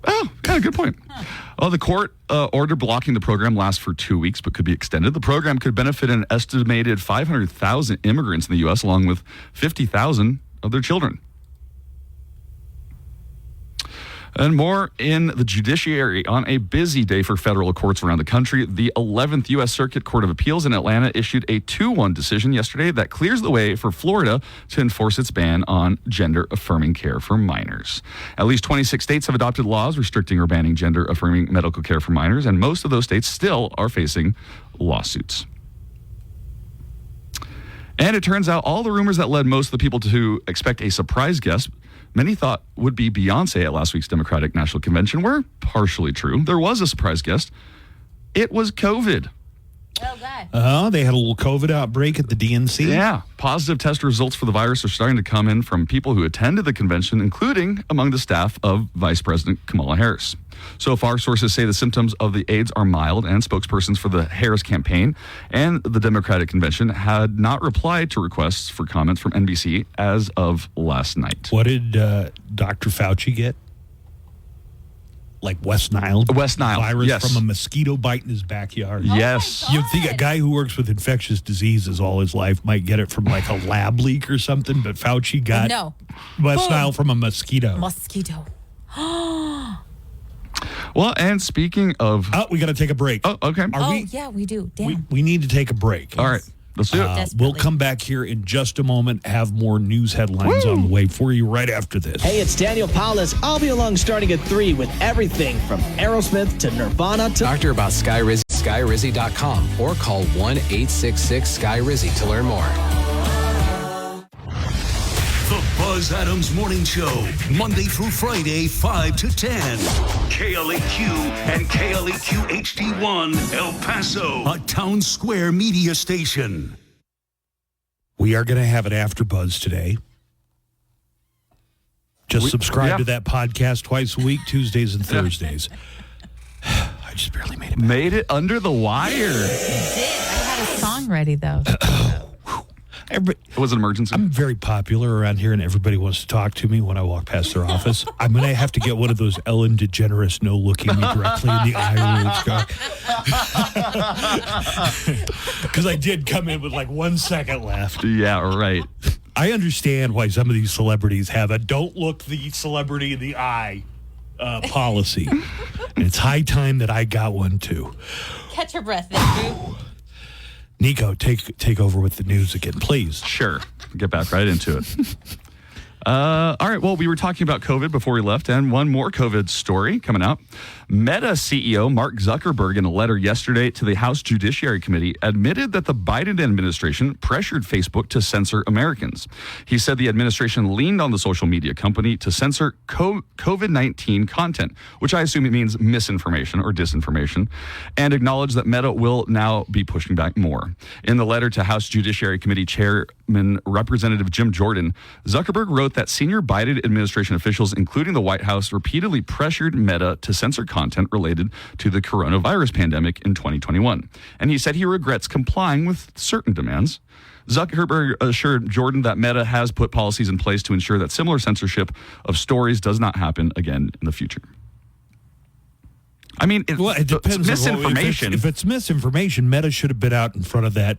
Oh, Yeah, good point. Well, the court order blocking the program lasts for 2 weeks, but could be extended. The program could benefit an estimated 500,000 immigrants in the U.S., along with 50,000 of their children. And more in the judiciary. On a busy day for federal courts around the country, the 11th U.S. Circuit Court of Appeals in Atlanta issued a 2-1 decision yesterday that clears the way for Florida to enforce its ban on gender-affirming care for minors. At least 26 states have adopted laws restricting or banning gender-affirming medical care for minors, and most of those states still are facing lawsuits. And it turns out all the rumors that led most of the people to expect a surprise guest many thought would be Beyonce at last week's Democratic National Convention were partially true. There was a surprise guest. It was COVID. Oh, God. They had a little COVID outbreak at the DNC. Yeah. Positive test results for the virus are starting to come in from people who attended the convention, including among the staff of Vice President Kamala Harris. So far, sources say the symptoms of the AIDS are mild, and spokespersons for the Harris campaign and the Democratic convention had not replied to requests for comments from NBC as of last night. What did Dr. Fauci get? Like West Nile? West Nile, virus yes. from a mosquito bite in his backyard. Yes. You'd think a guy who works with infectious diseases all his life might get it from like a lab leak or something, but Fauci got West Nile from a mosquito. Mosquito. Well, and speaking of... Oh, we got to take a break. Oh, okay. Yeah, we do. Damn. We need to take a break. All right. Let's do it. We'll come back here in just a moment, have more news headlines on the way for you right after this. Hey, it's Daniel Paulus. I'll be along starting at 3 with everything from Aerosmith to Nirvana to... Talk to her about Sky Rizzy, SkyRizzy.com, or call 1-866-SKY-RIZZY to learn more. The Buzz Adams Morning Show, Monday through Friday, 5 to 10. KLAQ and KLAQ HD1, El Paso, a town square media station. We are going to have an AfterBuzz today. Just subscribe to that podcast twice a week, Tuesdays and Thursdays. I just barely made it. Made it under the wire. You did. I had a song ready, though. It was an emergency. I'm very popular around here, and everybody wants to talk to me when I walk past their office. I'm going to have to get one of those Ellen DeGeneres no looking me directly in the eye rules. Because I did come in with like 1 second left. Yeah, right. I understand why some of these celebrities have a don't look the celebrity in the eye policy. And it's high time that I got one too. Catch your breath, Andrew. Nico, take over with the news again, please. Sure. Get back right into it. All right. Well, we were talking about COVID before we left, and one more COVID story coming out. Meta CEO Mark Zuckerberg, in a letter yesterday to the House Judiciary Committee, admitted that the Biden administration pressured Facebook to censor Americans. He said the administration leaned on the social media company to censor COVID-19 content, which I assume it means misinformation or disinformation, and acknowledged that Meta will now be pushing back more. In the letter to House Judiciary Committee Chairman Representative Jim Jordan, Zuckerberg wrote that senior Biden administration officials, including the White House, repeatedly pressured Meta to censor content related to the coronavirus pandemic in 2021. And he said he regrets complying with certain demands. Zuckerberg assured Jordan that Meta has put policies in place to ensure that similar censorship of stories does not happen again in the future. I mean, it depends. Misinformation. If it's misinformation, Meta should have been out in front of that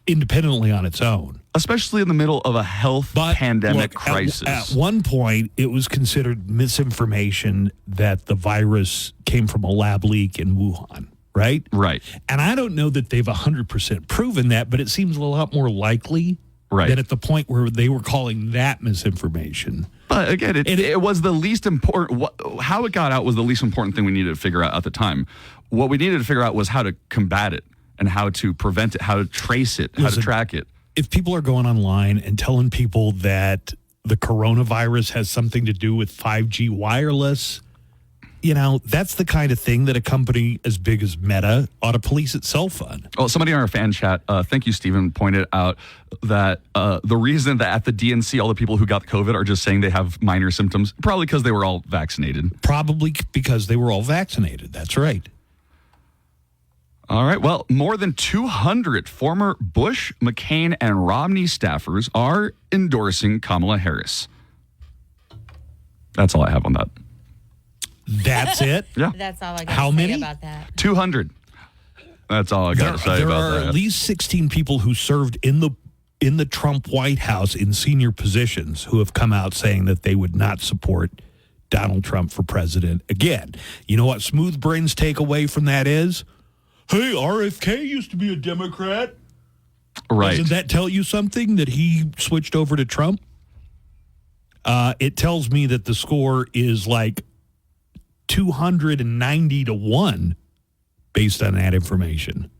independently on its own. Especially in the middle of a health pandemic crisis. At one point, it was considered misinformation that the virus came from a lab leak in Wuhan, right? Right. And I don't know that they've 100% proven that, but it seems a lot more likely than at the point where they were calling that misinformation. But again, it was the least important. How it got out was the least important thing we needed to figure out at the time. What we needed to figure out was how to combat it and how to prevent it, how to trace it, how to track it. If people are going online and telling people that the coronavirus has something to do with 5G wireless, that's the kind of thing that a company as big as Meta ought to police itself on. Well, somebody on our fan chat, thank you, Stephen, pointed out that the reason that at the DNC all the people who got COVID are just saying they have minor symptoms, probably because they were all vaccinated. Probably because they were all vaccinated. That's right. All right. Well, more than 200 former Bush, McCain, and Romney staffers are endorsing Kamala Harris. That's all I have on that. That's it? Yeah. That's all I got How to say many? about that. 200. That's all I got to say there about are that. at least 16 people who served in the Trump White House in senior positions who have come out saying that they would not support Donald Trump for president again. You know what smooth brains take away from that is? Hey, RFK used to be a Democrat. Right. Doesn't that tell you something that he switched over to Trump? It tells me that the score is like 290-1 based on that information.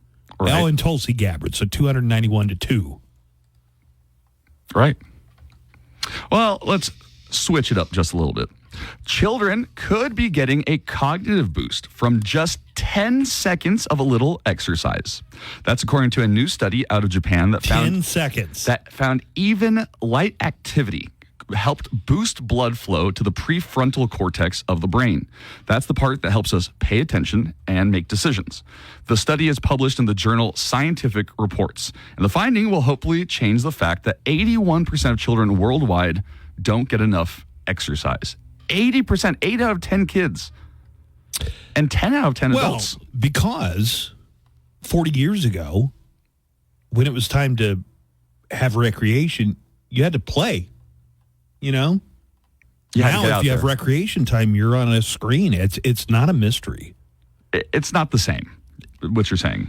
Right. Now in Tulsi Gabbard, so 291-2. Right. Well, let's switch it up just a little bit. Children could be getting a cognitive boost from just 10 seconds of a little exercise. That's according to a new study out of Japan that found 10 seconds. That found even light activity helped boost blood flow to the prefrontal cortex of the brain. That's the part that helps us pay attention and make decisions. The study is published in the journal Scientific Reports, and the finding will hopefully change the fact that 81% of children worldwide don't get enough exercise. 80%, 8 out of 10 kids, and 10 out of 10 adults. Because 40 years ago, when it was time to have recreation, you had to play. You know? You had to now, get if out you have there. recreation time, you're on a screen. It's not a mystery. It's not the same, what you're saying.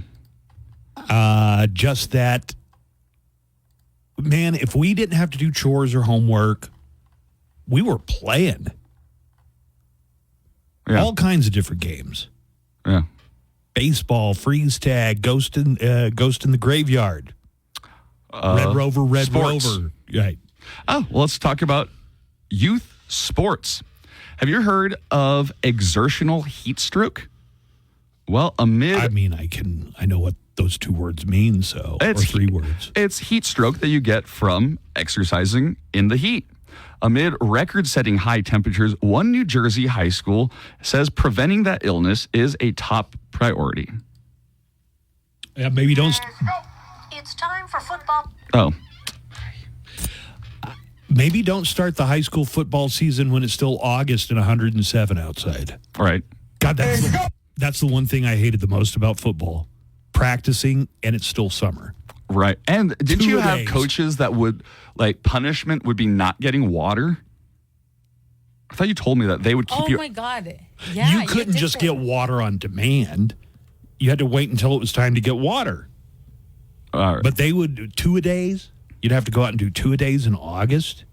Just that, man, if we didn't have to do chores or homework, we were playing. Yeah. All kinds of different games. Yeah. Baseball, freeze tag, ghost in the graveyard. Red Rover, sports. Rover. Right. Oh, well, let's talk about youth sports. Have you heard of exertional heat stroke? Well, I know what those two words mean, or three words. It's heat stroke that you get from exercising in the heat. Amid record-setting high temperatures, one New Jersey high school says preventing that illness is a top priority. Yeah, maybe don't. It's time for football. Oh. Maybe don't start the high school football season when it's still August and 107 outside. All right. God, that's the one thing I hated the most about football. Practicing, and it's still summer. Right. And did you have days. coaches that would, punishment would be not getting water? I thought you told me that they would keep you. Oh, my God. Yeah. You couldn't just get water on demand. You had to wait until it was time to get water. But they would do 2-a-days. You'd have to go out and do 2-a-days in August.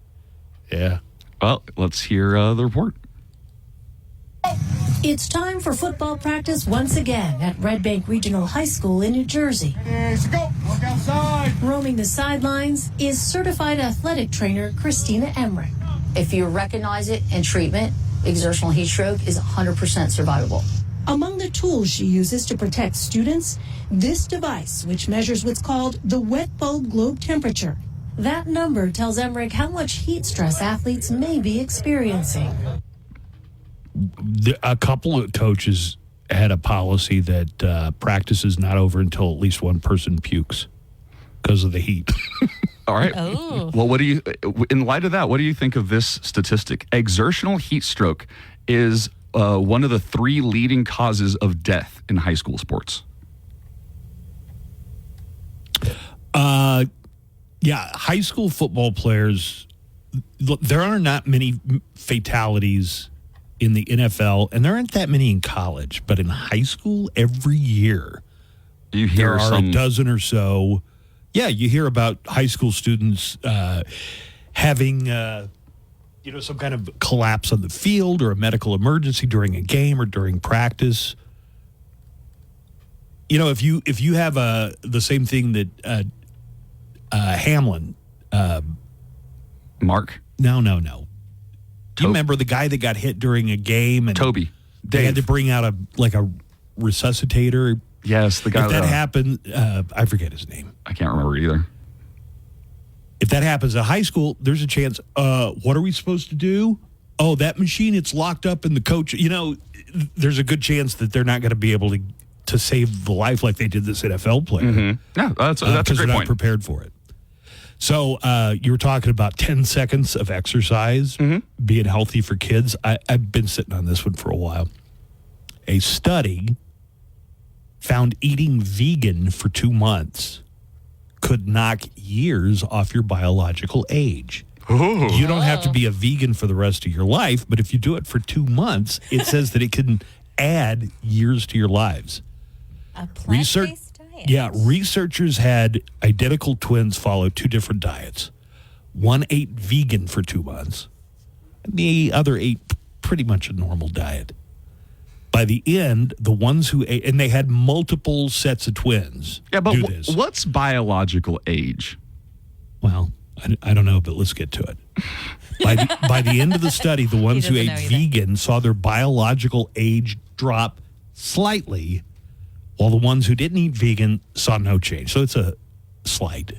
Yeah. Well, let's hear the report. It's time for football practice once again at Red Bank Regional High School in New Jersey. Let's go. Look outside. Roaming the sidelines is certified athletic trainer Christina Emmerich. If you recognize it in treatment, exertional heat stroke is 100% survivable. Among the tools she uses to protect students, this device, which measures what's called the wet bulb globe temperature. That number tells Emmerich how much heat stress athletes may be experiencing. A couple of coaches had a policy that practice is not over until at least one person pukes because of the heat. All right. Oh. Well, in light of that, what do you think of this statistic? Exertional heat stroke is one of the 3 leading causes of death in high school sports. Yeah, high school football players, there are not many fatalities in the NFL, and there aren't that many in college, but in high school, every year, you hear there are a dozen or so. Yeah, you hear about high school students having some kind of collapse on the field or a medical emergency during a game or during practice. You know, if you have the same thing that Hamlin, Mark? No. Do you remember the guy that got hit during a game? And Toby. They had to bring out a resuscitator. Yes, the guy. If that happened, I forget his name. I can't remember either. If that happens at high school, there's a chance. What are we supposed to do? Oh, that machine, it's locked up in the coach. You know, there's a good chance that they're not going to be able to save the life like they did this NFL player. Mm-hmm. Yeah, that's a great they're not point. prepared for it. So you were talking about 10 seconds of exercise being healthy for kids. I've been sitting on this one for a while. A study found eating vegan for 2 months could knock years off your biological age. Ooh. You don't have to be a vegan for the rest of your life, but if you do it for 2 months, it says that it can add years to your lives. A plant-based diet? Yeah, researchers had identical twins follow 2 different diets. One ate vegan for 2 months, and the other ate pretty much a normal diet. By the end, the ones who ate, and they had multiple sets of twins. Yeah, but do this. What's biological age? Well, I don't know, but let's get to it. By the end of the study, the ones who ate vegan saw their biological age drop slightly, while the ones who didn't eat vegan saw no change. So it's a slight.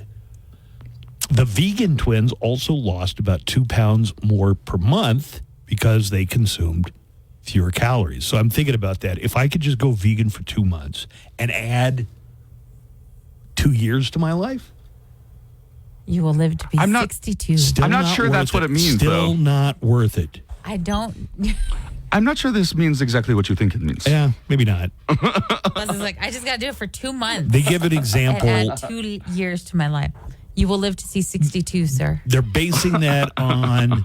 The vegan twins also lost about 2 pounds more per month because they consumed fewer calories. So I'm thinking about that. If I could just go vegan for 2 months and add 2 years to my life, You will live to be 62. I'm not sure that's what it means, Still though. not worth it. I don't. I'm not sure this means exactly what you think it means. Yeah, maybe not. Buzz is like, I just got to do it for 2 months. They give an example. And add 2 years to my life. You will live to see 62, sir. They're basing that on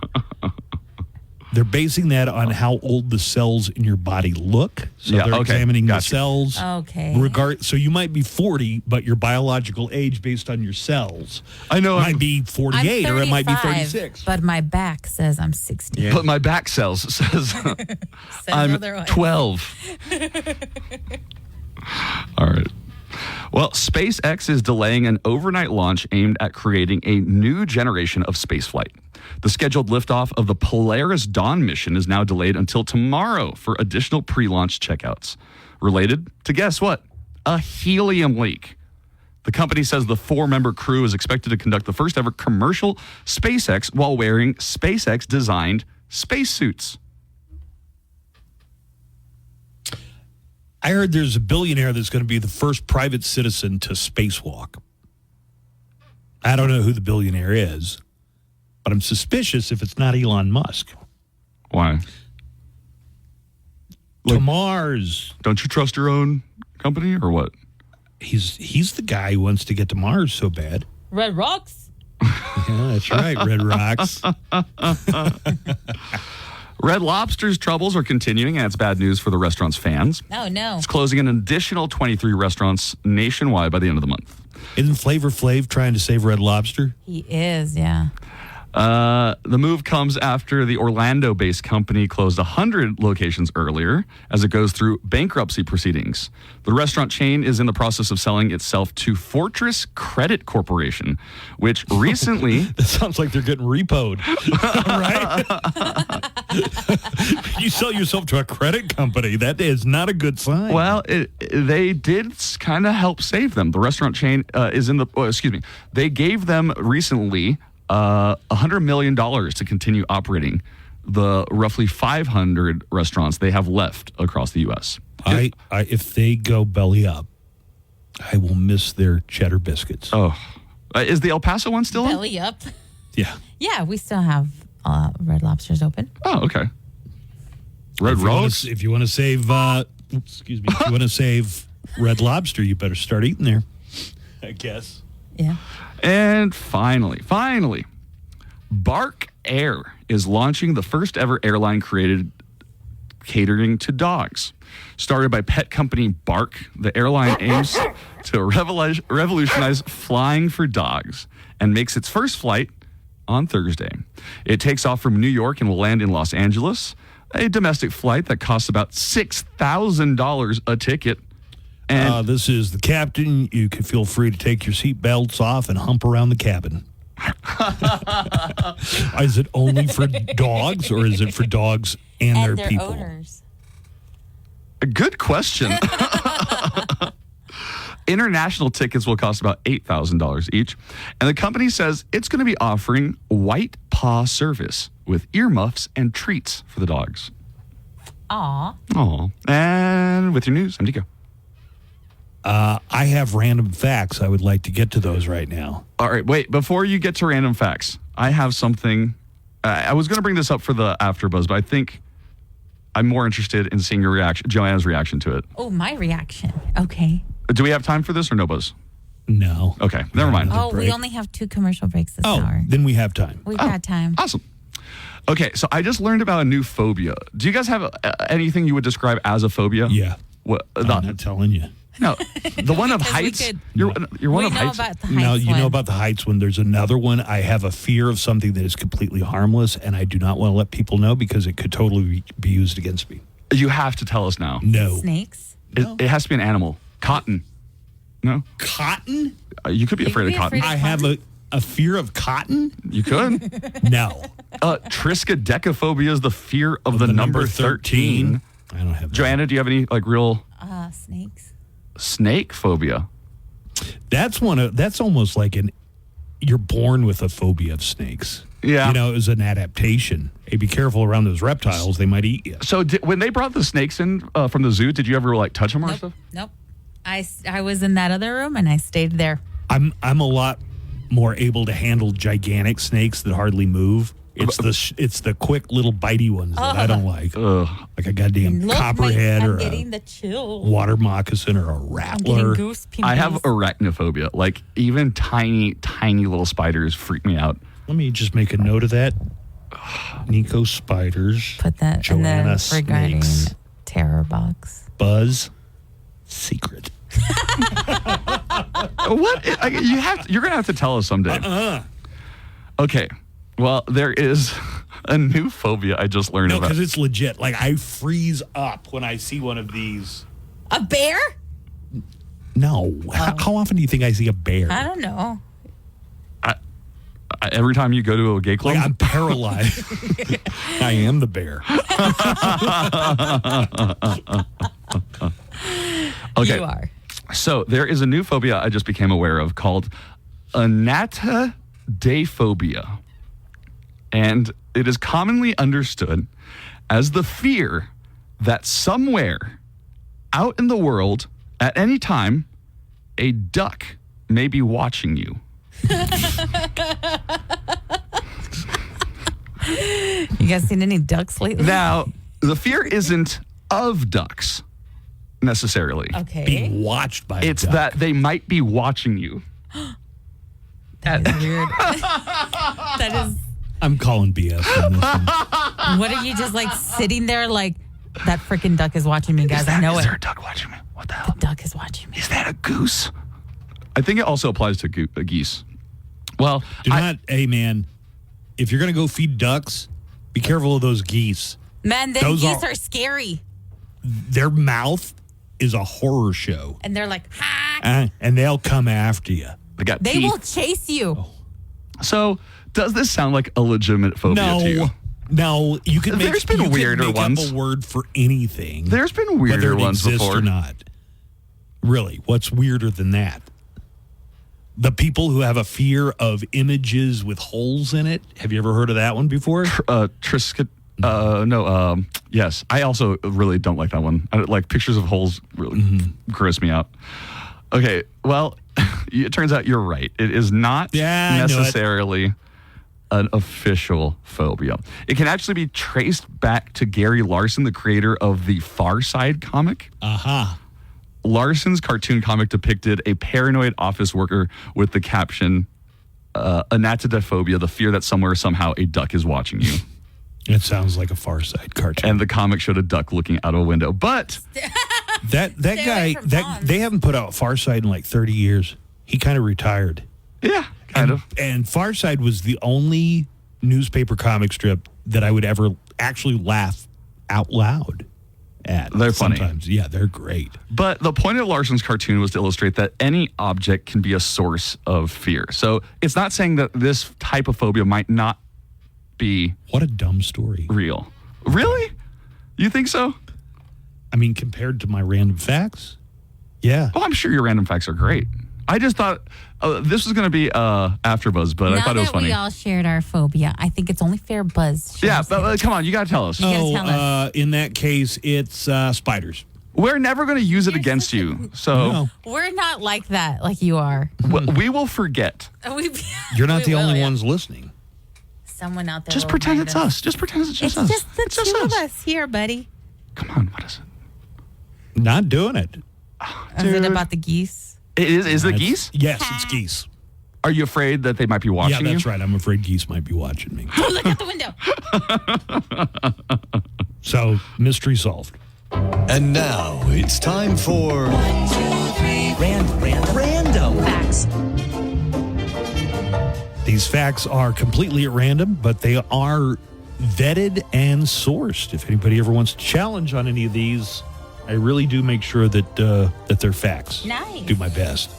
how old the cells in your body look. So they're examining the cells. Okay. So you might be 40, but your biological age based on your cells. I know. Might be 48 or it might be 36. But my back says I'm 60. But my back cells says I'm otherwise. 12. All right. Well, SpaceX is delaying an overnight launch aimed at creating a new generation of spaceflight. The scheduled liftoff of the Polaris Dawn mission is now delayed until tomorrow for additional pre-launch checkouts. Related to, guess what? A helium leak. The company says the 4-member crew is expected to conduct the first ever commercial SpaceX while wearing SpaceX-designed spacesuits. I heard there's a billionaire that's going to be the first private citizen to spacewalk. I don't know who the billionaire is, but I'm suspicious if it's not Elon Musk. Why? To Mars. Don't you trust your own company or what? He's the guy who wants to get to Mars so bad. Red Rocks? Yeah, that's right, Red Rocks. Red Lobster's troubles are continuing, and it's bad news for the restaurant's fans. Oh, no. It's closing an additional 23 restaurants nationwide by the end of the month. Isn't Flavor Flav trying to save Red Lobster? He is, yeah. The move comes after the Orlando-based company closed 100 locations earlier as it goes through bankruptcy proceedings. The restaurant chain is in the process of selling itself to Fortress Credit Corporation, which recently... That sounds like they're getting repoed, right? You sell yourself to a credit company. That is not a good sign. Well, they did kind of help save them. The restaurant chain is in the... They gave them recently... $100 million to continue operating the roughly 500 restaurants they have left across the U.S. If they go belly up, I will miss their cheddar biscuits. Oh, is the El Paso one still Belly up? Yeah. Yeah, we still have Red Lobsters open. Oh, okay. Red Rocks? If you want to save, if you want to save Red Lobster, you better start eating there, I guess. Yeah. And finally, Bark Air is launching the first ever airline created catering to dogs. Started by pet company Bark, the airline aims to revolutionize flying for dogs and makes its first flight on Thursday. It takes off from New York and will land in Los Angeles, a domestic flight that costs about $6,000 a ticket. And this is the captain. You can feel free to take your seat belts off and hump around the cabin. Is it only for dogs, or is it for dogs and their people? Owners. A good question. International tickets will cost about $8,000 each. And the company says it's going to be offering white paw service with earmuffs and treats for the dogs. Aw. And with your news, I'm Nico. I have random facts. I would like to get to those right now. All right, wait. Before you get to random facts, I have something. I was going to bring this up for the AfterBuzz, but I think I'm more interested in seeing your reaction, Joanna's reaction to it. Oh, my reaction. Okay. Do we have time for this or no, Buzz? No. Okay, never mind. Oh, we only have 2 commercial breaks this hour. Then we have time. We've got time. Awesome. Okay, so I just learned about a new phobia. Do you guys have anything you would describe as a phobia? Yeah. What? I'm not telling you. No, the one of heights. You're one of heights. About the heights No, you know one. about the heights one. There's another one. I have a fear of something that is completely harmless, and I do not want to let people know because it could totally be used against me. You have to tell us now. No. Snakes? It has to be an animal. Cotton. No? Cotton? You could be afraid of cotton. I have a fear of cotton? You could. No. Triskaidekaphobia is the fear of the number 13. I don't have that. Joanna, do you have any real Snakes. snake phobia? That's almost like you're born with a phobia of snakes. Yeah. You know, it was an adaptation. Hey, be careful around those reptiles. They might eat you. So when they brought the snakes in from the zoo, did you ever touch them or stuff? Nope. I was in that other room and I stayed there. I'm a lot more able to handle gigantic snakes that hardly move. It's the quick little bitey ones that I don't like. Like a goddamn copperhead or getting a the chill. water moccasin or a I'm rattler. getting goose pimples. I have arachnophobia. Like even tiny little spiders freak me out. Let me just make a note of that. Nico spiders. Put that Joanna in the regarding snakes. terror box. Buzz secret. What? You're gonna have to tell us someday. Okay. Well, there is a new phobia I just learned about. No, because it's legit. Like, I freeze up when I see one of these. A bear? No. How often do you think I see a bear? I don't know. Every time you go to a gay club? Like, I'm paralyzed. I am the bear. Okay. You are. So there is a new phobia I just became aware of called anatodephobia. And it is commonly understood as the fear that somewhere out in the world at any time, a duck may be watching you. You guys seen any ducks lately? Now, the fear isn't of ducks necessarily. Okay. Being watched by It's a duck. that they might be watching you. That is weird. That is. I'm calling BS on this one. What are you just sitting there like that freaking duck is watching me, guys? I know Is it. there a duck watching me? What the hell? The duck is watching me. Is that a goose? I think it also applies to geese. Well, hey man, if you're going to go feed ducks, be careful of those geese. Man, Those geese are scary. Their mouth is a horror show. And they're like, ha! And they'll come after you. They got They teeth. will chase you. So, does this sound like a legitimate phobia to you? No, you can make, There's been you can weirder make ones. up a word for anything. There's been weirder whether it ones exists before. or not. Really, what's weirder than that? The people who have a fear of images with holes in it. Have you ever heard of that one before? Yes. I also really don't like that one. Like pictures of holes really gross me out. Okay, well, it turns out you're right. It is not necessarily an official phobia. It can actually be traced back to Gary Larson, the creator of the Far Side comic. Larson's cartoon comic depicted a paranoid office worker with the caption, anatodephobia, the fear that somewhere, somehow, a duck is watching you. It sounds like a Far Side cartoon. And the comic showed a duck looking out of a window. But that guy, they haven't put out Far Side in like 30 years. He kind of retired. Yeah, kind of. And Far Side was the only newspaper comic strip that I would ever actually laugh out loud at. They're funny. Sometimes. Yeah, they're great. But the point of Larson's cartoon was to illustrate that any object can be a source of fear. So it's not saying that this type of phobia might not be... What a dumb story. Real. Really? You think so? I mean, compared to my random facts? Yeah. Oh, I'm sure your random facts are great. I just thought this was going to be AfterBuzz, but I thought it was funny. Now that we all shared our phobia, I think it's only fair Buzz shares Yeah, but come on, you got to tell us. You gotta tell us. In that case, it's spiders. We're never going to use it against you. So We're not like that, like you are. we will forget. You're not the only ones listening. Someone out there. Just will pretend remind it's us. us. Just pretend it's just It's us. just the It's just two of us. us here, buddy. Come on, what is it? Not doing it. Is it about the geese? It is it geese? Yes, it's geese. Are you afraid that they might be watching Yeah, that's you? right. I'm afraid geese might be watching me. Look out the window. So, mystery solved. And now it's time for Random Facts. These facts are completely at random, but they are vetted and sourced. If anybody ever wants to challenge on any of these, I really do make sure that that they're facts. Nice. Do my best.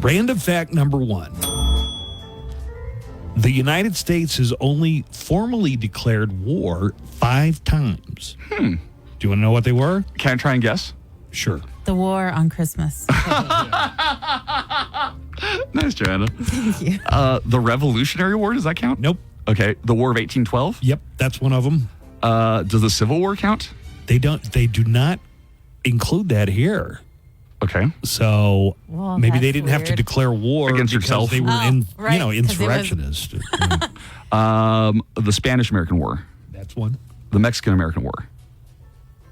Random fact number 1. The United States has only formally declared war 5 times. Do you want to know what they were? Can I try and guess? Sure. The war on Christmas. Nice, Joanna. Thank you. The Revolutionary War, does that count? Nope. Okay. The War of 1812? Yep, that's one of them. Does the Civil War count? They do not include that here. Okay. So Well, maybe they that's didn't have to weird. declare war Against because yourself? they were Oh, right, 'cause it was- insurrectionists. The Spanish-American War. That's one. The Mexican-American War.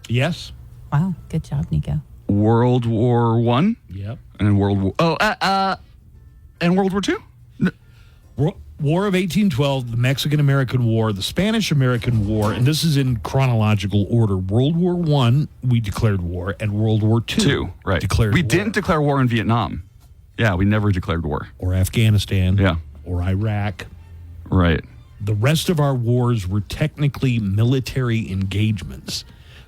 Yes. Wow. Good job, Nico. World War I? Yep. And then World War... and World War II? War of 1812, the Mexican-American War, the Spanish-American War, and this is in chronological order. World War I, we declared war, and World War II, right. declared We war. didn't declare war in Vietnam. Yeah, we never declared war. Or Afghanistan. Yeah. Or Iraq. Right. The rest of our wars were technically military engagements,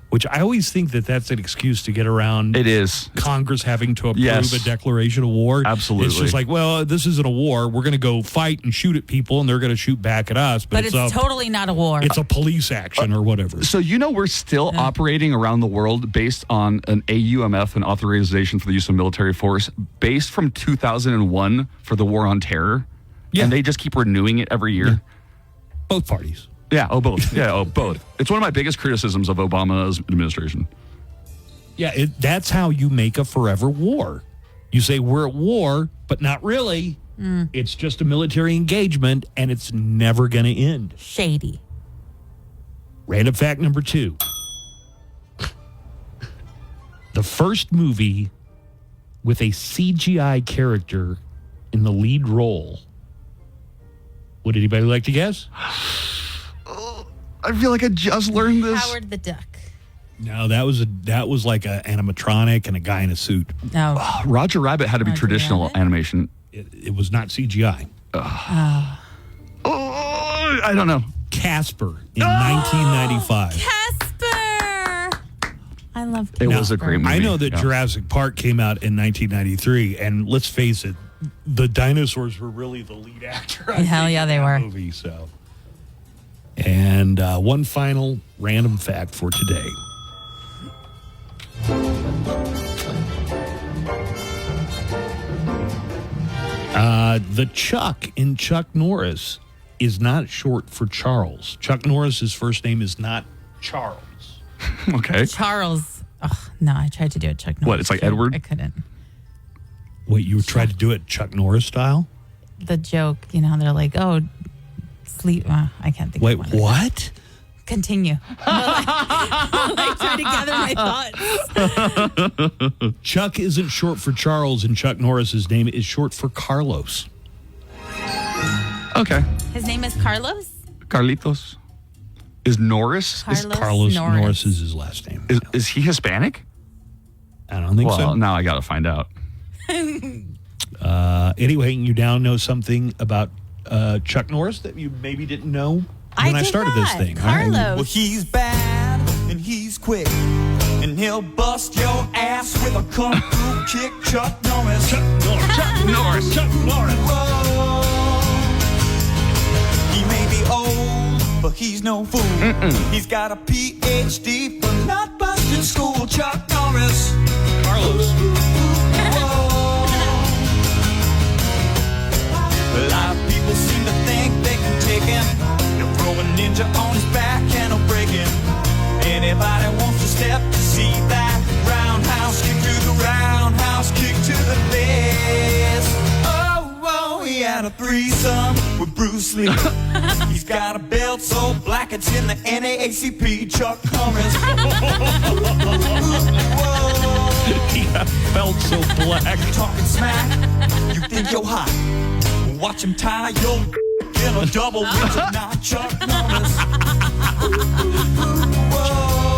which I always think that that's an excuse to get around. It is. Congress having to approve Yes. a declaration of war. Absolutely. It's just like, well, this isn't a war. We're going to go fight and shoot at people, and they're going to shoot back at us. But it's totally not a war. It's a police action or whatever. So we're still operating around the world based on an AUMF, an authorization for the use of military force, based from 2001 for the war on terror. Yeah. And they just keep renewing it every year. Yeah. Both parties. Yeah, both. Yeah, both. It's one of my biggest criticisms of Obama's administration. Yeah, that's how you make a forever war. You say we're at war, but not really. It's just a military engagement, and it's never going to end. Shady. Random fact number 2. The first movie with a CGI character in the lead role. Would anybody like to guess? I feel like I just learned this. Howard the Duck. No, that was like an animatronic and a guy in a suit. No. Roger Rabbit had to be Roger traditional Rabbit? animation. It was not CGI. I don't know. Casper in 1995. Casper. I love It Casper. was a great movie. I know that Yeah. Jurassic Park came out in 1993, and let's face it, the dinosaurs were really the lead actor. Hell yeah, they were. Movie, so. And one final random fact for today. The Chuck in Chuck Norris is not short for Charles. Chuck Norris's first name is not Charles. Okay. Charles. Oh, no, I tried to do it Chuck Norris. What, it's like too. Edward? I couldn't. Wait, you tried to do it Chuck Norris style? The joke, they're like, oh, sleep. I can't think Wait, of one. what? Continue. I try to gather my thoughts. Chuck isn't short for Charles, and Chuck Norris's name is short for Carlos. Okay. His name is Carlos? Carlitos. Is Norris? Carlos Norris. Norris is his last name. Is he Hispanic? I don't think so. Well, now I got to find out. Anyway, you now know something about Chuck Norris that you maybe didn't know when I did started this not. thing. Carlos. Well, he's bad and he's quick, and he'll bust your ass with a kung fu kick. Chuck Norris. Chuck Norris. Chuck Norris. Chuck Norris. Whoa. He may be old, but he's no fool. He's got a PhD from not busting school. Chuck Norris. Carlos. A lot of people seem to think they can take him. He'll throw a ninja on his back and he'll break him. Anybody wants to a threesome with Bruce Lee. He's got a belt so black it's in the NAACP. Chuck Norris. Yeah, belt so black. Talking smack, you think you're hot. Watch him tie your in a double winter knot. Chuck Norris.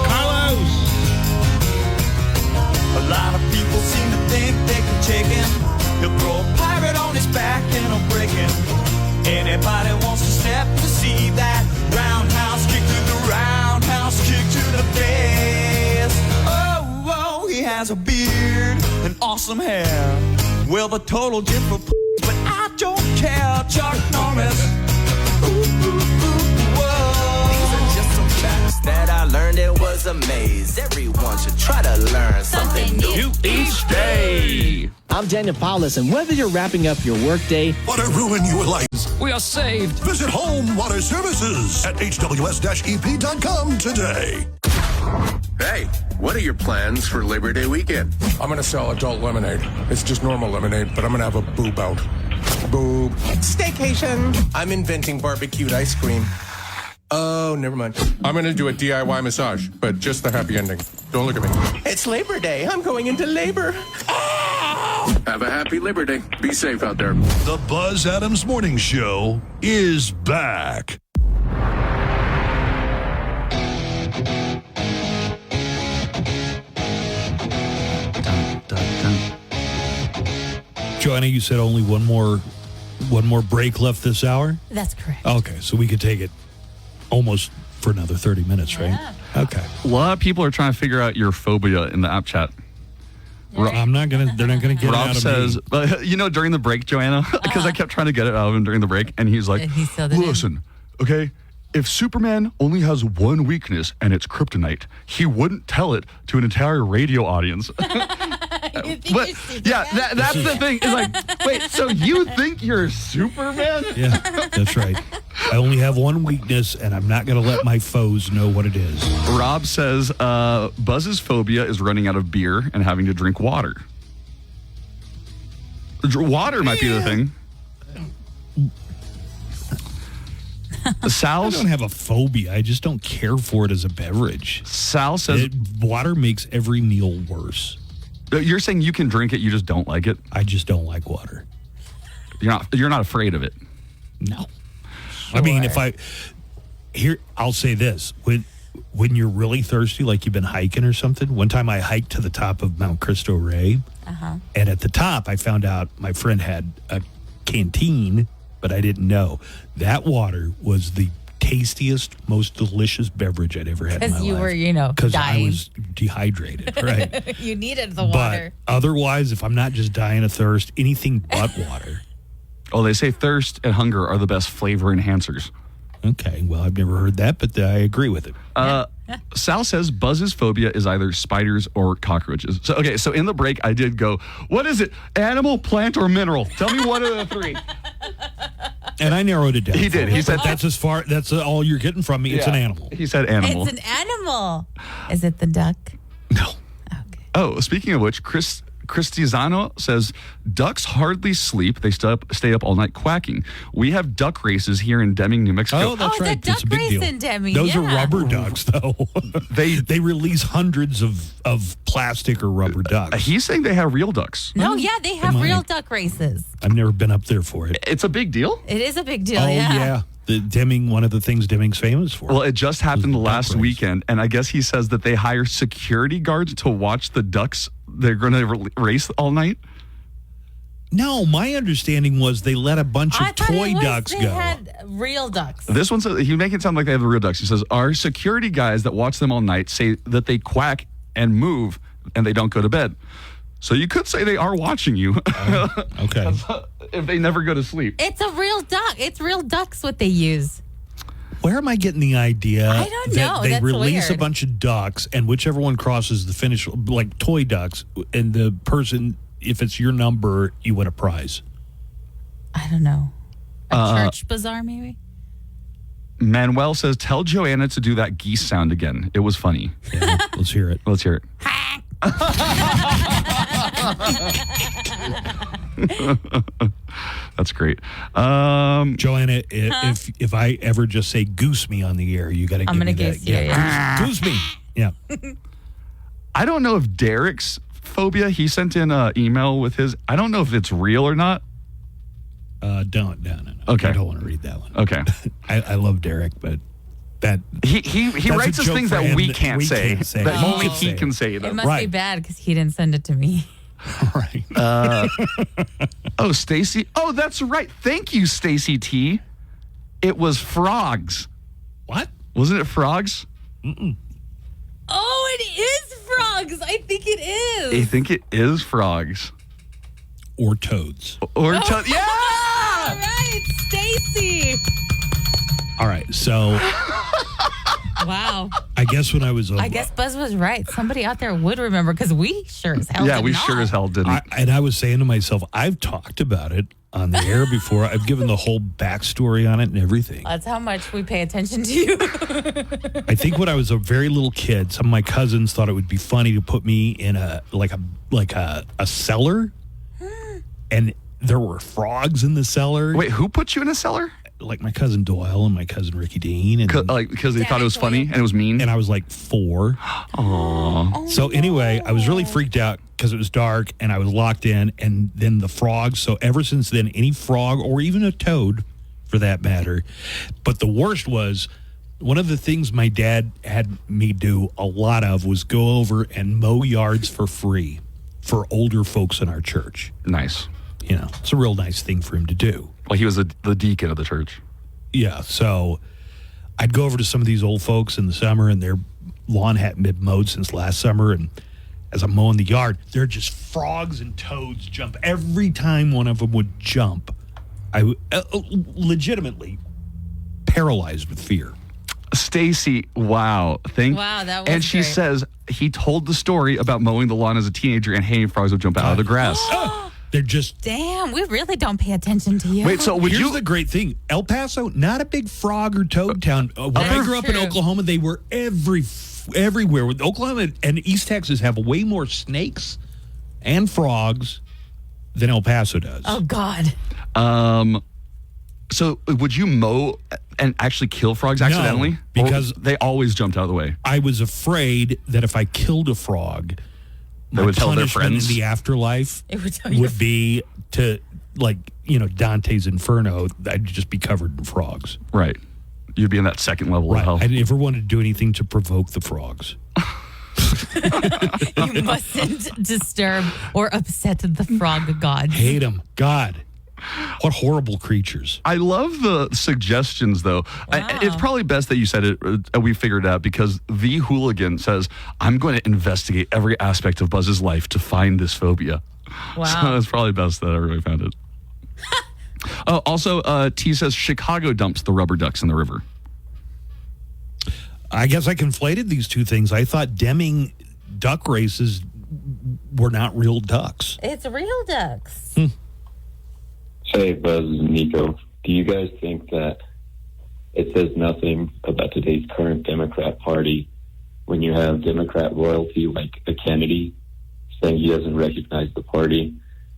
Carlos. A lot of people seem to think they can take him. He'll throw a pirate on his back and he'll break him. Anybody wants to step to see that roundhouse kick to the roundhouse kick to the face. Oh, he has a beard and awesome hair. Well, the total different, but I don't care. Chuck Norris. These are just some facts that I learned. It was a maze. Everyone should try to learn something new each day. I'm Daniel Paulus, and whether you're wrapping up your workday, Want to ruin your life? We are saved. Visit Home Water Services at hws-ep.com today. Hey, what are your plans for Labor Day weekend? I'm going to sell adult lemonade. It's just normal lemonade, but I'm going to have a boob out. Boob. Staycation. I'm inventing barbecued ice cream. Oh, never mind. I'm going to do a DIY massage, but just the happy ending. Don't look at me. It's Labor Day. I'm going into labor. Have a happy Labor Day. Be safe out there. The Buzz Adams Morning Show is back. Joanna, you said only one more break left this hour? That's correct. Okay, so we could take it almost for another 30 minutes, right? Yeah. Okay. A lot of people are trying to figure out your phobia in the app chat. I'm not gonna. They're not gonna get it Rob out of says, me. during the break, Joanna, because I kept trying to get it out of him during the break, and he's like, And he still didn't. "Listen, okay, if Superman only has one weakness and it's kryptonite, he wouldn't tell it to an entire radio audience." But yeah, that's the thing. Is like, wait, so you think you're Superman? Yeah, that's right. I only have one weakness, and I'm not going to let my foes know what it is. Rob says Buzz's phobia is running out of beer and having to drink water. Water might be the thing. I don't have a phobia. I just don't care for it as a beverage. Sal says water makes every meal worse. You're saying you can drink it, you just don't like it? I just don't like water. You're not afraid of it? No. Sure. I mean, I'll say this. When you're really thirsty, like you've been hiking or something, one time I hiked to the top of Mount Cristo Rey, and at the top I found out my friend had a canteen, but I didn't know. That water was the tastiest, most delicious beverage I'd ever had in my life. Because you were, Because I dying. was dehydrated, right? You needed the water. But otherwise, if I'm not just dying of thirst, anything but water. Oh, they say thirst and hunger are the best flavor enhancers. Okay, well, I've never heard that, but I agree with it. Sal says Buzz's phobia is either spiders or cockroaches. So in the break, I did go, what is it? Animal, plant, or mineral? Tell me one of the three. And I narrowed it down. He did. He said that's all you're getting from me. It's an animal. He said animal. It's an animal. Is it the duck? No. Okay. Oh, speaking of which, Cristizano says ducks hardly sleep. They stay up all night quacking. We have duck races here in Deming, New Mexico. Oh, that's right. The It's a duck big race deal. in Deming. Those are yeah. rubber ducks, though. They release hundreds of plastic or rubber ducks. He's saying they have real ducks. No, yeah, they have real duck races. I've never been up there for it. It's a big deal. It is a big deal. Oh, yeah. The Deming, one of the things Deming's famous for. Well, it just happened last weekend, and I guess he says that they hire security guards to watch the ducks. They're going to race all night. No, my understanding was they let a bunch of toy ducks They go. had real ducks. This one says, he make it sound like they have the real ducks. He says, our security guys that watch them all night say that they quack and move and they don't go to bed. So you could say they are watching you. Okay. If they never go to sleep. It's a real duck. It's real ducks what they use. Where am I getting the idea I don't that know. they That's release weird. a bunch of ducks and whichever one crosses the finish, like toy ducks, and the person, if it's your number, you win a prize? I don't know. A church bazaar, maybe? Manuel says, tell Joanna to do that geese sound again. It was funny. Yeah, let's hear it. Let's hear it. That's That's great. Joanna, if I ever just say goose me on the air, you got to give me that. goose you, yeah. Goose me. Yeah. I don't know if Derek's phobia, he sent in an email with his, I don't know if it's real or not. No. Okay. I don't want to read that one. Okay. I love Derek, but that he writes us things that we can't say. That only he can say them. It must be bad because he didn't send it to me. Right. Oh, Stacy. Oh, that's right. Thank you, Stacy T. It was frogs. What? Wasn't it frogs? Mm-mm. Oh, it is frogs. I think it is. I think it is frogs. Or toads. Or toads. Yeah! All right, Stacy. All right, so Wow. I guess when I was I guess Buzz was right. Somebody out there would remember because we sure as hell did not. Sure as hell didn't. And I was saying to myself, I've talked about it on the air before. I've given the whole backstory on it and everything. That's how much we pay attention to you. I think when I was a very little kid, some of my cousins thought it would be funny to put me in a cellar, and there were frogs in the cellar. Wait, who put you in a cellar? Like my cousin Doyle and my cousin Ricky Dean, and because they thought it was funny and it was mean. And I was like 4. Aww. So anyway, I was really freaked out because it was dark and I was locked in. And then the frogs. So ever since then, any frog or even a toad, for that matter. But the worst was one of the things my dad had me do a lot of was go over and mow yards for free for older folks in our church. Nice. You know, it's a real nice thing for him to do. Well, he was the deacon of the church. Yeah, so I'd go over to some of these old folks in the summer, and their lawn hadn't been mowed since last summer. And as I'm mowing the yard, there are just frogs and toads jump. Every time one of them would jump, I legitimately paralyzed with fear. Stacy, wow. Wow, that was And she great. says he told the story about mowing the lawn as a teenager and hanging frogs would jump out of the grass. They're just... Damn, we really don't pay attention to you. Wait, so here's the great thing. El Paso, not a big frog or toad town. When I grew up in Oklahoma, they were everywhere. Oklahoma and East Texas have way more snakes and frogs than El Paso does. Oh, God. So would you mow and actually kill frogs accidentally? No, because they always jumped out of the way. I was afraid that if I killed a frog, they would tell their friends in the afterlife would be to, like, Dante's Inferno. I'd just be covered in frogs. Right. You'd be in that second level of hell. I never wanted to do anything to provoke the frogs. You mustn't disturb or upset the frog gods. Hate them. God. What horrible creatures. I love the suggestions, though. Wow. It's probably best that you said it, we figured it out, because the hooligan says, I'm going to investigate every aspect of Buzz's life to find this phobia. Wow. So it's probably best that everybody found it. Also, T says Chicago dumps the rubber ducks in the river. I guess I conflated these two things. I thought Deming duck races were not real ducks. It's real ducks. Hey, Buzz and Nico. Do you guys think that it says nothing about today's current Democrat Party when you have Democrat royalty like a Kennedy saying he doesn't recognize the party,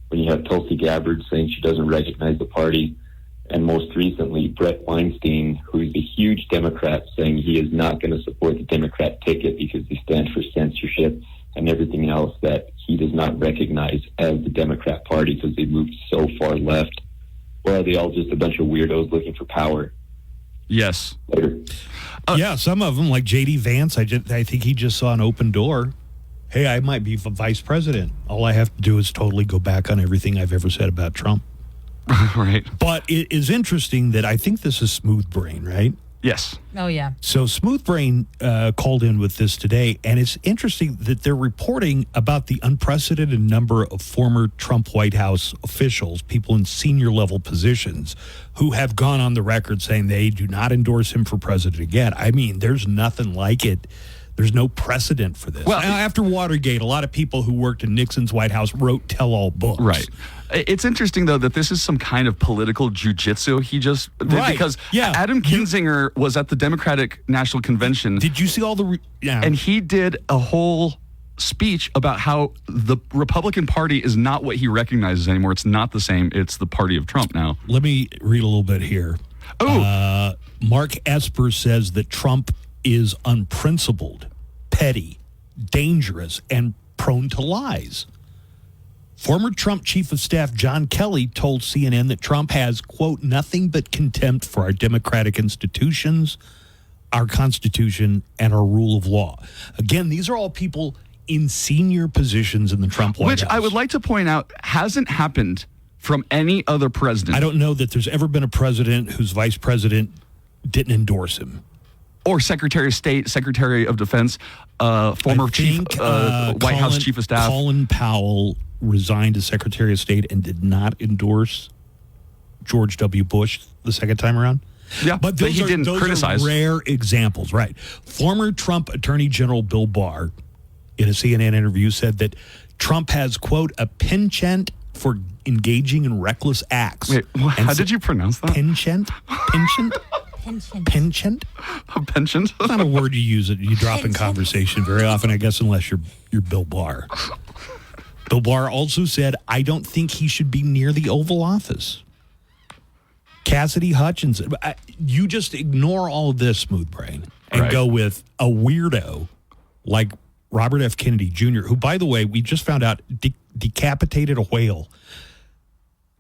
when you have Tulsi Gabbard saying she doesn't recognize the party, and most recently Brett Weinstein, who's a huge Democrat, saying he is not going to support the Democrat ticket because they stand for censorship and everything else that he does not recognize as the Democrat Party because they moved so far left? Or are they all just a bunch of weirdos looking for power? Yes. Yeah, some of them, like J.D. Vance, I think he just saw an open door. Hey, I might be vice president. All I have to do is totally go back on everything I've ever said about Trump. Right. But it is interesting that I think this is Smooth Brain, right? Yes. Oh, yeah. So Smooth Brain called in with this today, and it's interesting that they're reporting about the unprecedented number of former Trump White House officials, people in senior level positions, who have gone on the record saying they do not endorse him for president again. I mean, there's nothing like it. There's no precedent for this. Well, after Watergate, a lot of people who worked in Nixon's White House wrote tell-all books. Right. It's interesting, though, that this is some kind of political jujitsu he just did, because Adam Kinzinger was at the Democratic National Convention. Did you see all the... And he did a whole speech about how the Republican Party is not what he recognizes anymore. It's not the same. It's the party of Trump now. Let me read a little bit here. Mark Esper says that Trump is unprincipled, petty, dangerous, and prone to lies. Former Trump Chief of Staff John Kelly told CNN that Trump has, quote, nothing but contempt for our democratic institutions, our Constitution, and our rule of law. Again, these are all people in senior positions in the Trump White House. Which I would like to point out hasn't happened from any other president. I don't know that there's ever been a president whose vice president didn't endorse him. Or Secretary of State, Secretary of Defense, former White House Chief of Staff. Colin Powell resigned as Secretary of State and did not endorse George W. Bush the second time around. Yeah, but he didn't criticize. Are rare examples, right? Former Trump Attorney General Bill Barr, in a CNN interview, said that Trump has, quote, a penchant for engaging in reckless acts. Wait, how did you pronounce that? Penchant? Penchant? Penchant? A penchant? It's not a word you use. You drop in conversation very often, I guess, unless you're Bill Barr. Bill Barr also said, I don't think he should be near the Oval Office. Cassidy Hutchinson. You just ignore all of this, Smooth Brain, and go with a weirdo like Robert F. Kennedy Jr., who, by the way, we just found out decapitated a whale.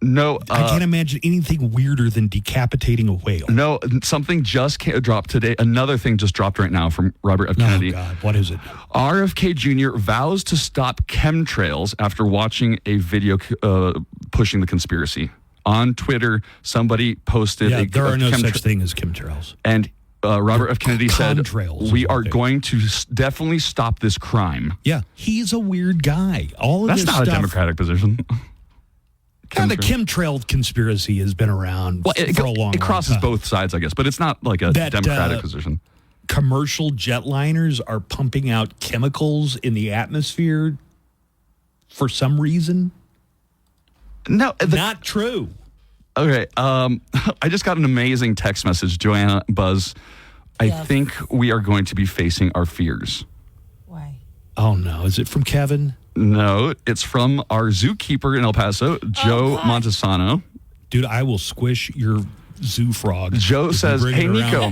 No. I can't imagine anything weirder than decapitating a whale. No, something just dropped today. Another thing just dropped right now from Robert F. Kennedy. Oh, God. What is it? RFK Jr. vows to stop chemtrails after watching a video pushing the conspiracy. On Twitter, somebody posted there are no such thing as chemtrails. And Robert F. Kennedy said, we are okay. going to definitely stop this crime. Yeah, he's a weird guy. All of That's this not stuff, a Democratic position. The chemtrail conspiracy has been around for a long time. It crosses both sides, I guess, but it's not like a Democratic position. Commercial jetliners are pumping out chemicals in the atmosphere for some reason. No, not true. Okay, I just got an amazing text message, Joanna, Buzz. I think we are going to be facing our fears. Why? Oh, no. Is it from Kevin? No, it's from our zookeeper in El Paso, Joe Montesano. Dude, I will squish your zoo frog. Joe says, hey, Nico,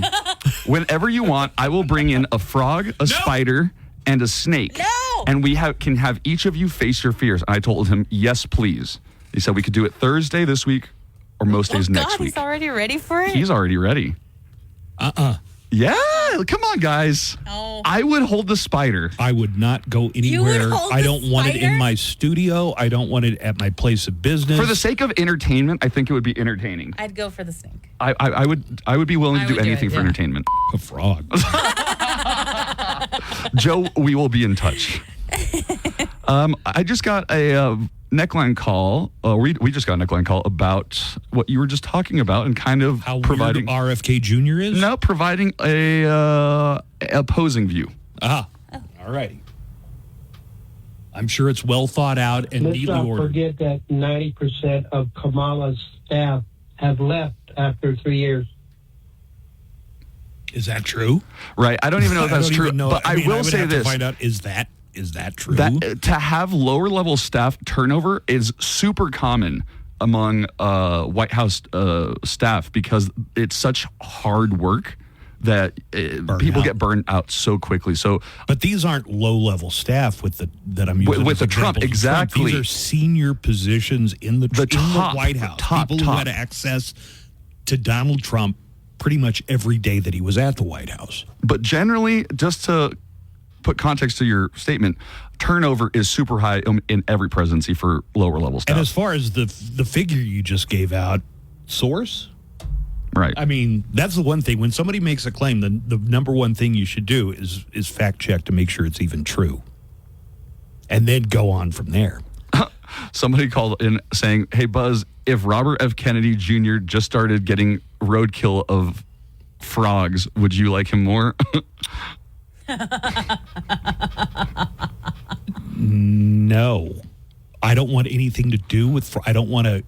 whenever you want, I will bring in a frog, a spider, and a snake. No! And we can have each of you face your fears. And I told him, yes, please. He said we could do it Thursday this week or most days next week. He's already ready for it? He's already ready. Yeah, come on, guys. No. I would hold the spider. I would not go anywhere. I don't want it in my studio. I don't want it at my place of business. For the sake of entertainment, I think it would be entertaining. I'd go for the snake. I would be willing to do anything for entertainment. A frog. Joe, we will be in touch. I just got a neckline call. We just got a neckline call about what you were just talking about and kind of how providing weird RFK Jr. is? No, providing a opposing view. All right. I'm sure it's well thought out and Let's neatly not ordered. forget that 90% of Kamala's staff have left after 3 years. Is that true? Right. I don't even know if that's true. But I will would say have this. to find out, is that true? That, to have lower level staff turnover is super common among White House staff because it's such hard work that people get burned out so quickly. So, but these aren't low level staff that I'm using with the Trump, exactly. These are senior positions in the top, White House. People who had access to Donald Trump pretty much every day that he was at the White House. But generally, just to put context to your statement, turnover is super high in every presidency for lower level staff. And as far as the figure you just gave out, source? Right. I mean, that's the one thing. When somebody makes a claim, the number one thing you should do is fact check to make sure it's even true. And then go on from there. Somebody called in saying, hey, Buzz, if Robert F. Kennedy Jr. just started getting roadkill of frogs, would you like him more? No. I don't want anything to do with I don't want to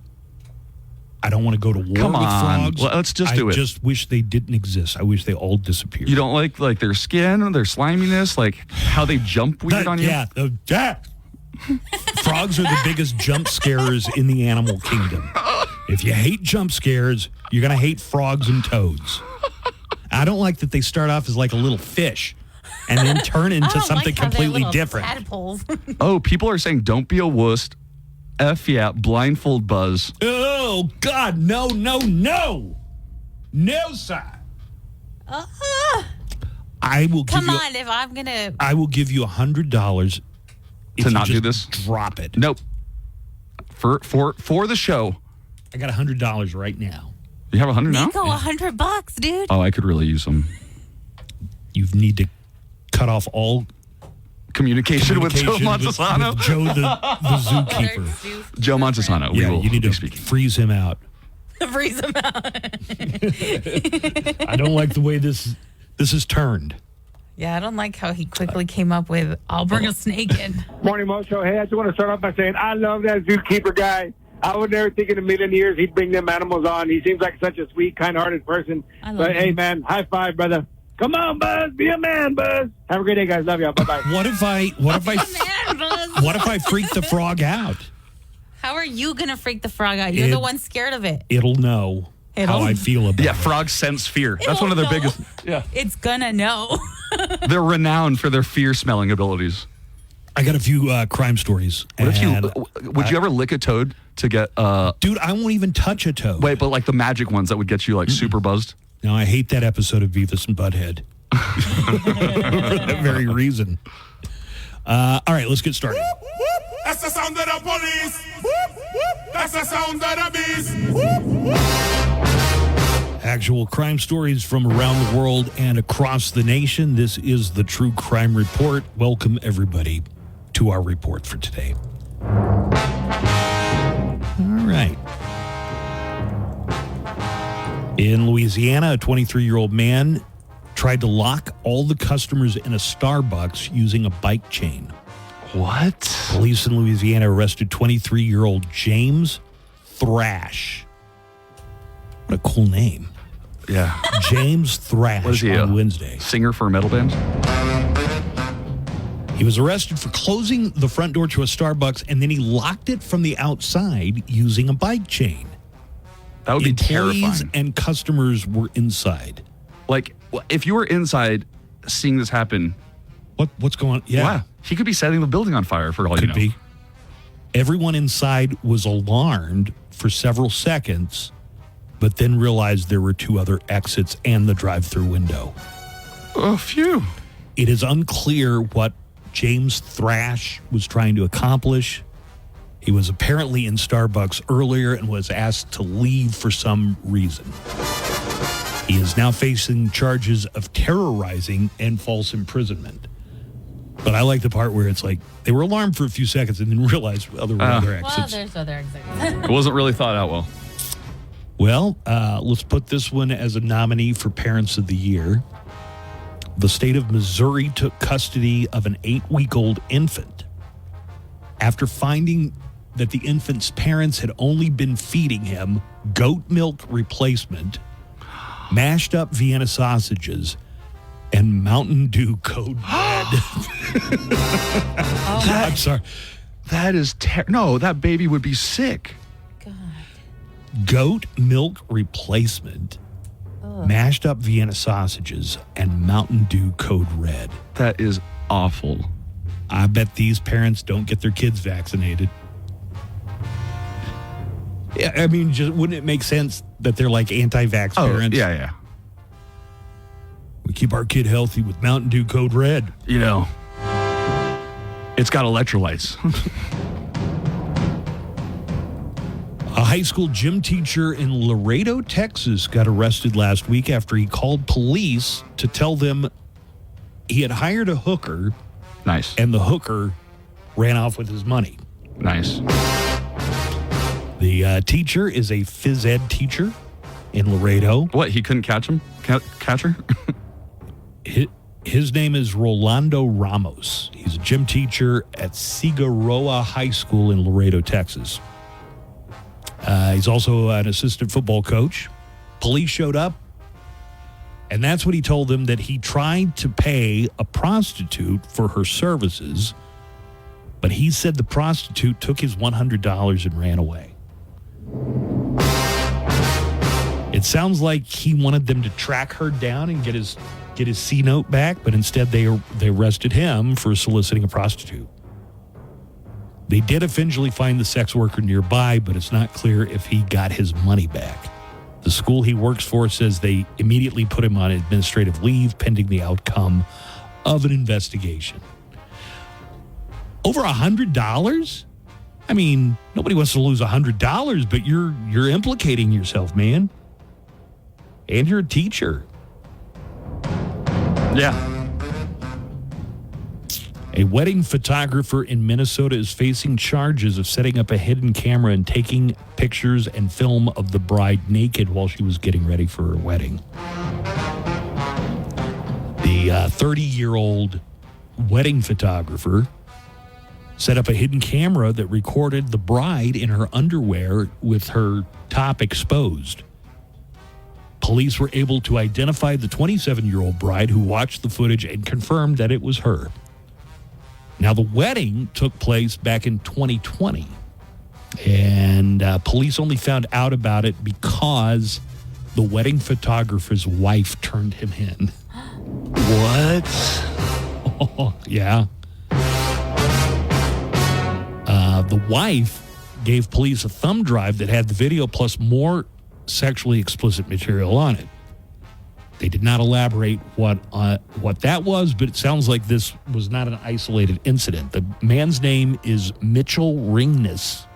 I don't want to go to war Come with on. frogs. Well, let's just do it. I just wish they didn't exist. I wish they all disappeared. You don't like their skin, their sliminess, like how they jump weird on you? Yeah. Frogs are the biggest jump scarers in the animal kingdom. If you hate jump scares, you're going to hate frogs and toads. I don't like that they start off as like a little fish and then turn into something completely different. Oh, people are saying don't be a wuss. F yeah, blindfold Buzz. Oh, God, no. No, sir. I will give Come on, if I'm going to... I will give you $100 to not do this. Drop it. Nope. For the show. I got $100 right now. You have 100 now? Nico, $100, dude. Oh, I could really use some. You need to cut off all communication with Joe Montesano. With Joe the zookeeper. Joe Montesano. Yeah, you need to freeze him out. Freeze him out. I don't like the way this is turned. Yeah, I don't like how he quickly came up with, I'll bring a snake in. Morning, Mo Show. Hey, I just want to start off by saying I love that zookeeper guy. I would never think in a million years he'd bring them animals on. He seems like such a sweet, kind-hearted person. But hey, man, high five, brother. Come on, Buzz. Be a man, Buzz. Have a great day, guys. Love y'all. Bye-bye. What if I freak the frog out? How are you going to freak the frog out? You're the one scared of it. It'll know how I feel about it. Yeah, frogs sense fear. That's one of their biggest. Yeah. It's going to know. They're renowned for their fear-smelling abilities. I got a few crime stories. What if you would you ever lick a toad to get Dude, I won't even touch a toad. Wait, but like the magic ones that would get you like super buzzed? No, I hate that episode of Beavis and Butthead. For that very reason. All right, let's get started. That's the sound of the police. That's the sound of the beast. Actual crime stories from around the world and across the nation. This is the True Crime Report. Welcome, everybody, to our report for today. All right. In Louisiana, a 23-year-old man tried to lock all the customers in a Starbucks using a bike chain. What? Police in Louisiana arrested 23-year-old James Thrash. What a cool name. Yeah. James Thrash what is he, on Wednesday. Singer for a metal band? He was arrested for closing the front door to a Starbucks, and then he locked it from the outside using a bike chain. That would be terrifying. And customers were inside. Like, if you were inside seeing this happen... What's going on? Yeah. Wow. He could be setting the building on fire for all you know. Could be. Everyone inside was alarmed for several seconds, but then realized there were two other exits and the drive-through window. Oh, phew. It is unclear what James Thrash was trying to accomplish. He was apparently in Starbucks earlier and was asked to leave for some reason. He is now facing charges of terrorizing and false imprisonment. But I like the part where it's like they were alarmed for a few seconds and then realized other exits. Well, there's other exits. It wasn't really thought out well. Well, let's put this one as a nominee for Parents of the Year. The state of Missouri took custody of an 8-week-old infant after finding that the infant's parents had only been feeding him goat milk replacement, mashed up Vienna sausages, and Mountain Dew Code Red. I'm sorry. That is no, that baby would be sick. Goat milk replacement, mashed up Vienna sausages, and Mountain Dew Code Red. That is awful. I bet these parents don't get their kids vaccinated. Yeah, I mean, just wouldn't it make sense that they're like anti-vax parents? Yeah. We keep our kid healthy with Mountain Dew Code Red. You know, it's got electrolytes. A high school gym teacher in Laredo, Texas, got arrested last week after he called police to tell them he had hired a hooker. Nice. And the hooker ran off with his money. Nice. The teacher is a phys ed teacher in Laredo. What, he couldn't catch him? Catch her? His name is Rolando Ramos. He's a gym teacher at Figueroa High School in Laredo, Texas. He's also an assistant football coach. Police showed up, and that's what he told them, that he tried to pay a prostitute for her services, but he said the prostitute took his $100 and ran away. It sounds like he wanted them to track her down and get his C note back, but instead they arrested him for soliciting a prostitute. They did eventually find the sex worker nearby, but it's not clear if he got his money back. The school he works for says they immediately put him on administrative leave pending the outcome of an investigation. Over $100? I mean, nobody wants to lose $100, but you're implicating yourself, man. And you're a teacher. Yeah. A wedding photographer in Minnesota is facing charges of setting up a hidden camera and taking pictures and film of the bride naked while she was getting ready for her wedding. The 30-year-old wedding photographer set up a hidden camera that recorded the bride in her underwear with her top exposed. Police were able to identify the 27-year-old bride who watched the footage and confirmed that it was her. Now, the wedding took place back in 2020, and police only found out about it because the wedding photographer's wife turned him in. What? Oh, yeah. The wife gave police a thumb drive that had the video plus more sexually explicit material on it. They did not elaborate what that was, but it sounds like this was not an isolated incident. The man's name is Mitchell Ringness.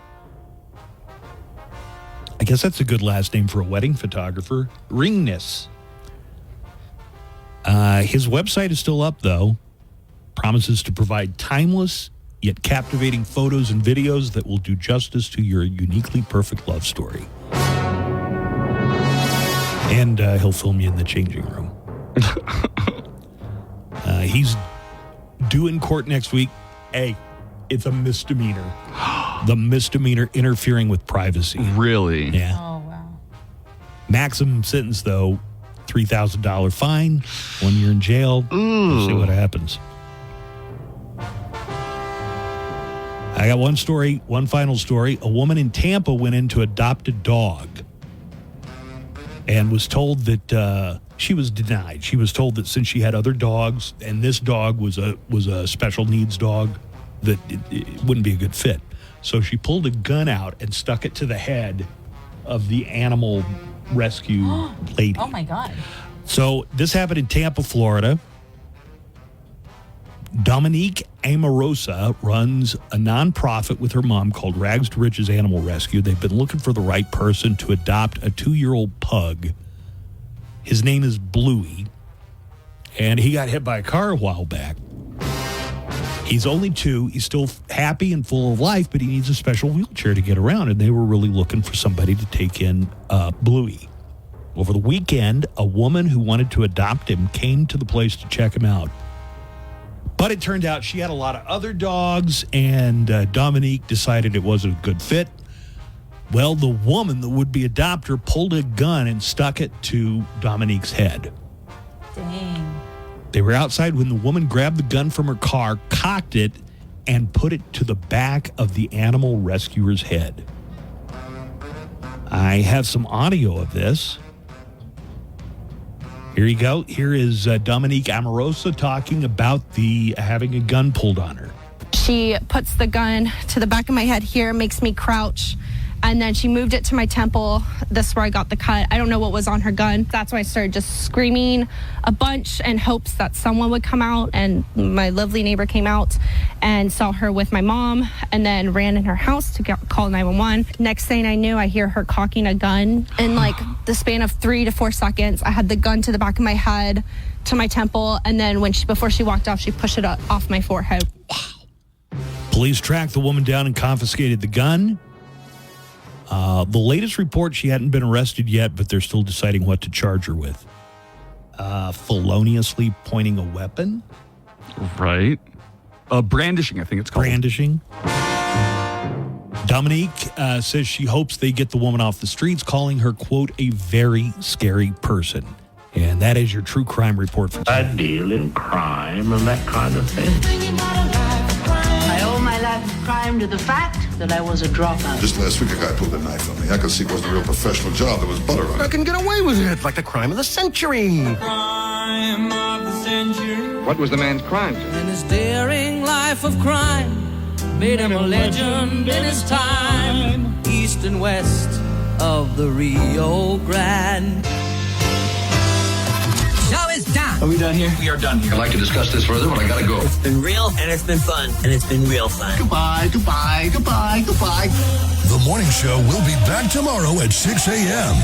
I guess that's a good last name for a wedding photographer. Ringness. His website is still up, though. Promises to provide timeless yet captivating photos and videos that will do justice to your uniquely perfect love story. And he'll film you in the changing room. He's due in court next week. Hey, it's a misdemeanor. The misdemeanor interfering with privacy. Really? Yeah. Oh, wow. Maximum sentence, though, $3,000 fine, 1 year in jail. We'll see what happens. I got one final story. A woman in Tampa went in to adopt a dog and was told that she was denied. She was told that since she had other dogs, and this dog was a special needs dog, that it wouldn't be a good fit. So she pulled a gun out and stuck it to the head of the animal rescue lady. Oh, my God. So this happened in Tampa, Florida. Dominique Amorosa runs a nonprofit with her mom called Rags to Riches Animal Rescue. They've been looking for the right person to adopt a 2-year-old pug. His name is Bluey, and he got hit by a car a while back. He's only 2. He's still happy and full of life, but he needs a special wheelchair to get around, and they were really looking for somebody to take in Bluey. Over the weekend, a woman who wanted to adopt him came to the place to check him out. But it turned out she had a lot of other dogs, and Dominique decided it wasn't a good fit. Well, the woman, the would-be adopter, pulled a gun and stuck it to Dominique's head. Dang. They were outside when the woman grabbed the gun from her car, cocked it, and put it to the back of the animal rescuer's head. I have some audio of this. Here you go. Here is Dominique Amorosa talking about having a gun pulled on her. She puts the gun to the back of my head here, makes me crouch, and then she moved it to my temple. This is where I got the cut. I don't know what was on her gun. That's why I started just screaming a bunch in hopes that someone would come out, and my lovely neighbor came out and saw her with my mom and then ran in her house to call 911. Next thing I knew, I hear her cocking a gun. In like the span of 3 to 4 seconds, I had the gun to the back of my head, to my temple, and then before she walked off, she pushed it off my forehead. Wow. Police tracked the woman down and confiscated the gun. The latest report, she hadn't been arrested yet, but they're still deciding what to charge her with. Feloniously pointing a weapon? Right. Brandishing, I think it's called. Brandishing. Dominique says she hopes they get the woman off the streets, calling her, quote, a very scary person. And that is your true crime report for today. I deal in crime and that kind of thing. I owe my life of crime to the fact that I was a dropout. Just last week, a guy pulled a knife on me. I could see it wasn't a real professional job. There was butter on it. I can get away with it, like the crime of the century. Crime of the century. What was the man's crime? And his daring life of crime made him a legend in his time. East and west of the Rio Grande. Show is done. Are we done here? We are done here. I'd like to discuss this further, but I gotta go. It's been real, and it's been fun, and it's been real fun. Goodbye, goodbye, goodbye, goodbye. The morning show will be back tomorrow at 6 a.m.